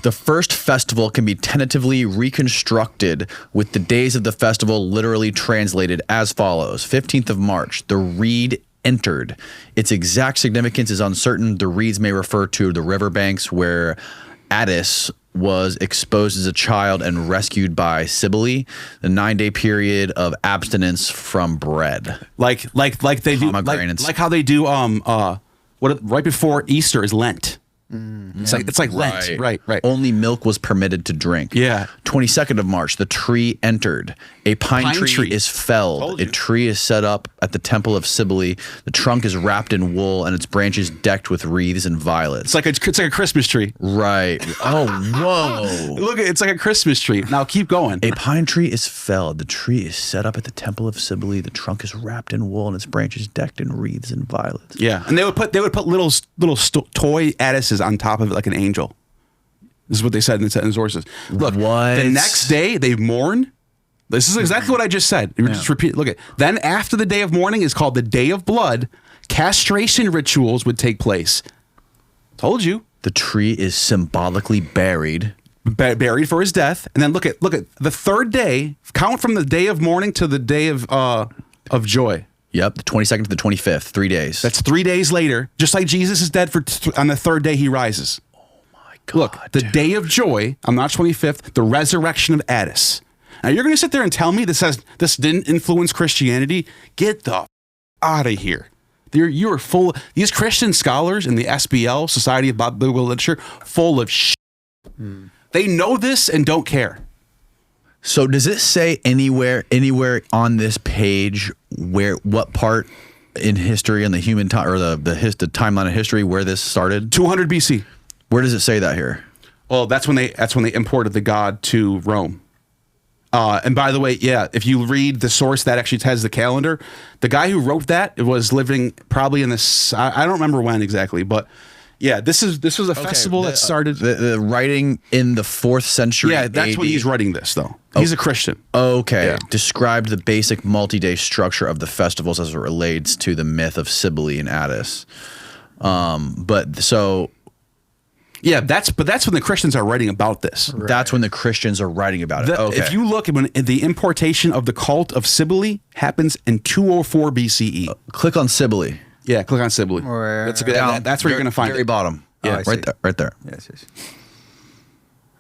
The first festival can be tentatively reconstructed with the days of the festival literally translated as follows: 15th of March, the reed entered. Its exact significance is uncertain. The reeds may refer to the riverbanks where Attis was exposed as a child and rescued by Cybele. The 9-day period of abstinence from bread. Like they do, Pomegranates. like how they do. Right before Easter is Lent. It's like Lent, right. Only milk was permitted to drink. Yeah. 22nd of March, the tree entered. A pine tree is felled. Told A you. tree is set up at the temple of Cybele. The trunk is wrapped in wool and its branches decked with wreaths and violets. It's like a Christmas tree. Right. Oh, whoa. Look, it's like a Christmas tree. Now keep going. A pine tree is felled. The tree is set up at the temple of Cybele. The trunk is wrapped in wool and its branches decked in wreaths and violets. Yeah, and they would put little toy Addises on top of it like an angel. This is what they said in the sources. Look, What? the next day they mourn. This is exactly what I just said. Just repeat. Look at. Then after the day of mourning is called the Day of Blood. Castration rituals would take place. Told you. The tree is symbolically buried. Buried for his death, and then look at the third day. Count from the day of mourning to the day of joy. Yep, the 22nd to the 25th, 3 days. That's 3 days later. Just like Jesus is dead on the third day, he rises. my God. Look, the day of joy on March 25th, the resurrection of Addis. Now you're going to sit there and tell me this didn't influence Christianity? Get the out of here. You are full. These Christian scholars in the SBL, Society of Biblical Literature, full of shit. They know this and don't care. So does it say anywhere on this page what part in history in the human time or the timeline of history where this started? 200 BC. Where does it say that here? Well, that's when they imported the god to Rome. And by the way, yeah, if you read the source that actually has the calendar, the guy who wrote that was living probably in this. I don't remember when exactly, but yeah, this was a festival that started. The writing in the 4th century. Yeah, that's AD. when he's writing this though. He's a Christian. Okay. Yeah. Described the basic multi-day structure of the festivals as it relates to the myth of Cybele and Addis. Yeah, that's when the Christians are writing about this. That's when the Christians are writing about it. Okay. If you look at when the importation of the cult of Cybele happens in 204 BCE. Click on Cybele. Yeah, click on Cybele. Where? That's a good. That's where you're going to find very it. bottom. Yeah, Yeah, right there. Yes.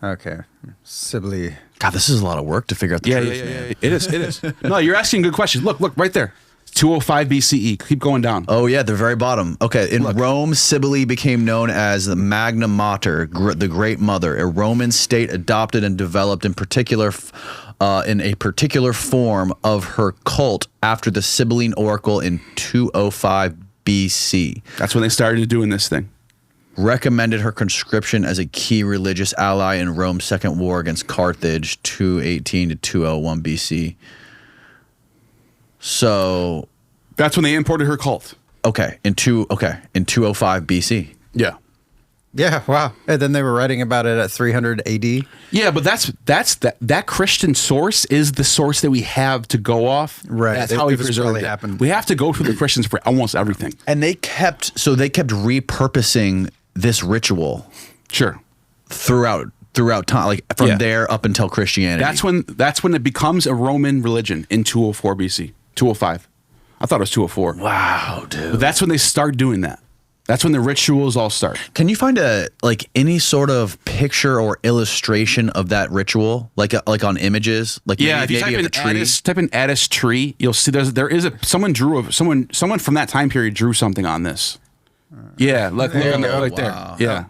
Okay. Sibley. God, this is a lot of work to figure out the Yeah, truth. yeah. It is. No, you're asking good questions. Look, right there. 205 BCE. Keep going down. Oh yeah, the very bottom. Okay, in Rome, Cybele became known as the Magna Mater, the Great Mother, a Roman state adopted and developed in a particular form of her cult after the Sibylline Oracle in 205 BC. That's when they started doing this thing. Recommended her conscription as a key religious ally in Rome's second war against Carthage, 218 to 201 BC. So that's when they imported her cult. in 205 BC. Yeah. Yeah, wow. And then they were writing about it at 300 AD. Yeah, but that Christian source is the source that we have to go off. Right. That's It- how we it was preserved probably it. happened. We have to go to the Christians for almost everything. And they kept repurposing this ritual Sure. throughout time, like from there up until Christianity. That's when it becomes a Roman religion in 204 BC. 205. I thought it was 204. Wow, dude. But that's when they start doing that. That's when the rituals all start. Can you find any sort of picture or illustration of that ritual, like on images? Like Yeah, maybe if you of the tree. type in Addis tree, you'll see someone from that time period drew something on this. Yeah, look on the, right wow. there. Yeah.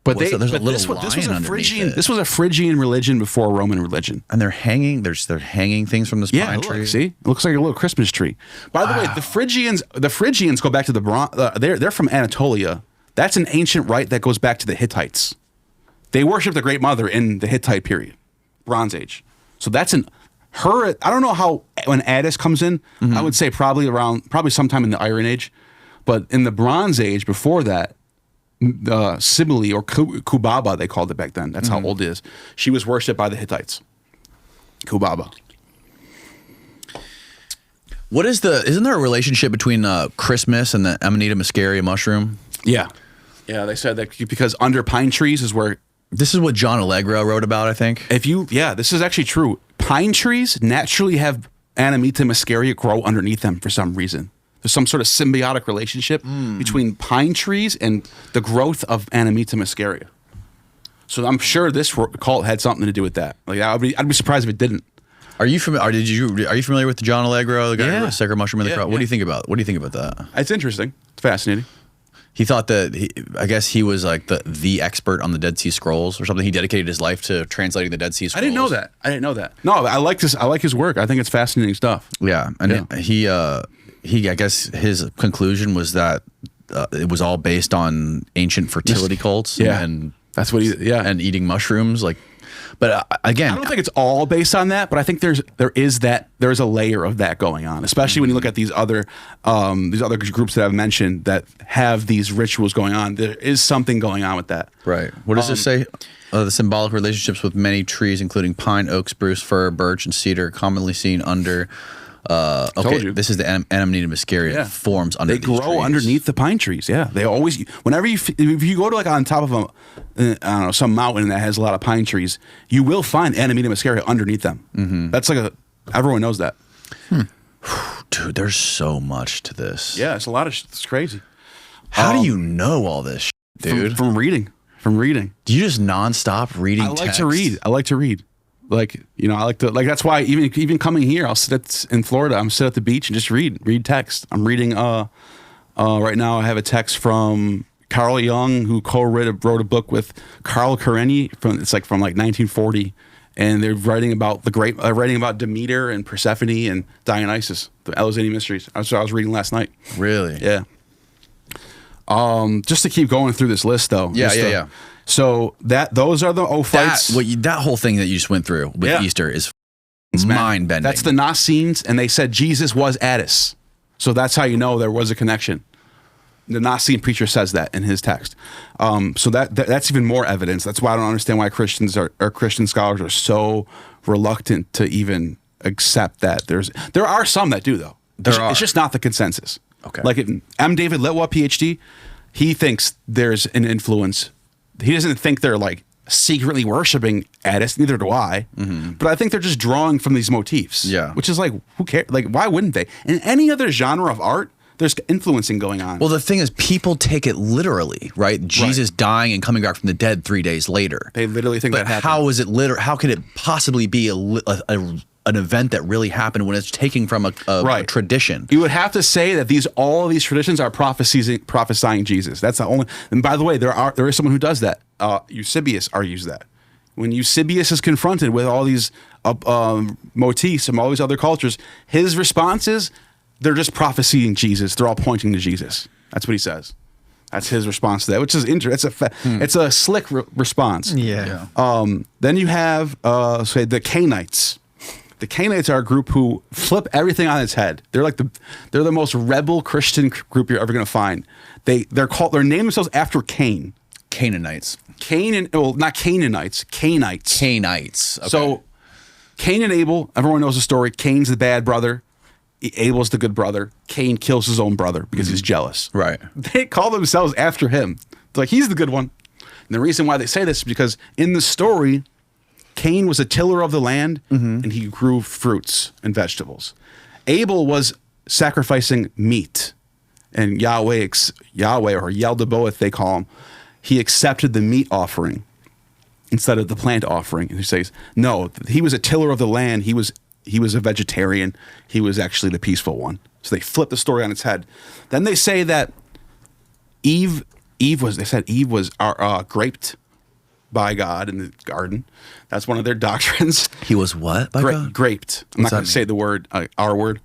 But There's a this little was a lion underneath Phrygian. it. This was a Phrygian religion before a Roman religion. And they're hanging. They're hanging things from this pine Look, tree. see, it looks like a little Christmas tree. By the way, the Phrygians go back to they're from Anatolia. That's an ancient rite that goes back to the Hittites. They worship the Great Mother in the Hittite period, Bronze Age. So that's I don't know how when Addis comes in. I would say probably sometime in the Iron Age, but in the Bronze Age before that. Cybele or Kubaba, they called it back then. That's how old it is. She was worshipped by the Hittites. Kubaba. Isn't there a relationship between Christmas and the Amanita muscaria mushroom? Yeah. Yeah, they said that because under pine trees is where This is what John Allegro wrote about, I think. this is actually true. Pine trees naturally have Amanita muscaria grow underneath them for some reason. There's some sort of symbiotic relationship between pine trees and the growth of Amanita muscaria. So I'm sure this cult had something to do with that. Like I'd be surprised if it didn't. Are you familiar with John Allegro, the guy who wrote Sacred Mushroom in the Crowd? What do you think about? What do you think about that? It's interesting. It's fascinating. He thought that I guess he was like the expert on the Dead Sea Scrolls or something. He dedicated his life to translating the Dead Sea Scrolls. I didn't know that. No, I like this. I like his work. I think it's fascinating stuff. Yeah, and he I guess his conclusion was that it was all based on ancient fertility cults. Yeah, and that's what and eating mushrooms like. But again, I don't think it's all based on that, but I think there's a layer of that going on, especially when you look at these other groups that I've mentioned that have these rituals going on. There is something going on with that. Right. What does this say? The symbolic relationships with many trees, including pine, oak, spruce, fir, birch, and cedar, commonly seen under. Okay, this is the Amanita muscaria forms under. They grow underneath the pine trees. Yeah, they always. Whenever if you go to like on top of I don't know, some mountain that has a lot of pine trees, you will find Amanita muscaria underneath them. Mm-hmm. That's everyone knows that. Dude, there's so much to this. Yeah, it's a lot of. It's crazy. How do you know all this, dude? From reading. Do you just nonstop reading? I like to read. Like, I like to, that's why even coming here, I'll sit in Florida, I'm sit at the beach and just read text. I'm reading, right now I have a text from Carl Jung, who wrote a book with Carl Karenyi from 1940. And they're writing about Demeter and Persephone and Dionysus, the Eleusinian mysteries. That's what I was reading last night. Really? Yeah. Just to keep going through this list though. Yeah. So those are the Ophites. That whole thing that you just went through with Easter is mind bending. That's the Nazians, and they said Jesus was Attis. So that's how you know there was a connection. The Nicene preacher says that in his text. So that's even more evidence. That's why I don't understand why Christian scholars are so reluctant to even accept that. There are some that do though. It's just not the consensus. Okay. Like M. David Litwa, PhD, he thinks there's an influence. He doesn't think they're like secretly worshiping Attis. Neither do I. Mm-hmm. But I think they're just drawing from these motifs. Yeah. Which is like, who cares? Like, why wouldn't they? In any other genre of art, there's influencing going on. Well, the thing is, people take it literally, right? Jesus dying and coming back from the dead 3 days later. They literally think that happened. How is it literal? How could it possibly be an event that really happened when it's taken from a tradition? You would have to say that all of these traditions are prophesying Jesus. That's the only. And by the way, there is someone who does that. Eusebius argues that when Eusebius is confronted with all these motifs from all these other cultures, his response is they're just prophesying Jesus. They're all pointing to Jesus. That's what he says. That's his response to that, which is interesting. It's a slick response. Yeah. Then you have say the Cainites. The Cainites are a group who flip everything on its head. They're the most rebel Christian group you're ever going to find. They name themselves after Cain. Canaanites. Not Canaanites. Cainites. Cainites. Okay. So Cain and Abel. Everyone knows the story. Cain's the bad brother. Abel's the good brother. Cain kills his own brother because he's jealous. Right. They call themselves after him. They're like, he's the good one. And the reason why they say this is because in the story, Cain was a tiller of the land, and he grew fruits and vegetables. Abel was sacrificing meat, and Yahweh or Yaldabaoth, they call him, he accepted the meat offering instead of the plant offering. And he says, no, he was a tiller of the land. He was a vegetarian. He was actually the peaceful one. So they flip the story on its head. Then they say that Eve was graped by God in the garden. That's one of their doctrines. He was what? By God? Graped. I'm not going to say the word, our word.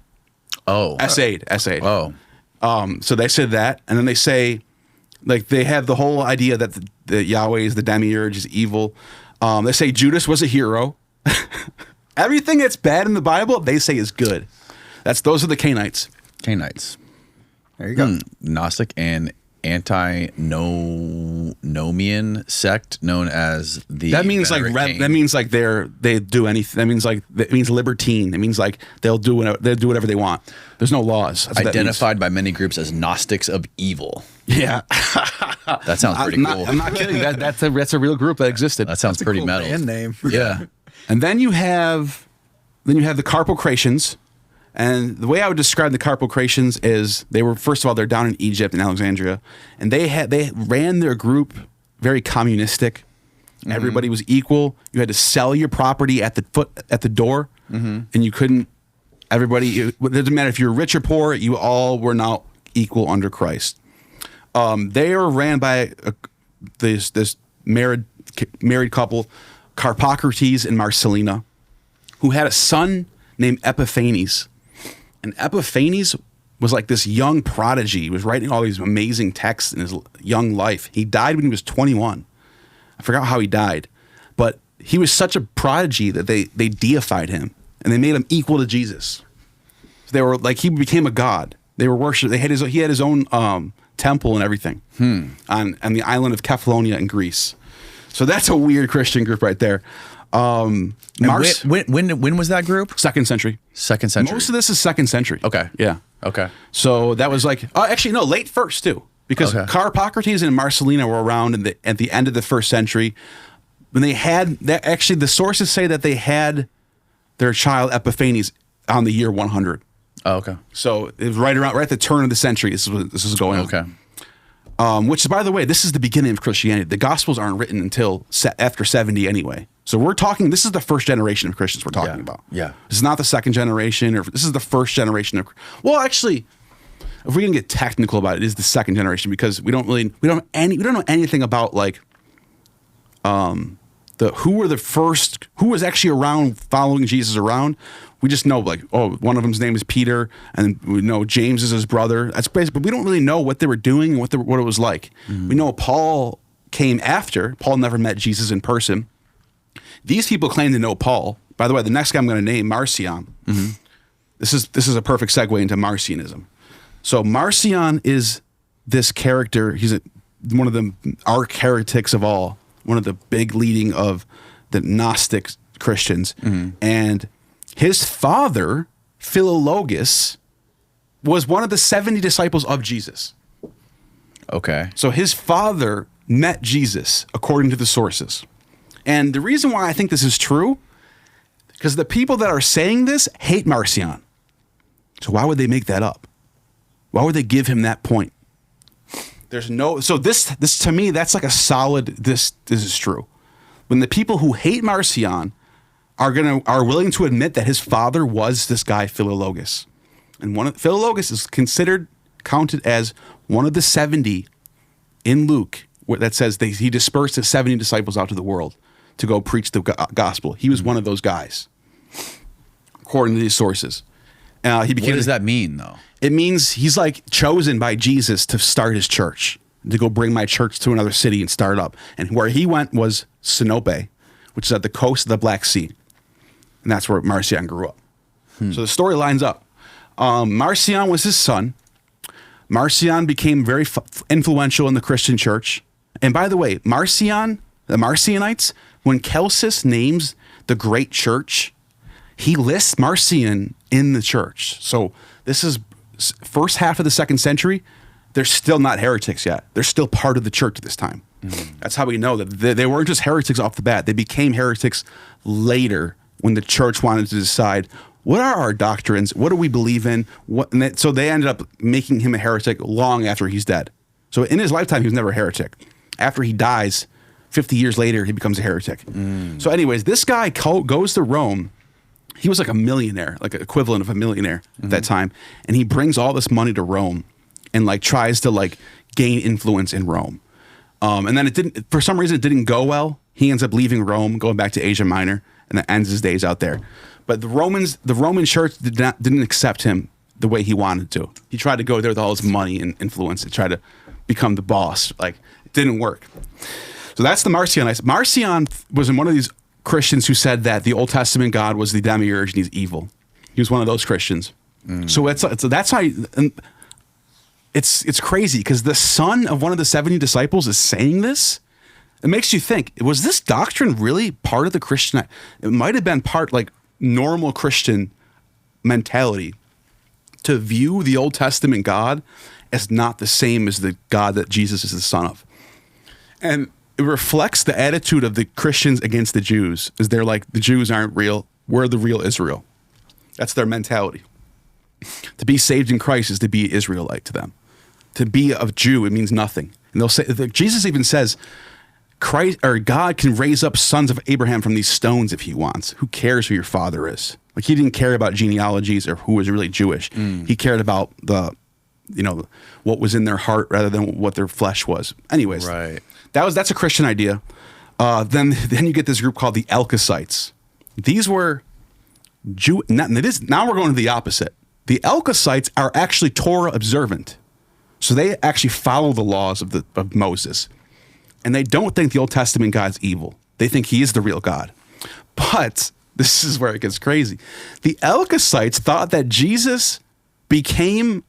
Oh. Essayed. Oh. So they said that. And then they say, like, they have the whole idea that the Yahweh is the demiurge, is evil. They say Judas was a hero. Everything that's bad in the Bible, they say is good. Those are the Cainites. Cainites. There you go. Gnostic and antinomian sect known as the. That means that means like they do anything. That means libertine. It means like they'll do whatever they want. There's no laws. That's identified by many groups as Gnostics of evil. Yeah, that sounds pretty cool. I'm not kidding. That's a real group that existed. That sounds pretty cool metal. band name. Yeah. And then you have the Carpocratians. And the way I would describe the Carpocratians is first of all, they're down in Egypt in Alexandria, and they ran their group very communistic. Everybody was equal. You had to sell your property at the door, and you couldn't. It doesn't matter if you're rich or poor. You all were now equal under Christ. They are ran by this married couple, Carpocrates and Marcellina, who had a son named Epiphanes. And Epiphanes was like this young prodigy. He was writing all these amazing texts in his young life. He died when he was 21. I forgot how he died. But he was such a prodigy that they deified him. And they made him equal to Jesus. So they were like, he became a god. They were worshipped. He had his own temple and everything on the island of Kefalonia in Greece. So that's a weird Christian group right there. When was that group? Second century. Second century. Most of this is second century. Okay. Yeah. Okay. So that was like, actually, no, late first too. Because Carpocrates and Marcellina were around at the end of the first century. When they had, actually, the sources say that they had their child Epiphanes on the year 100. Oh, okay. So it was right at the turn of the century. This is going on. Okay. Which is, by the way, this is the beginning of Christianity. The Gospels aren't written until after 70 anyway. So we're talking, this is the first generation of Christians we're talking about. Yeah. This is not the second generation, or this is the first generation of, well, actually, if we're gonna get technical about it, it is the second generation, because we don't know anything about like who was actually around following Jesus around. We just know like, oh, one of them's name is Peter, and we know James is his brother. That's basically, but we don't really know what they were doing and what it was like. We know Paul came after. Paul never met Jesus in person. These people claim to know Paul. By the way, the next guy I'm going to name, Marcion. This is a perfect segue into Marcionism. So Marcion is this character. He's one of the arch heretics of all, one of the big leading of the Gnostic Christians. And his father, Philologus, was one of the 70 disciples of Jesus. Okay. So his father met Jesus, according to the sources. And the reason why I think this is true, because the people that are saying this hate Marcion. So why would they make that up? Why would they give him that point? So this to me, that's like a solid, this is true. When the people who hate Marcion are willing to admit that his father was this guy Philologus. And Philologus is counted as one of the 70 in Luke that says he dispersed his 70 disciples out to the world to go preach the gospel. He was one of those guys, according to these sources. What does that mean, though? It means he's like chosen by Jesus to start his church, to go bring my church to another city and start up. And where he went was Sinope, which is at the coast of the Black Sea. And that's where Marcion grew up. So the story lines up. Marcion was his son. Marcion became very influential in the Christian church. And by the way, Marcion, the Marcionites, when Celsus names the great church, he lists Marcion in the church. So this is first half of the second century. They're still not heretics yet. They're still part of the church at this time. That's how we know that they weren't just heretics off the bat. They became heretics later when the church wanted to decide, what are our doctrines? What do we believe in? So they ended up making him a heretic long after he's dead. So in his lifetime, he was never a heretic. After he dies, 50 years later, he becomes a heretic. So anyways, this guy goes to Rome. He was like a millionaire, like an equivalent of a millionaire at that time. And he brings all this money to Rome and like tries to like gain influence in Rome. And then for some reason, it didn't go well. He ends up leaving Rome, going back to Asia Minor, and that ends his days out there. But the Roman church didn't accept him the way he wanted to. He tried to go there with all his money and influence and try to become the boss. Like, it didn't work. So that's the Marcionites. Marcion was one of these Christians who said that the Old Testament God was the demiurge and he's evil. He was one of those Christians. So that's how. It's crazy because the son of one of the 70 disciples is saying this. It makes you think, was this doctrine really part of the Christian? It might have been part like normal Christian mentality to view the Old Testament God as not the same as the God that Jesus is the son of. And it reflects the attitude of the Christians against the Jews, is they're like, the Jews aren't real. We're the real Israel. That's their mentality. To be saved in Christ is to be Israelite to them. To be a Jew, it means nothing. And they'll say, Jesus even says, Christ or God can raise up sons of Abraham from these stones if he wants. Who cares who your father is? Like, he didn't care about genealogies or who was really Jewish. He cared about what was in their heart rather than what their flesh was. Anyways, Right. that's a Christian idea. Then you get this group called the Elkosites. These were now we're going to the opposite. The Elkosites are actually Torah observant. So they actually follow the laws of Moses. And they don't think the Old Testament God's evil. They think he is the real God. But this is where it gets crazy. The Elkosites thought that Jesus became,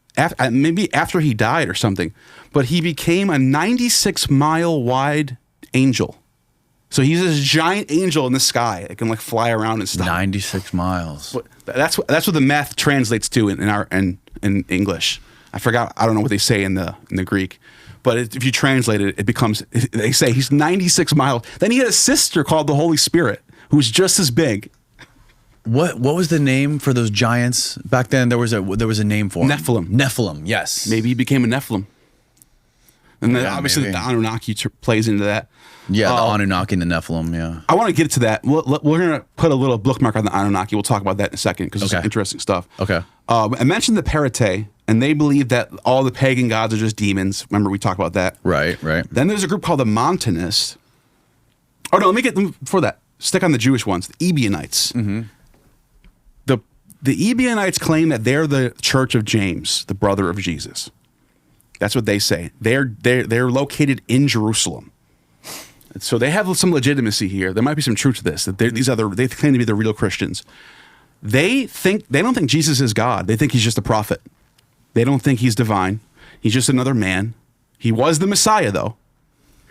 maybe after he died or something, but he became a 96-mile wide angel. So he's this giant angel in the sky that can like fly around and stuff. 96 miles. But that's what the math translates to in English. I forgot. I don't know what they say in the Greek. But if you translate it, it becomes, they say he's 96 miles. Then he had a sister called the Holy Spirit, who's just as big. What was the name for those giants back then? There was a name for them. Nephilim. Yes. Maybe he became a Nephilim. And then Yeah, obviously maybe. the Anunnaki plays into that. Yeah, the Anunnaki and the Nephilim. Yeah. I want to get to that. We're going to put a little bookmark on the Anunnaki. We'll talk about that in a second because Okay. it's interesting stuff. Okay. I mentioned the Parate, and they believe that all the pagan gods are just demons. Remember, we talked about that. Right. Then there's a group called the Montanists. Oh, no, let me before that. Stick on the Jewish ones, the Ebionites. Mm-hmm. The Ebionites claim that they're the Church of James, the brother of Jesus. That's what they say. They're located in Jerusalem. So they have some legitimacy here. There might be some truth to this. That they claim to be the real Christians. They don't think Jesus is God. They think he's just a prophet. They don't think he's divine. He's just another man. He was the Messiah, though.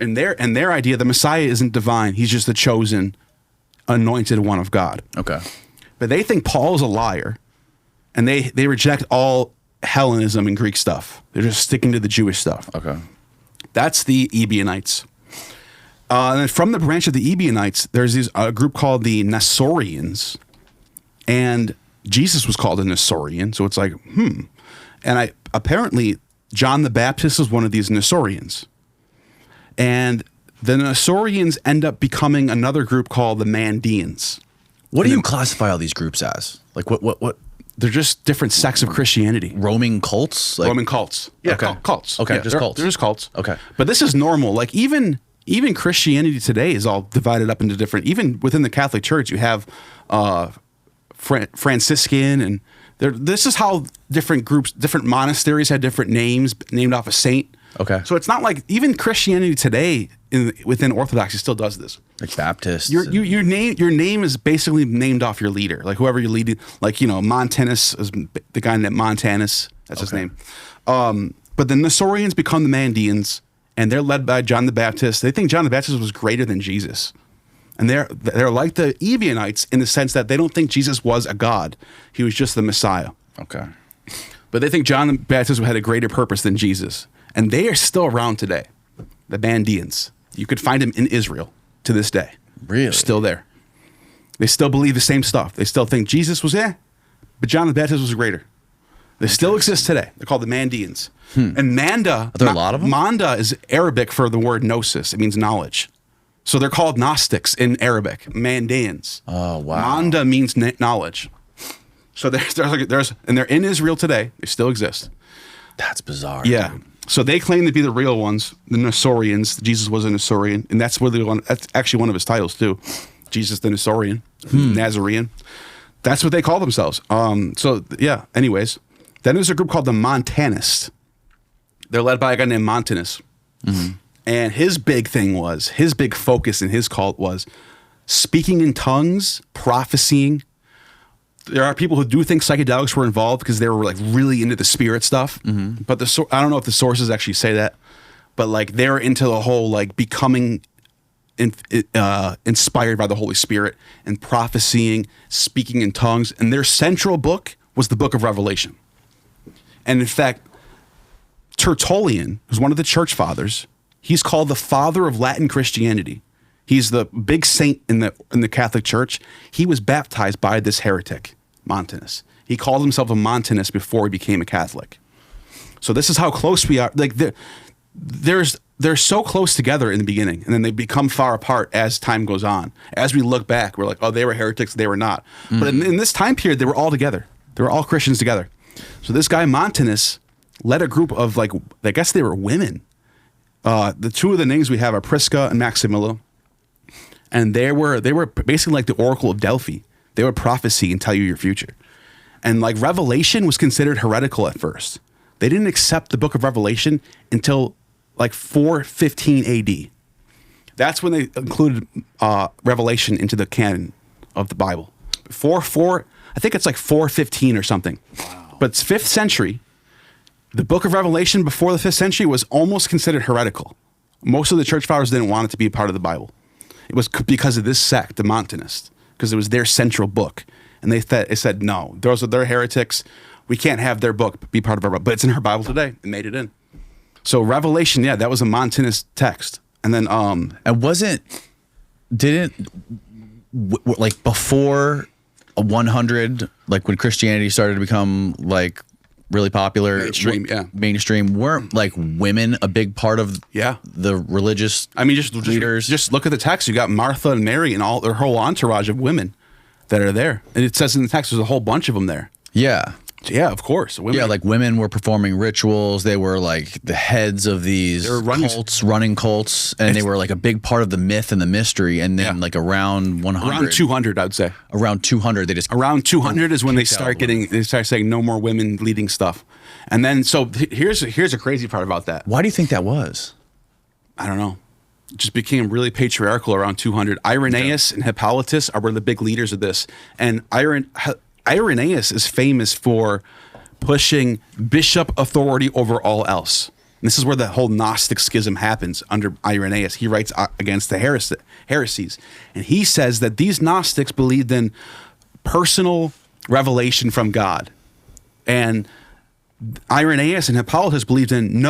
In their idea, the Messiah isn't divine. He's just the chosen, anointed one of God. Okay. But they think Paul's a liar, and they reject all Hellenism and Greek stuff. They're just sticking to the Jewish stuff. Okay. That's the Ebionites. And then from the branch of the Ebionites, there's a group called the Nestorians, and Jesus was called a Nestorian, so it's like, And apparently John the Baptist was one of these Nestorians. And the Nestorians end up becoming another group called the Mandeans. What do you classify all these groups as? Like what? They're just different sects of Christianity. Roaming cults? Like, Roman cults. Yeah, Okay. cults. Okay, Yeah, just they're- cults. They're just cults. Okay. But this is normal. Like even Christianity today is all divided up into different, even within the Catholic Church, you have Franciscan and this is how different groups, different monasteries had different names named off a saint. Okay. So it's not like even Christianity today within Orthodoxy still does this. Like Baptists. Your name is basically named off your leader, like whoever you're leading. Like Montanus is the guy named Montanus. That's his name. But the Nestorians become the Mandeans, and they're led by John the Baptist. They think John the Baptist was greater than Jesus, and they're like the Ebionites in the sense that they don't think Jesus was a god; he was just the Messiah. Okay. But they think John the Baptist had a greater purpose than Jesus, and they are still around today. The Mandeans. You could find them in Israel to this day. Really? They're still there. They still believe the same stuff. They still think Jesus was but John the Baptist was greater. They still exist today. They're called the Mandeans. And Manda. Are there a lot of them? Manda is Arabic for the word gnosis. It means knowledge. So they're called Gnostics in Arabic. Mandeans. Oh, wow. Manda means knowledge. So and they're in Israel today. They still exist. That's bizarre. Yeah. dude. So they claim to be the real ones, the Nestorians. Jesus was a Nestorian, and that's actually one of his titles too. Jesus the Nestorian, Nazarene. That's what they call themselves. So yeah. Anyways, then there's a group called the Montanists. They're led by a guy named Montanus, and his big focus in his cult was speaking in tongues, prophesying. There are people who do think psychedelics were involved because they were like really into the spirit stuff. But I don't know if the sources actually say that, but like they're into the whole like becoming inspired by the Holy Spirit and prophesying, speaking in tongues. And their central book was the Book of Revelation. And in fact, Tertullian, who's one of the church fathers, he's called the father of Latin Christianity. He's the big saint in the Catholic Church. He was baptized by this heretic, Montanus. He called himself a Montanist before he became a Catholic. So this is how close we are. Like there's they're so close together in the beginning, and then they become far apart as time goes on. As we look back, we're like, oh, they were heretics, they were not. But in this time period, they were all together. They were all Christians together. So this guy Montanus led a group of, like, I guess they were women. The two of the names we have are Prisca and Maximilla, and they were basically like the Oracle of Delphi. They would prophecy and tell you your future. And like Revelation was considered heretical at first. They didn't accept the book of Revelation until like 415 AD. That's when they included Revelation into the canon of the Bible. I think it's like 415 or something. Wow. But it's 5th century. The book of Revelation before the 5th century was almost considered heretical. Most of the church fathers didn't want it to be a part of the Bible. It was because of this sect, the Montanists, because it was their central book. And they said, no, they're heretics. We can't have their book be part of our Bible. But it's in our Bible today. It made it in. So Revelation, yeah, that was a Montanist text. And then like before 100, like when Christianity started to become like really popular, mainstream, weren't like women a big part of the religious leaders? Just look at the text. You got Martha and Mary and all their whole entourage of women that are there. And it says in the text there's a whole bunch of them there. Yeah. Yeah, of course. Women. Yeah, like women were performing rituals. They were like the heads of these running cults, and they were like a big part of the myth and the mystery. And then like around 100, around 200, I would say. Around 200, around 200 is when they start saying no more women leading stuff. And then so here's a crazy part about that. Why do you think that was? I don't know. It just became really patriarchal around 200. Irenaeus and Hippolytus were the big leaders of this, and Irenaeus is famous for pushing bishop authority over all else. And this is where the whole Gnostic schism happens under Irenaeus. He writes against the heresies. And he says that these Gnostics believed in personal revelation from God. And Irenaeus and Hippolytus believed in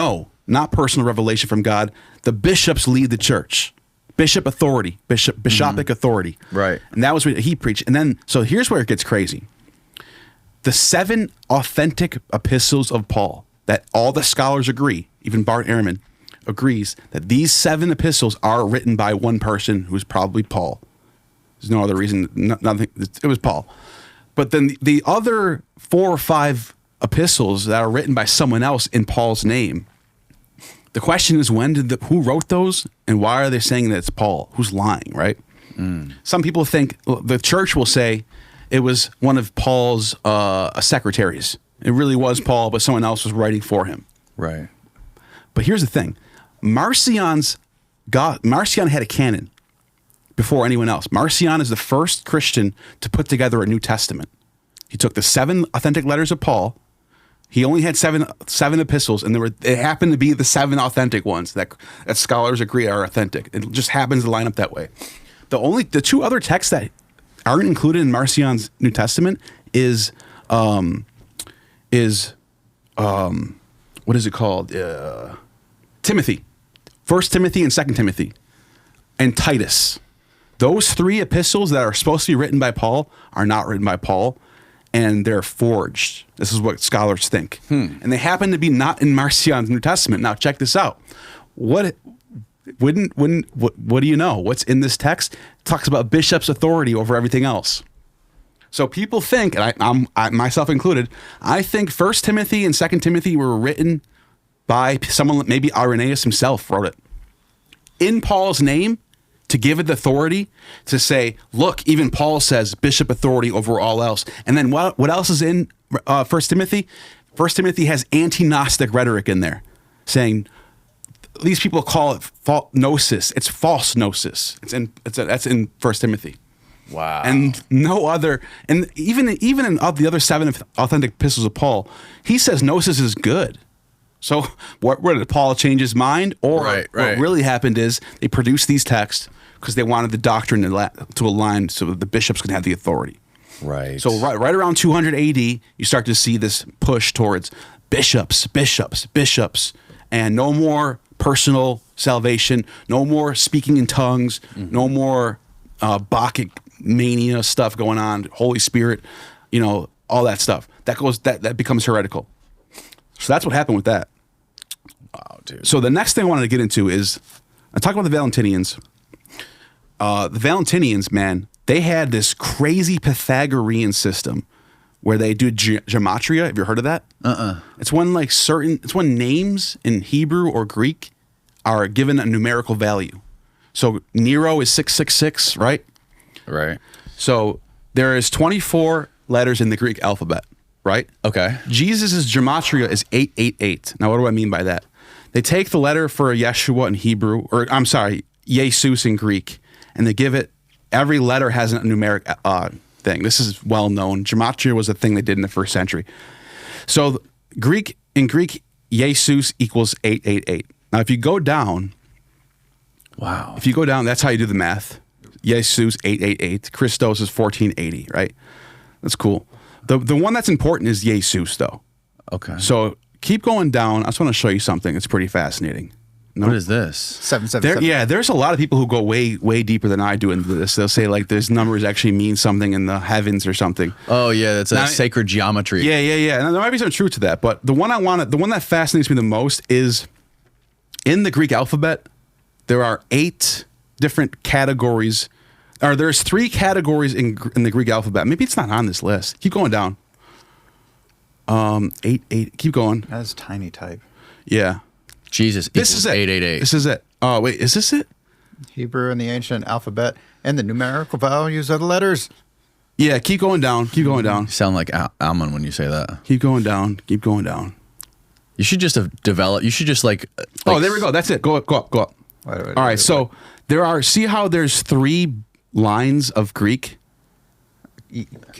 not personal revelation from God. The bishops lead the church. Bishop authority, bishopic authority. Right. And that was what he preached. And then, so here's where it gets crazy. The 7 authentic epistles of Paul that all the scholars agree, even Bart Ehrman agrees that these 7 epistles are written by one person who's probably Paul. There's no other reason, nothing. It was Paul. But then the other 4 or 5 epistles that are written by someone else in Paul's name, the question is who wrote those and why are they saying that it's Paul? Who's lying, right? Some people think, the church will say it was one of Paul's secretaries. It really was Paul, but someone else was writing for him. Right. But here's the thing. Marcion had a canon before anyone else. Marcion is the first Christian to put together a New Testament. He took the 7 authentic letters of Paul. He only had seven epistles, and it happened to be the 7 authentic ones that scholars agree are authentic. It just happens to line up that way. The 2 other texts that aren't included in Marcion's New Testament is what is it called? Timothy, 1 Timothy and 2 Timothy, and Titus. Those 3 epistles that are supposed to be written by Paul are not written by Paul. And they're forged. This is what scholars think. And they happen to be not in Marcion's New Testament. Now, check this out. What do you know? What's in this text? It talks about bishop's authority over everything else. So people think, and I myself included, I think 1 Timothy and 2 Timothy were written by someone, maybe Irenaeus himself wrote it, in Paul's name, to give it the authority to say, look, even Paul says bishop authority over all else. And then what else is in 1 Timothy? 1 Timothy has anti-Gnostic rhetoric in there, saying these people call it gnosis. It's false gnosis. That's in 1 Timothy. Wow. And no other, and even in the other 7 authentic epistles of Paul, he says gnosis is good. So what did Paul change his mind? Or what really happened is they produced these texts because they wanted the doctrine to align so that the bishops could have the authority. Right. So right around 200 AD, you start to see this push towards bishops, and no more personal salvation, no more speaking in tongues, no more Bacchic mania stuff going on, Holy Spirit, all that stuff. That becomes heretical. So that's what happened with that. Wow, dude. So the next thing I wanted to get into is I talk about the Valentinians. The Valentinians, man, they had this crazy Pythagorean system where they do gematria. Have you heard of that? It's when it's when names in Hebrew or Greek are given a numerical value. So Nero is 666, right? Right. So there is 24 letters in the Greek alphabet, right? Okay. Jesus' gematria is 888. Now, what do I mean by that? They take the letter for Yeshua in Hebrew, or I'm sorry, Jesus in Greek, and they give it, every letter has a numeric thing. This is well known. Gematria was a thing they did in the first century. So in Greek, Jesus equals 888. Now, if you go down, Wow. that's how you do the math. Jesus 888. Christos is 1480, right? That's cool. The one that's important is Jesus, though. Okay. So keep going down. I just want to show you something. It's pretty fascinating. No? What is this? 777. There's a lot of people who go way deeper than I do into this. They'll say like these numbers actually mean something in the heavens or something. Oh yeah, that's a sacred geometry. Yeah. And there might be some truth to that, but the one that fascinates me the most is in the Greek alphabet. There are 8 different categories. Or there's 3 categories in the Greek alphabet. Maybe it's not on this list. Keep going down. 8. Keep going. That's tiny type. Yeah. Jesus. This is it. 888. This is it. Oh wait, is this it? Hebrew and the ancient alphabet and the numerical values of the letters. Yeah. Keep going down. Keep going down. You sound like Ammon when you say that. Keep going down. Keep going down. You should just have developed. You should just like Oh, there we go. That's it. Go up. All right. So there are. See how there's 3 lines of Greek.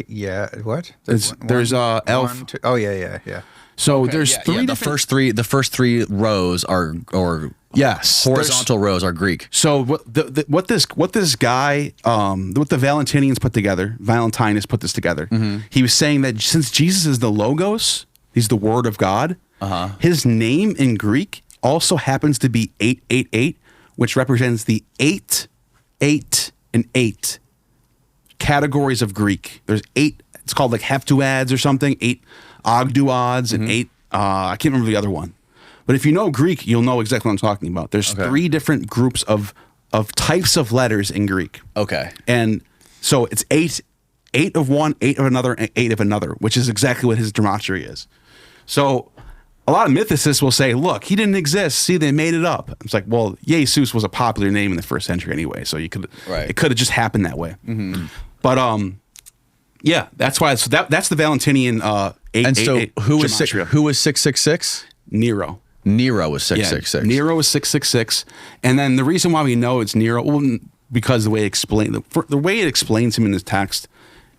Yeah. What? There's elf. 1, 2. Oh yeah. So there's 3 the different. first three rows are Yes. horizontal rows are Greek. So what this guy, what the Valentinians put together, Valentinus put this together. He was saying that since Jesus is the Logos, he's the Word of God. His name in Greek also happens to be 888, which represents the 8, 8, and 8 categories of Greek. There's 8. It's called like heptuads or something. 8 ogdoads and 8. I can't remember the other one. But if you know Greek, you'll know exactly what I'm talking about. There's 3 different groups of types of letters in Greek. Okay. And so it's 8 of one, 8 of another, and 8 of another, which is exactly what his gematria is. So a lot of mythicists will say, look, he didn't exist. See, they made it up. It's like, well, Jesus was a popular name in the first century anyway, so it could have just happened that way. But yeah, that's why. So that's the Valentinian 8. And so who was gematria. who was 666? Nero. Nero was 666. Nero was 666, and then the reason why we know it's Nero, well, because the way it explains him in this text,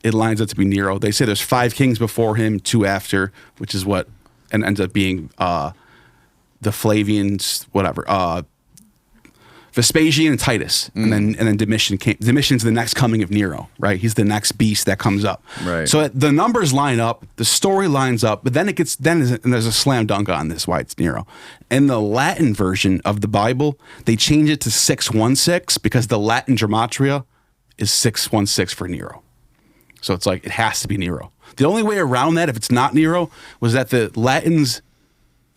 it lines up to be Nero. They say there's 5 kings before him, 2 after, which is what, and ends up being the Flavians, whatever, Vespasian and Titus, and then Domitian came. Domitian's the next coming of Nero, right? He's the next beast that comes up. Right. So the numbers line up, the story lines up, but then there's a slam dunk on this why it's Nero. In the Latin version of the Bible, they change it to 616 because the Latin gematria is 616 for Nero. So it's like it has to be Nero. The only way around that, if it's not Nero, was that the Latins,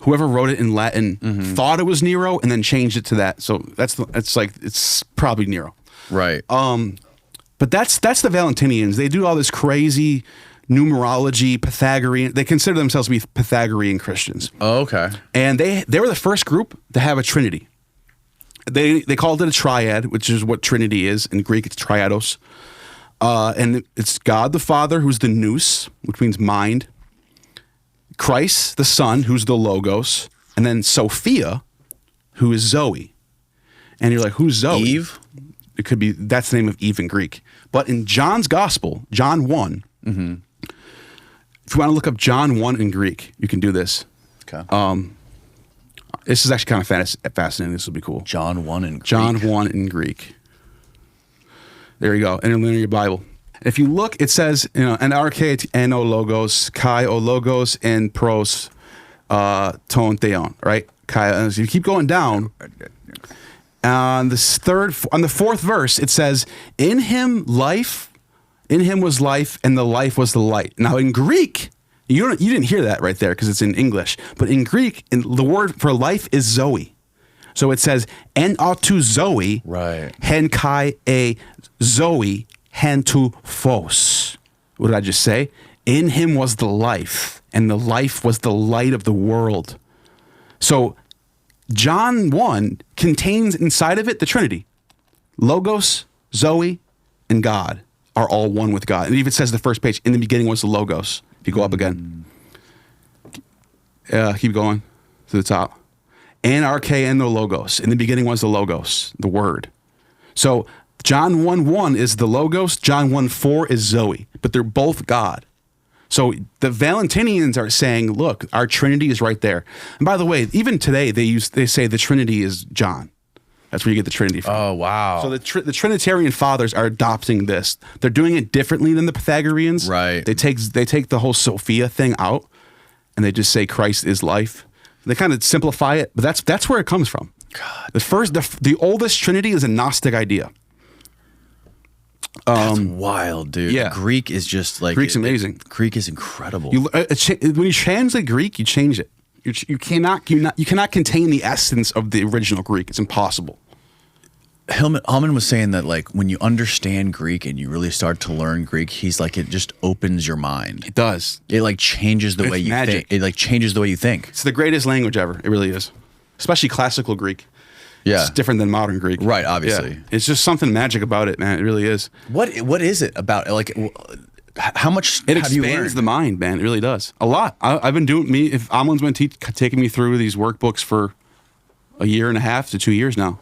whoever wrote it in Latin, thought it was Nero and then changed it to that. So it's probably Nero. Right. But that's the Valentinians. They do all this crazy numerology, Pythagorean. They consider themselves to be Pythagorean Christians. Oh, okay. And they were the first group to have a trinity. They called it a triad, which is what Trinity is. In Greek, it's triados. And it's God the Father, who's the nous, which means mind. Christ, the Son, who's the Logos. And then Sophia, who is Zoe. And you're like, who's Zoe? Eve? It could be, that's the name of Eve in Greek. But in John's Gospel, John 1, if you want to look up John 1 in Greek, you can do this. Okay. This is actually kind of fascinating. This will be cool. John 1 in Greek. John 1 in Greek. There you go. Interlinear Bible. If you look, it says, and arche en o logos, kai o logos, and pros ton theon, right? Kai, as you keep going down, on the 4th verse, it says, in him was life, and the life was the light. Now in Greek, You didn't hear that right there because it's in English. But in Greek, the word for life is Zoe. So it says, en autou Zoe, Right. hen kai e Zoe, hen tu phos. What did I just say? In him was the life, and the life was the light of the world. So John 1 contains inside of it the Trinity. Logos, Zoe, and God are all one with God. And it even says the first page, in the beginning was the Logos. If you go up again. Keep going to the top. Anarche and the Logos. In the beginning was the Logos, the Word. So John 1:1 is the Logos. John 1:4 is Zoe. But they're both God. So the Valentinians are saying, look, our Trinity is right there. And by the way, even today they say the Trinity is John. That's where you get the Trinity from. Oh, wow. So the Trinitarian fathers are adopting this. They're doing it differently than the Pythagoreans. Right. They take the whole Sophia thing out, and they just say Christ is life. They kind of simplify it, but that's where it comes from. God. The oldest Trinity is a Gnostic idea. That's wild, dude. yeah. Greek is just like Greek's amazing. Greek is incredible. When you translate Greek, you change it. You cannot contain the essence of the original Greek. It's impossible. Hillman was saying that like when you understand Greek and you really start to learn Greek, he's like it just opens your mind. It does. It like changes the It's way you magic. think. It like changes the way you think. It's the greatest language ever. It really is. Especially classical Greek. Yeah. It's different than modern Greek. Right, obviously. Yeah. It's just something magic about it, man. It really is. What is it about like how much It have you expands learned? the mind, man. It really does. A lot. I've been doing if Ammon's been taking me through these workbooks for a year and a half to 2 years now.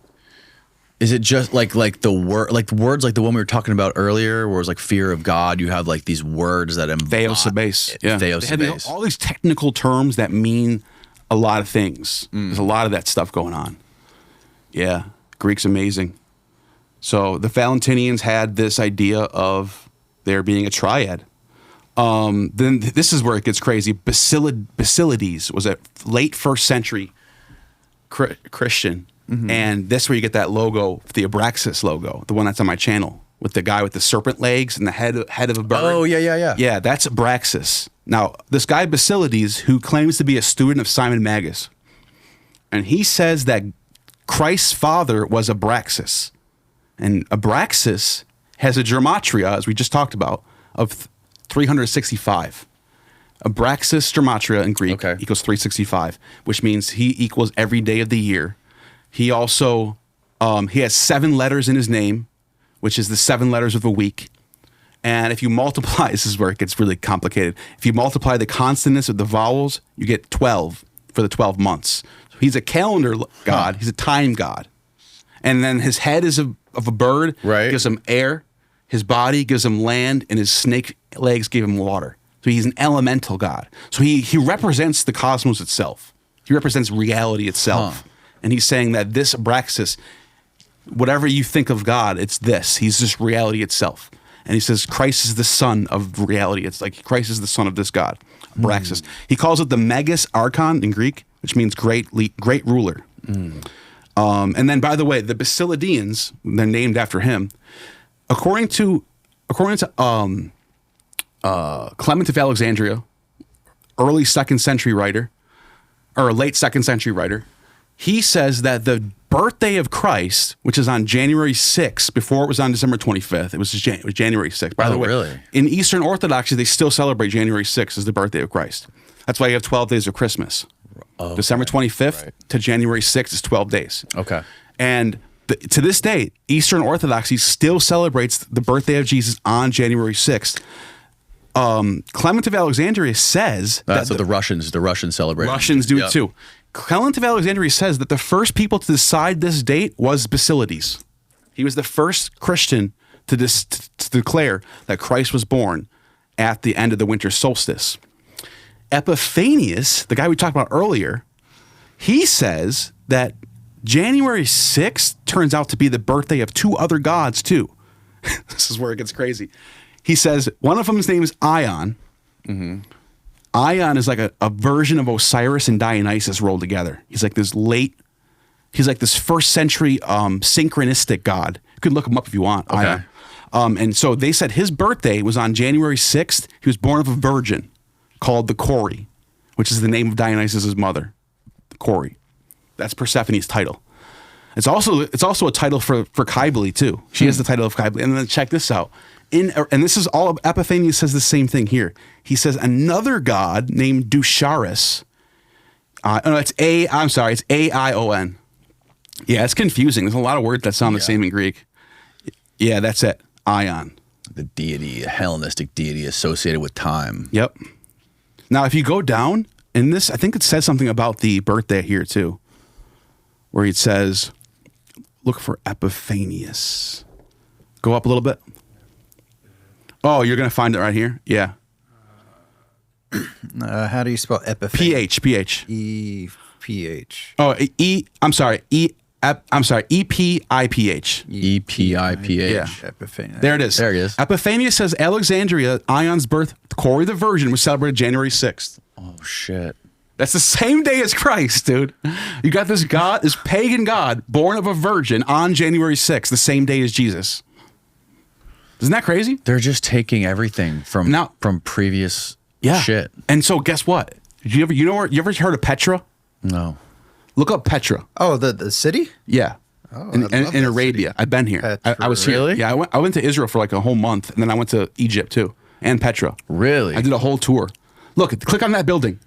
Is it just like the word like words like the one we were talking about earlier, where it's like fear of God? You have like these words that Theos Abase. Yeah. Theos They have Abase. all these technical terms that mean a lot of things. There's a lot of that stuff going on. Yeah. Greek's amazing. So the Valentinians had this idea of there being a triad. Then this is where it gets crazy. Basilides was a late 1st century Christian. And that's where you get that logo, the Abraxas logo, the one that's on my channel with the guy with the serpent legs and the head of a bird. Oh, yeah. Yeah, that's Abraxas. Now, this guy Basilides, who claims to be a student of Simon Magus, and he says that Christ's father was Abraxas. And Abraxas has a gematria, as we just talked about, of 365. Abraxas gematria in Greek equals 365, which means he equals every day of the year. He also, he has 7 letters in his name, which is the 7 letters of a week. And if you multiply, this is where it gets really complicated. If you multiply the consonants with the vowels, you get 12 for the 12 months. So he's a calendar god. He's a time god. And then his head is of a bird. Right. Gives him air. His body gives him land, and his snake legs give him water. So he's an elemental god. So he represents the cosmos itself. He represents reality itself. And he's saying that this Abraxas, whatever you think of God, it's this. He's just reality itself. And he says Christ is the son of reality. It's like Christ is the son of this God, Abraxas. He calls it the Megas Archon in Greek, which means great ruler. And then, by the way, the Basilidians, they're named after him. According to Clement of Alexandria, early 2nd century writer, or late 2nd century writer, he says that the birthday of Christ, which is on January 6th, before it was on December 25th, it was January 6th. By the way, really? In Eastern Orthodoxy, they still celebrate January 6th as the birthday of Christ. That's why you have 12 days of Christmas. December 25th to January 6th is 12 days. Okay. And to this day, Eastern Orthodoxy still celebrates the birthday of Jesus on January 6th. Clement of Alexandria says That's what the Russians celebrate. Russians do it too. Clement of Alexandria says that the first people to decide this date was Basilides. He was the first Christian to declare that Christ was born at the end of the winter solstice. Epiphanius, the guy we talked about earlier, he says that January 6th turns out to be the birthday of 2 other gods too. This is where it gets crazy. He says one of them's name is Ion. Ion is like a version of Osiris and Dionysus rolled together. He's like this 1st century synchronistic god. You could look him up if you want. Okay. Ion. And so they said his birthday was on January 6th. He was born of a virgin. called the Kori, which is the name of Dionysus' mother, Kori. That's Persephone's title. It's also a title for Kybele too. She has the title of Kybele. And then check this out. And this is all Epiphanius says the same thing here. He says another god named Dusharis. It's Aion. Yeah, it's confusing. There's a lot of words that sound the same in Greek. Yeah, that's it. Ion. The deity, a Hellenistic deity associated with time. Yep. Now, if you go down in this, I think it says something about the birthday here too, where it says, look for Epiphanius. Go up a little bit. Oh, you're going to find it right here? Yeah. How do you spell Epiphanius? PH. E-P-H. Oh, I'm sorry. E-P-I-P-H. E-P-I-P-H. Yeah. Epiphanius. There it is. There it is. Epiphanius says Alexandria, Ion's birth, Kori the Virgin, was celebrated January 6th. Oh, shit. That's the same day as Christ, dude. You got this god, this pagan god, born of a virgin on January 6th, the same day as Jesus. Isn't that crazy? They're just taking everything from previous shit. And so guess what? Did you ever heard of Petra? No. Look up Petra. Oh, the city? Yeah. Oh, in I love that Arabia. city. I've been here. Petra. I was here. Really? Yeah, I went to Israel for like a whole month, and then I went to Egypt too, and Petra. Really? I did a whole tour. Look, click on that building.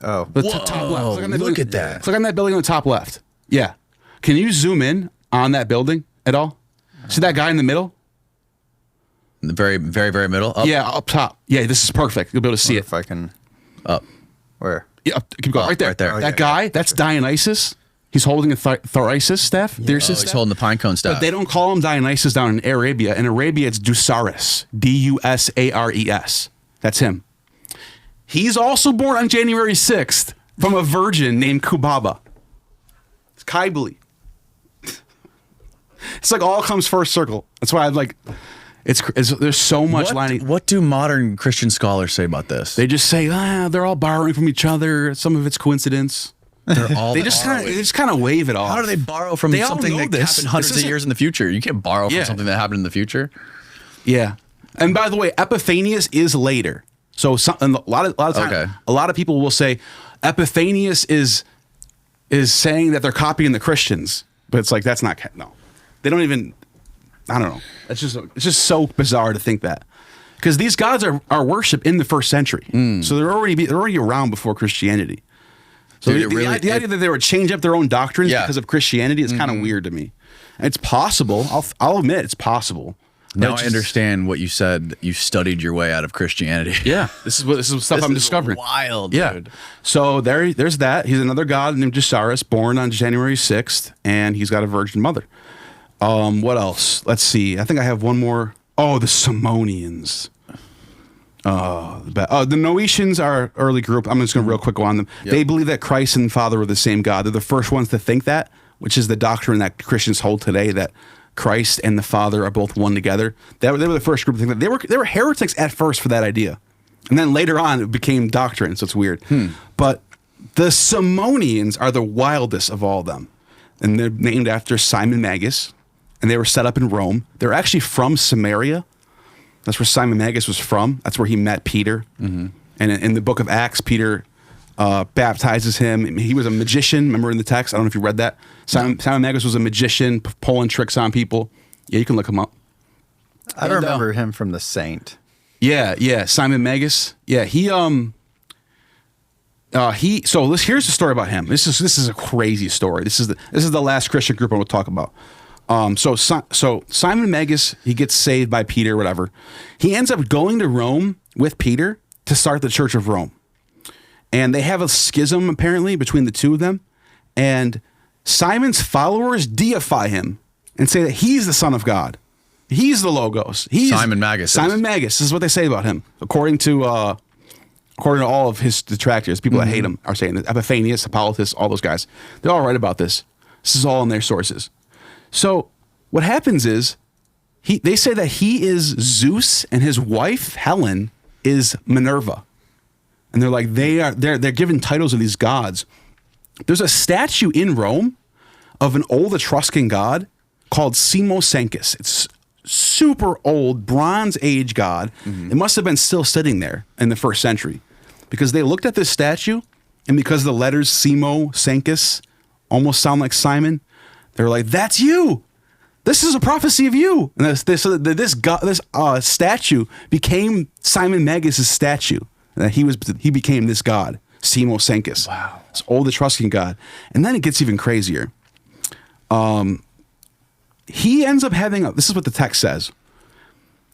Oh. The top left. Click on that look building. at that. Click on that building on the top left. Yeah. Can you zoom in on that building at all? See that guy in the middle? In the very, very, very middle? Up? Yeah, up top. Yeah, this is perfect. You'll be able to see it. If I can. Up. Where? Yeah, keep going. Oh, Right there. right there. That guy, that's Dionysus. He's holding a thoracis staff. Oh, There's he's holding the pine cone staff. But they don't call him Dionysus down in Arabia. In Arabia, it's Dusaris. D-U-S-A-R-E-S. That's him. He's also born on January 6th from a virgin named Kubaba. It's Kybele. It's like all comes first circle. That's why I'd like, it's there's so much lining. What do modern Christian scholars say about this? They just say, they're all borrowing from each other. Some of it's coincidence. They're all They just kind of wave it off. How do they borrow from They all something know that this. happened hundreds This of isn't- years in the future? You can't borrow from Yeah. something that happened in the future. Yeah. And by the way, Epiphanius is later. So and a lot of times, Okay. a lot of people will say Epiphanius is saying that they're copying the Christians, but it's like that's not no. They don't even. I don't know. It's just so bizarre to think that because these gods are worshipped in the first century, so they're already around before Christianity. So Dude, the idea that they would change up their own doctrines Yeah. because of Christianity is kind of weird to me. It's possible. I'll admit it's possible. Now But I understand what you said. You studied your way out of Christianity. Yeah, this is stuff I'm is discovering. wild, Yeah. dude. So there's that. He's another god named Dusaris, born on January 6th, and he's got a virgin mother. What else? Let's see. I think I have one more. Oh, the Simonians. The Noetians are an early group. I'm just going to real quick go on them. Yep. They believe that Christ and the Father are the same God. They're the first ones to think that, which is the doctrine that Christians hold today, that Christ and the Father are both one together. They were the first group to think that. They were heretics at first for that idea. And then later on, it became doctrine, so it's weird. But the Simonians are the wildest of all of them. And they're named after Simon Magus, and they were set up in Rome. They're actually from Samaria. That's where Simon Magus was from. That's where he met Peter. And in the book of Acts, Peter baptizes him. He was a magician. Remember in the text? I don't know if you read that. Simon Magus was a magician, pulling tricks on people. Yeah, you can look him up. I don't remember him from The Saint. Yeah, Simon Magus. Yeah, here's the story about him. This is a crazy story. This is the last Christian group I will talk about. So Simon Magus, he gets saved by Peter, whatever. He ends up going to Rome with Peter to start the Church of Rome. And they have a schism apparently between the two of them. And Simon's followers deify him and say that he's the Son of God. He's the Logos. He's Simon Magus. Simon Magus. This is what they say about him, according to all of his detractors. People that hate him are saying that. Epiphanius, Hippolytus, all those guys. They're all right about this. This is all in their sources. So what happens is they say that he is Zeus and his wife Helen is Minerva. And they're like they're given titles of these gods. There's a statue in Rome of an old Etruscan god called Simosancus. It's super old Bronze Age god. It must have been still sitting there in the first century. because they looked at this statue, and because the letters Simo, Sancus almost sound like Simon, they're like, "That's you. This is a prophecy of you." And this statue became Simon Magus' statue. And he became this god, Simo Sancus. Wow. This old Etruscan god. And then it gets even crazier. He ends up having this is what the text says.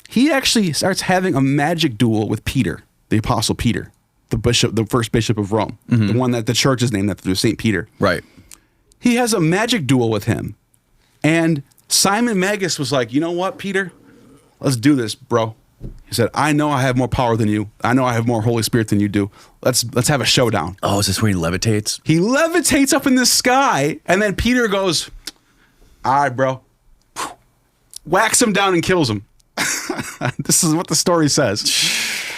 He actually starts having a magic duel with Peter, the Apostle Peter, the first bishop of Rome, the one that the church is named after, St. Peter. Right. He has a magic duel with him. And Simon Magus was like, "You know what, Peter? Let's do this, bro." He said, "I know I have more power than you. I know I have more Holy Spirit than you do. Let's have a showdown." Oh, is this where he levitates? He levitates up in the sky, and then Peter goes, "All right, bro." Whacks him down and kills him. This is what the story says.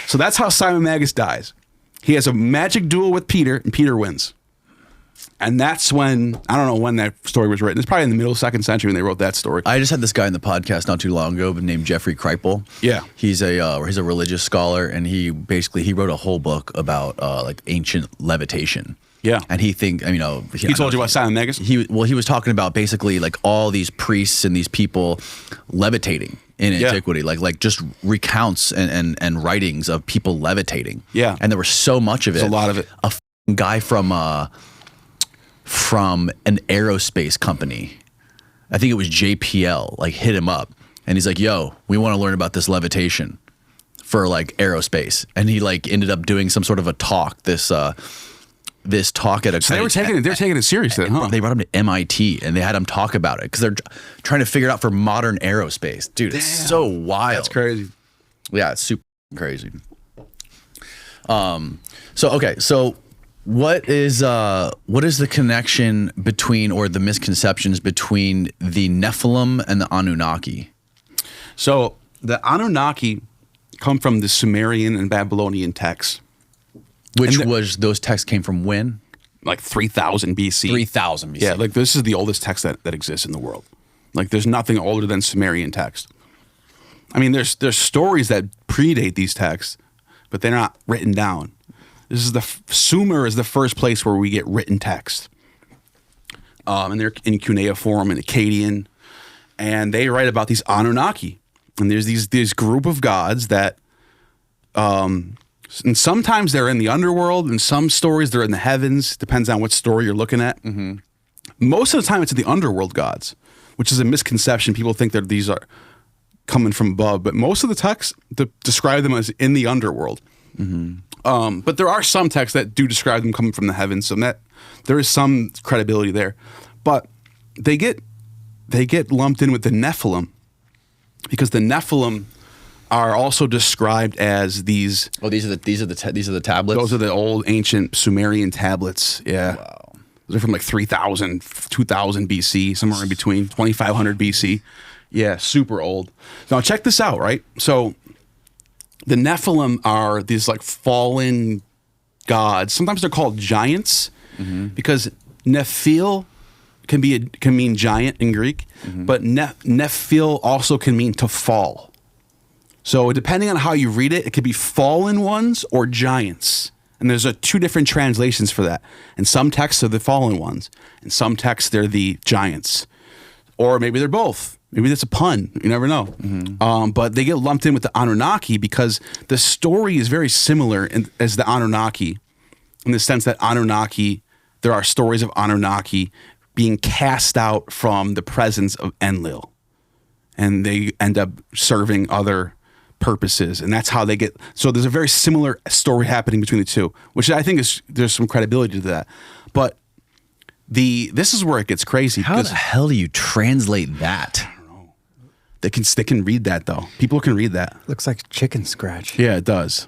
So that's how Simon Magus dies. He has a magic duel with Peter, and Peter wins. And that's when, I don't know when that story was written. It's probably in the middle of the 2nd century when they wrote that story. I just had this guy in the podcast not too long ago named Jeffrey Kripal. Yeah. He's a religious scholar, and he wrote a whole book about like ancient levitation. Yeah. And he told you about Simon Magus? He was talking about basically like all these priests and these people levitating in antiquity, like just recounts and writings of people levitating. Yeah. And there was so much of it. There's a lot of it. A f***ing guy from an aerospace company, I think it was JPL, like hit him up, and he's like, "Yo, we want to learn about this levitation for like aerospace." And he like ended up doing some sort of a talk, this talk at a. So they were taking it seriously, huh? They brought him to MIT and they had him talk about it because they're trying to figure it out for modern aerospace. Dude, it's so wild. That's crazy. Yeah, it's super crazy. So what is the connection between, or the misconceptions between, the Nephilim and the Anunnaki? So the Anunnaki come from the Sumerian and Babylonian texts. Those texts came from when? Like 3000 BC. 3000 BC. Yeah, like this is the oldest text that exists in the world. Like there's nothing older than Sumerian text. I mean, there's stories that predate these texts, but they're not written down. This is Sumer is the first place where we get written text. And they're in cuneiform and Akkadian, and they write about these Anunnaki. And there's this group of gods that, and sometimes they're in the underworld, and some stories they're in the heavens. Depends on what story you're looking at. Mm-hmm. Most of the time, it's the underworld gods, which is a misconception. People think that these are coming from above, but most of the texts describe them as in the underworld. Mm-hmm. But there are some texts that do describe them coming from the heavens, so that there is some credibility there. But they get lumped in with the Nephilim because the Nephilim are also described as these. Oh, these are the tablets. Those are the old ancient Sumerian tablets. Yeah. Wow. They're from like 3000, 2000 BC, somewhere in between, 2500 BC. Yeah, super old. Now check this out, right? So the Nephilim are these like fallen gods. Sometimes they're called giants because Nephil can mean giant in Greek, but Nephil also can mean to fall. So depending on how you read it, it could be fallen ones or giants. And there's two different translations for that. And some texts are the fallen ones, and some texts they're the giants. Or maybe they're both. Maybe that's a pun. You never know. But they get lumped in with the Anunnaki because the story is very similar as the Anunnaki, in the sense that there are stories of Anunnaki being cast out from the presence of Enlil. And they end up serving other purposes, and that's how they get. So there's a very similar story happening between the two, which I think there's some credibility to that. But this is where it gets crazy. How the hell do you translate that? I don't know. They can read that though. People can read that. Looks like chicken scratch. Yeah, it does.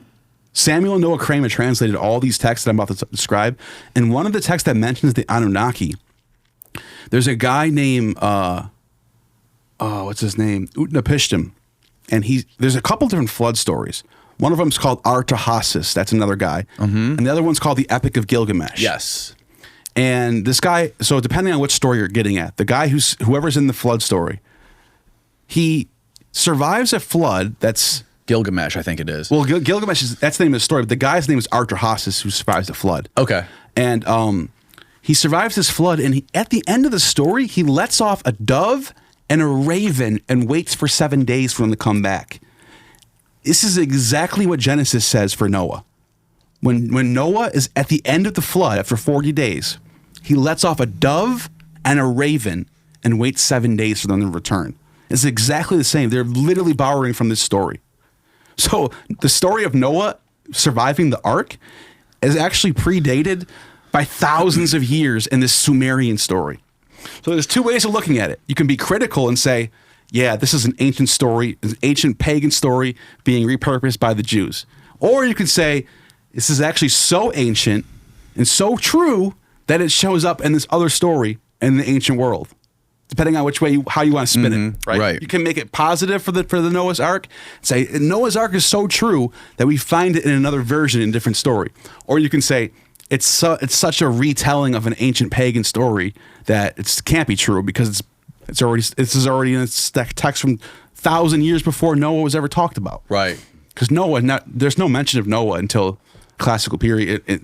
Samuel Noah Kramer translated all these texts that I'm about to describe, and one of the texts that mentions the Anunnaki, there's a guy named what's his name? Utnapishtim. And there's a couple different flood stories. One of them is called Artahasis. That's another guy. And the other one's called the Epic of Gilgamesh. Yes. And this guy, so depending on which story you're getting at, the guy whoever's in the flood story, he survives a flood that's Gilgamesh, I think it is. Well, Gilgamesh that's the name of the story, but the guy's name is Arthur-Hasis, who survives the flood. Okay. And he survives this flood, and at the end of the story, he lets off a dove and a raven and waits for 7 days for them to come back. This is exactly what Genesis says for Noah. When Noah is at the end of the flood, after 40 days, he lets off a dove and a raven and waits 7 days for them to return. It's exactly the same. They're literally borrowing from this story. So the story of Noah surviving the ark is actually predated by thousands of years in this Sumerian story. So there's two ways of looking at it. You can be critical and say, yeah, this is an ancient story, an ancient pagan story being repurposed by the Jews. Or you could say, this is actually so ancient and so true that it shows up in this other story in the ancient world. Depending on which way how you want to spin it, right? Right. You can make it positive for the Noah's Ark. Say Noah's Ark is so true that we find it in another version in a different story. Or you can say it's such a retelling of an ancient pagan story that it can't be true because this is already in a text from 1,000 years before Noah was ever talked about. Right. Because there's no mention of Noah until classical period,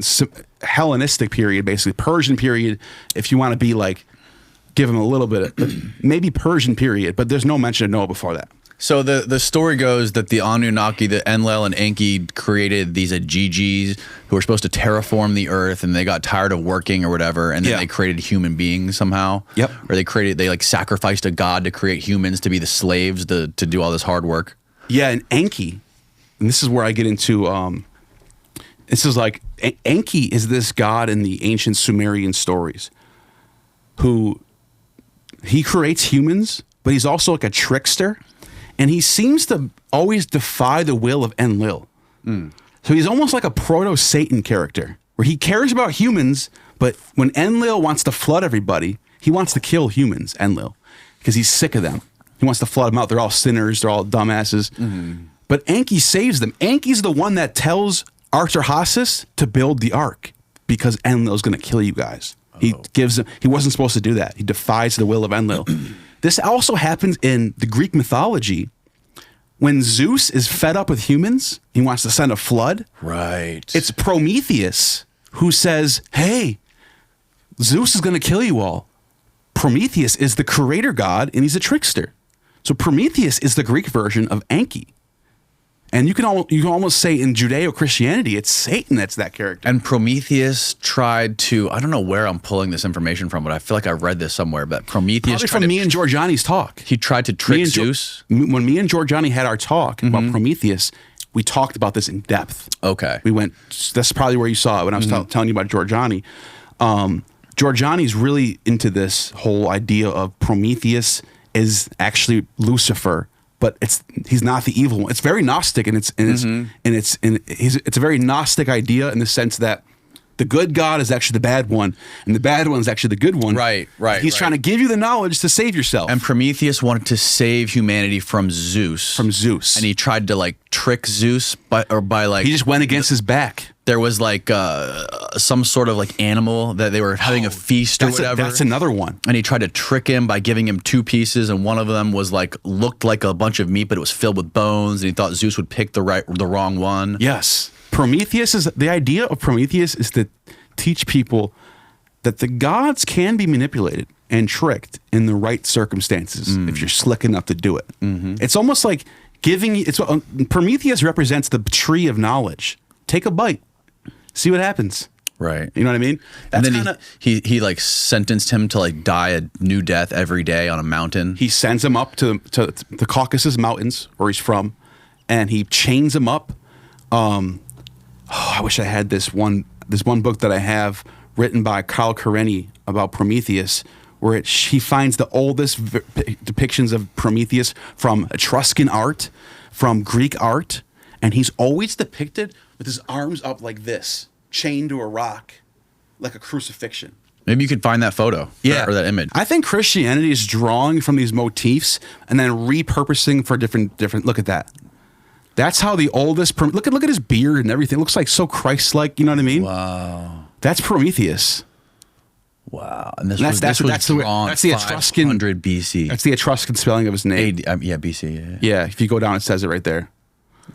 Hellenistic period, basically Persian period. If you want to be like. Give him a little bit of maybe Persian period, but there's no mention of Noah before that. So the story goes that the Anunnaki, the Enlil and Enki, created these Ajijis who were supposed to terraform the earth, and they got tired of working or whatever, and then they created human beings somehow. Yep. Or they like sacrificed a god to create humans to be the slaves to do all this hard work. Yeah, and Enki, and this is where I get into this is like Enki is this god in the ancient Sumerian stories who he creates humans, but he's also like a trickster, and he seems to always defy the will of Enlil. So he's almost like a proto-Satan character, where he cares about humans, but when Enlil wants to flood everybody, he wants to kill humans, Enlil, because he's sick of them. He wants to flood them out. They're all sinners. They're all dumbasses. But Enki saves them. Enki's the one that tells Arthur-Hasis to build the ark because Enlil's going to kill you guys. He gives them. He wasn't supposed to do that. He defies the will of Enlil. This also happens in the Greek mythology when Zeus is fed up with humans. He wants to send a flood. Right. It's Prometheus who says, "Hey, Zeus is going to kill you all." Prometheus is the creator god, and he's a trickster. So Prometheus is the Greek version of Enki. And you can almost say in Judeo-Christianity, it's Satan that's that character. And Prometheus tried to, I don't know where I'm pulling this information from, but I feel like I read this somewhere, but Prometheus Probably from me and Giorgiani's talk. He tried to trick Zeus? When me and Giorgiani had our talk about Prometheus, we talked about this in depth. Okay. We went, that's probably where you saw it when I was telling you about Giorgiani. Giorgiani's really into this whole idea of Prometheus is actually Lucifer. But he's not the evil one. It's very Gnostic, and it's a very Gnostic idea in the sense that the good God is actually the bad one, and the bad one is actually the good one. Right. He's trying to give you the knowledge to save yourself. And Prometheus wanted to save humanity from Zeus. And he tried to like trick Zeus by he just went against his back. There was like some sort of like animal that they were having a feast or whatever. That's another one. And he tried to trick him by giving him two pieces, and one of them was like looked like a bunch of meat, but it was filled with bones. And he thought Zeus would pick the wrong one. Yes, the idea of Prometheus is to teach people that the gods can be manipulated and tricked in the right circumstances if you're slick enough to do it. It's almost like Prometheus represents the tree of knowledge. Take a bite. See what happens. Right. You know what I mean? And then he like sentenced him to like die a new death every day on a mountain. He sends him up to the Caucasus Mountains, where he's from, and he chains him up. I wish I had this one book that I have written by Carl Karenny about Prometheus, where he finds the oldest depictions of Prometheus from Etruscan art, from Greek art, and he's always depicted with his arms up like this, chained to a rock, like a crucifixion. Maybe you could find that photo or that image. I think Christianity is drawing from these motifs and then repurposing for different. Look at that. That's how the oldest. Look at his beard and everything. It looks like so Christ-like. You know what I mean? Wow. That's Prometheus. Wow. And this that's the Etruscan 500 BC. That's the Etruscan spelling of his name. BC. Yeah. If you go down, it says it right there.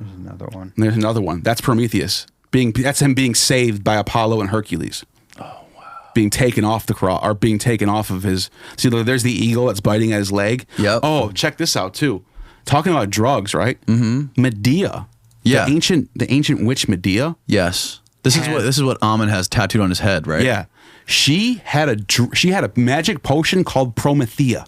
There's another one. And there's another one. That's Prometheus. That's him being saved by Apollo and Hercules. Oh, wow. Being taken off the cross, or being taken off of his... See, there's the eagle that's biting at his leg. Yep. Oh, check this out, too. Talking about drugs, right? Mm-hmm. Medea. Yeah. The ancient witch Medea. Yes. This is what Ammon has tattooed on his head, right? Yeah. She had a magic potion called Promethea.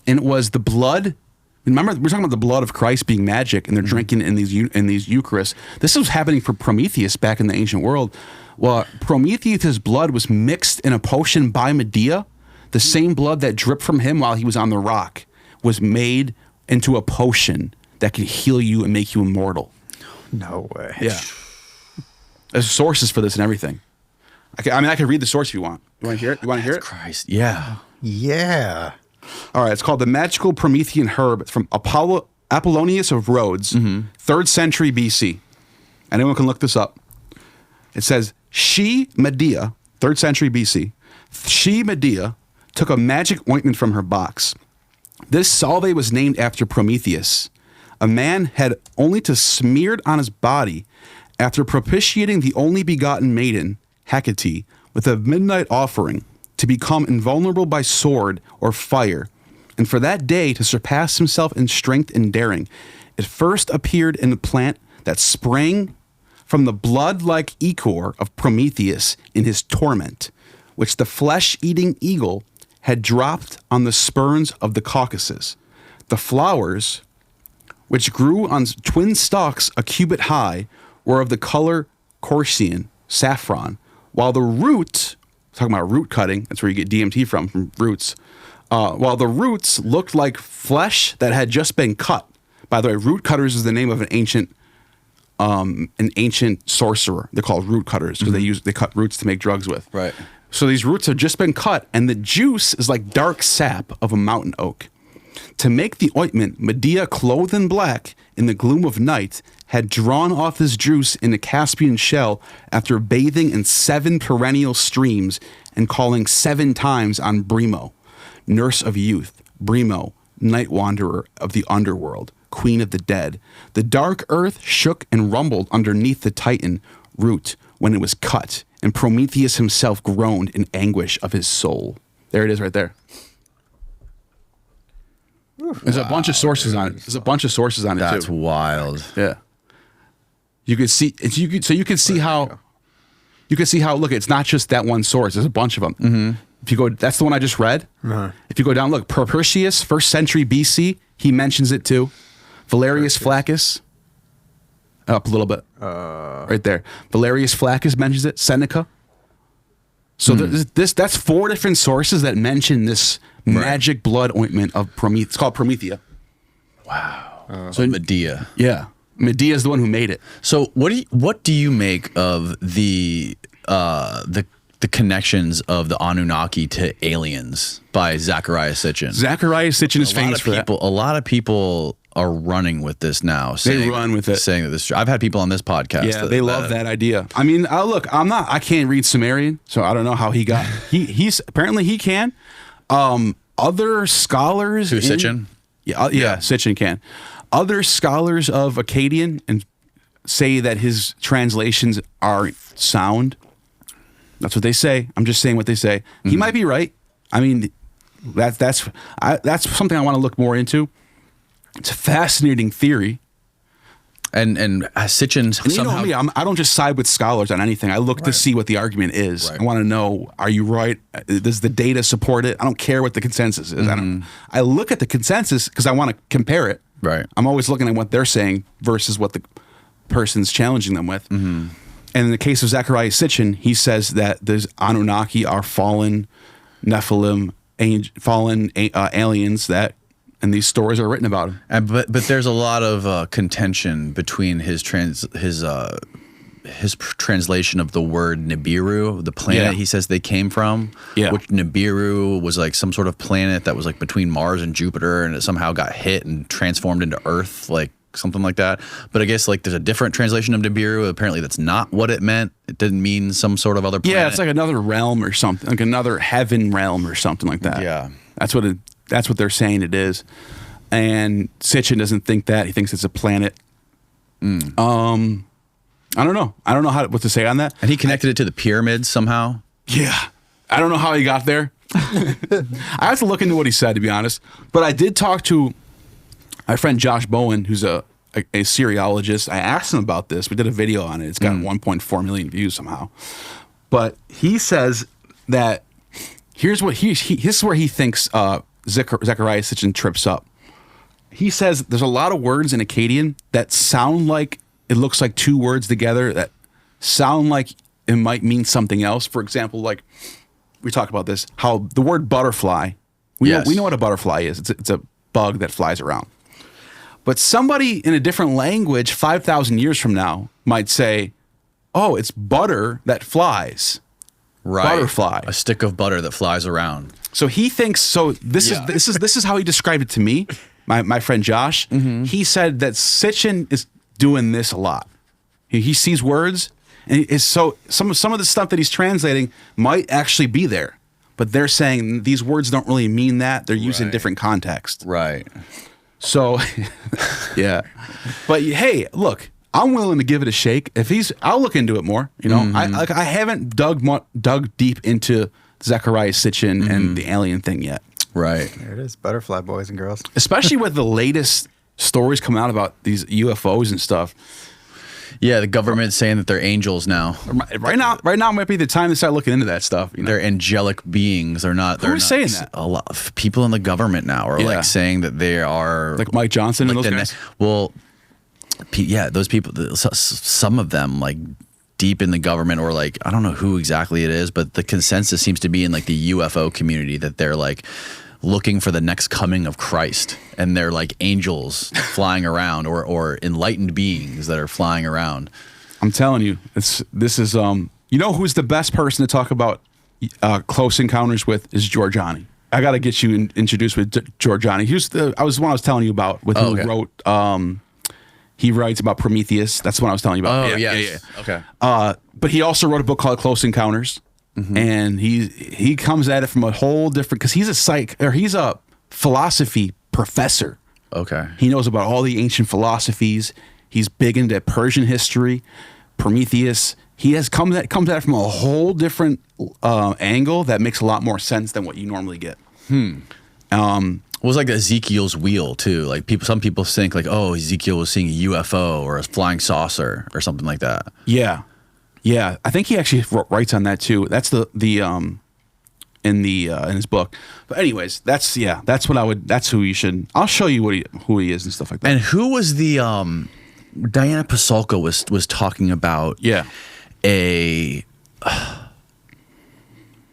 And it was the blood... Remember, we're talking about the blood of Christ being magic, and they're drinking in these Eucharists. This was happening for Prometheus back in the ancient world. Well, Prometheus' blood was mixed in a potion by Medea. The same blood that dripped from him while he was on the rock was made into a potion that can heal you and make you immortal. No way. Yeah. There's sources for this and everything. I could read the source if you want. You want to hear it? You want to hear it? Christ. Yeah. Yeah. All right, it's called the Magical Promethean Herb. It's from Apollonius of Rhodes, 3rd century BC. Anyone can look this up. It says, she, Medea, 3rd century BC, she, Medea, took a magic ointment from her box. This salve was named after Prometheus. A man had only to smear it on his body after propitiating the only begotten maiden, Hecate, with a midnight offering, to become invulnerable by sword or fire, and for that day to surpass himself in strength and daring. It first appeared in the plant that sprang from the blood-like ichor of Prometheus in his torment, which the flesh-eating eagle had dropped on the spurns of the Caucasus. The flowers, which grew on twin stalks a cubit high, were of the color Corsian, saffron, while the root... Talking about root cutting, that's where you get DMT from roots. While the roots looked like flesh that had just been cut. By the way, root cutters is the name of an ancient sorcerer. They're called root cutters because they cut roots to make drugs with. Right. So these roots have just been cut, and the juice is like dark sap of a mountain oak. To make the ointment, Medea, clothed in black in the gloom of night, had drawn off his juice in a Caspian shell after bathing in 7 perennial streams and calling 7 times on Brimo, nurse of youth, Brimo, night wanderer of the underworld, queen of the dead. The dark earth shook and rumbled underneath the Titan root when it was cut, and Prometheus himself groaned in anguish of his soul. There it is right there. There's a bunch of sources on it. There's a bunch of sources on it too. That's wild. Yeah. You could see how look, it's not just that one source. There's a bunch of them. Mm-hmm. If you go, that's the one I just read. Uh-huh. If you go down, look, Propertius, 1st century BC, he mentions it too. Valerius Flaccus, up a little bit, right there. Valerius Flaccus mentions it. Seneca. So that's 4 different sources that mention this magic blood ointment of Prometheus. It's called Promethea. Wow. So Medea. Yeah. Medea is the one who made it. So what do you make of the connections of the Anunnaki to aliens by Zecharia Sitchin? Zecharia Sitchin is famous for that. A lot of people are running with this now. They run with it. Saying that this. I've had people on this podcast. Yeah, they love that idea. I mean, look, I can't read Sumerian, so I don't know how he got. He's apparently he can. Other scholars. Who, Sitchin? Yeah, Sitchin can. Other scholars of Akkadian and say that his translations are sound. That's what they say. I'm just saying what they say. Mm-hmm. He might be right. I mean, that's something I want to look more into. It's a fascinating theory. And Sitchin somehow... You know me, I don't just side with scholars on anything. I look to see what the argument is. Right. I want to know, are you right? Does the data support it? I don't care what the consensus is. Mm-hmm. I look at the consensus because I want to compare it. Right. I'm always looking at what they're saying versus what the person's challenging them with. Mm-hmm. And in the case of Zecharia Sitchin, he says that the Anunnaki are fallen Nephilim, fallen aliens that... And these stories are written about him. But there's a lot of contention between his translation of the word Nibiru, the planet he says they came from. Yeah. Which Nibiru was like some sort of planet that was like between Mars and Jupiter, and it somehow got hit and transformed into Earth, like something like that. But I guess like there's a different translation of Nibiru. Apparently that's not what it meant. It didn't mean some sort of other planet. Yeah, it's like another realm or something, like another heaven realm or something like that. Yeah. That's what they're saying it is. And Sitchin doesn't think that. He thinks it's a planet. I don't know. I don't know what to say on that. And he connected it to the pyramids somehow. Yeah. I don't know how he got there. I have to look into what he said, to be honest. But I did talk to my friend Josh Bowen, who's a Syriologist. I asked him about this. We did a video on it. It's got 1.4 million views somehow. But he says that here's where he thinks Zechariah Sitchin trips up. He says there's a lot of words in Akkadian that sound like it looks like two words together that sound like it might mean something else. For example, like we talked about this, how the word butterfly, we know what a butterfly is. It's a bug that flies around. But somebody in a different language 5,000 years from now might say, oh, it's butter that flies. Right. Butterfly. A stick of butter that flies around. So he thinks, this is how he described it to me, my friend Josh. He said that Sitchin is doing this a lot. He sees words, and some of the stuff that he's translating might actually be there, but they're saying these words don't really mean that. They're used in different context. Right. So, yeah. But hey, look, I'm willing to give it a shake. I'll look into it more. You know, I haven't dug deep into Zechariah Sitchin and the alien thing yet. Right. There it is, butterfly boys and girls. Especially with the latest stories coming out about these UFOs and stuff. Yeah, the government's saying that they're angels now. Right now might be the time to start looking into that stuff. You know? They're angelic beings. They're not. Who's saying that? A lot of people in the government now are like saying that they are like Mike Johnson and those guys. Well, yeah, those people. Some of them like deep in the government, or like I don't know who exactly it is, but the consensus seems to be in like the UFO community that they're like looking for the next coming of Christ, and they're like angels flying around, or enlightened beings that are flying around. I'm telling you, this is you know who's the best person to talk about close encounters with is Giorgiani. I got to get you introduced with Giorgiani. He's the one I was telling you about with who wrote. He writes about Prometheus. That's the one I was telling you about. Oh yeah. Okay. But he also wrote a book called Close Encounters. And he comes at it from a whole different, because he's a philosophy professor. Okay. He knows about all the ancient philosophies. He's big into Persian history, Prometheus. He comes at it from a whole different angle that makes a lot more sense than what you normally get. It was like Ezekiel's wheel too. Like some people think like, oh, Ezekiel was seeing a UFO or a flying saucer or something like that. Yeah. Yeah, I think he actually writes on that too. That's in his book. But anyways, that's who you should. I'll show you who he is and stuff like that. And who was the Diana Pasulka was talking about? Yeah,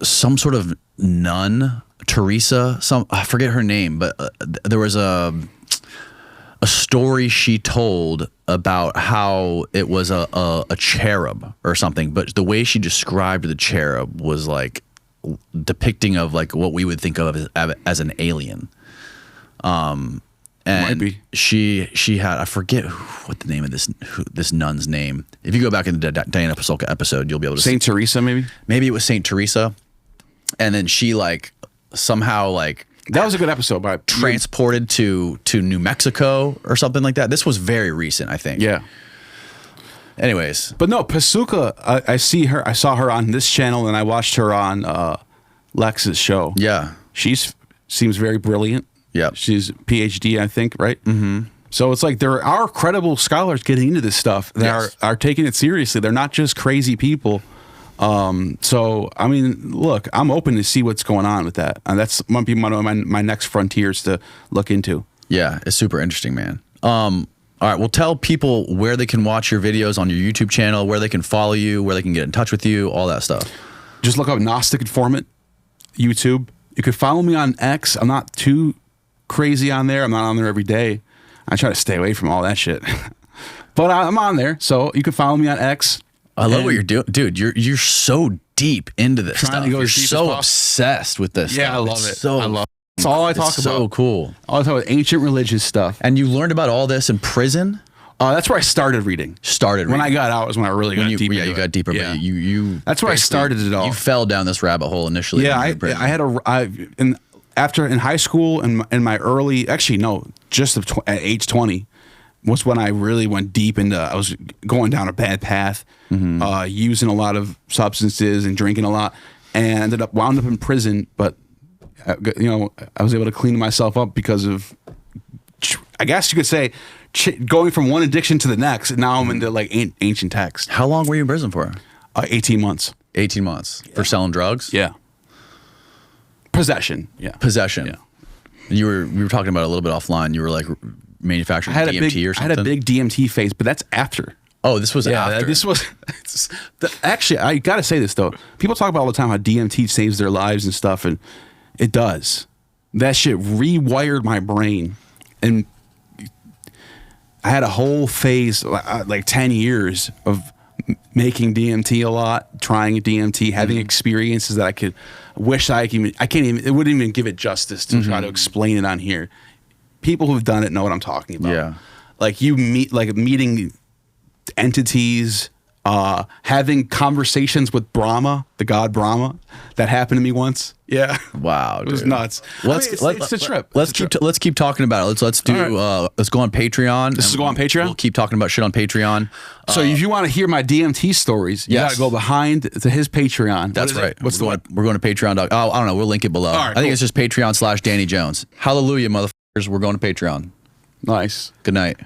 some sort of nun, Teresa. I forget her name, but there was a story she told about how it was a cherub or something, but the way she described the cherub was like depicting of like what we would think of as an alien. And she had, I forget what the name of this nun's name. If you go back in the Diana Pasulka episode, you'll be able to Saint Teresa, maybe it was Saint Teresa, and then she like somehow like. That was a good episode, but transported to New Mexico or something like that. This was very recent, I think. Yeah. Anyways, but no, Pasulka. I saw her on this channel, and I watched her on Lex's show. Yeah, seems very brilliant. Yeah, she's PhD, I think, right? So it's like there are credible scholars getting into this stuff that are taking it seriously. They're not just crazy people. So I mean, look, I'm open to see what's going on with that, and that's might be one of my next frontiers to look into. Yeah, it's super interesting, man. All right, well, tell people where they can watch your videos on your YouTube channel, where they can follow you, where they can get in touch with you, all that stuff. Just look up Gnostic Informant, YouTube. You could follow me on X. I'm not too crazy on there. I'm not on there every day. I try to stay away from all that shit, but I'm on there, so you can follow me on X. I love what you're doing, dude. You're so deep into this stuff. You're so obsessed with this. Yeah, stuff. I love it. I love it. That's all I talk about. So cool. All I talk about ancient religious stuff. And you learned about all this in prison? That's where I started reading. When I got out was when I really got deeper. Yeah, you got deeper. Yeah. But you. That's where I started it all. You fell down this rabbit hole initially. Yeah, I had in high school and in my early, actually no, just at age 20, was when I really went deep into. I was going down a bad path, using a lot of substances and drinking a lot, and wound up in prison. But I was able to clean myself up because of, I guess you could say, going from one addiction to the next. And now I'm into like ancient text. How long were you in prison for? 18 months. 18 months for selling drugs. Yeah. Possession. Yeah. Possession. Yeah. We were talking about it a little bit offline. You were like manufacturing DMT or something. I had a big DMT phase, but that's after. Oh, this was after. This was actually. I gotta say this though. People talk about all the time how DMT saves their lives and stuff, and it does. That shit rewired my brain, and I had a whole phase, like 10 years of making DMT a lot, trying DMT, having experiences that I could wish I can't even, it wouldn't even give it justice to try to explain it on here. People who've done it know what I'm talking about. Yeah. Like meeting entities, having conversations with Brahma, the god Brahma. That happened to me once. Yeah. Wow, It was dude. nuts. It's a trip. Let's keep talking about it. Let's do. Let's go on Patreon. Let's go on Patreon? We'll keep talking about shit on Patreon. So if you want to hear my DMT stories, you Yes. got to go behind to his Patreon. That's What is right. it? What's the one? We're going to Patreon. I don't know. We'll link it below. All right, I think cool. it's just Patreon/Danny Jones. Hallelujah, motherfuckers. We're going to Patreon. Nice. Good night.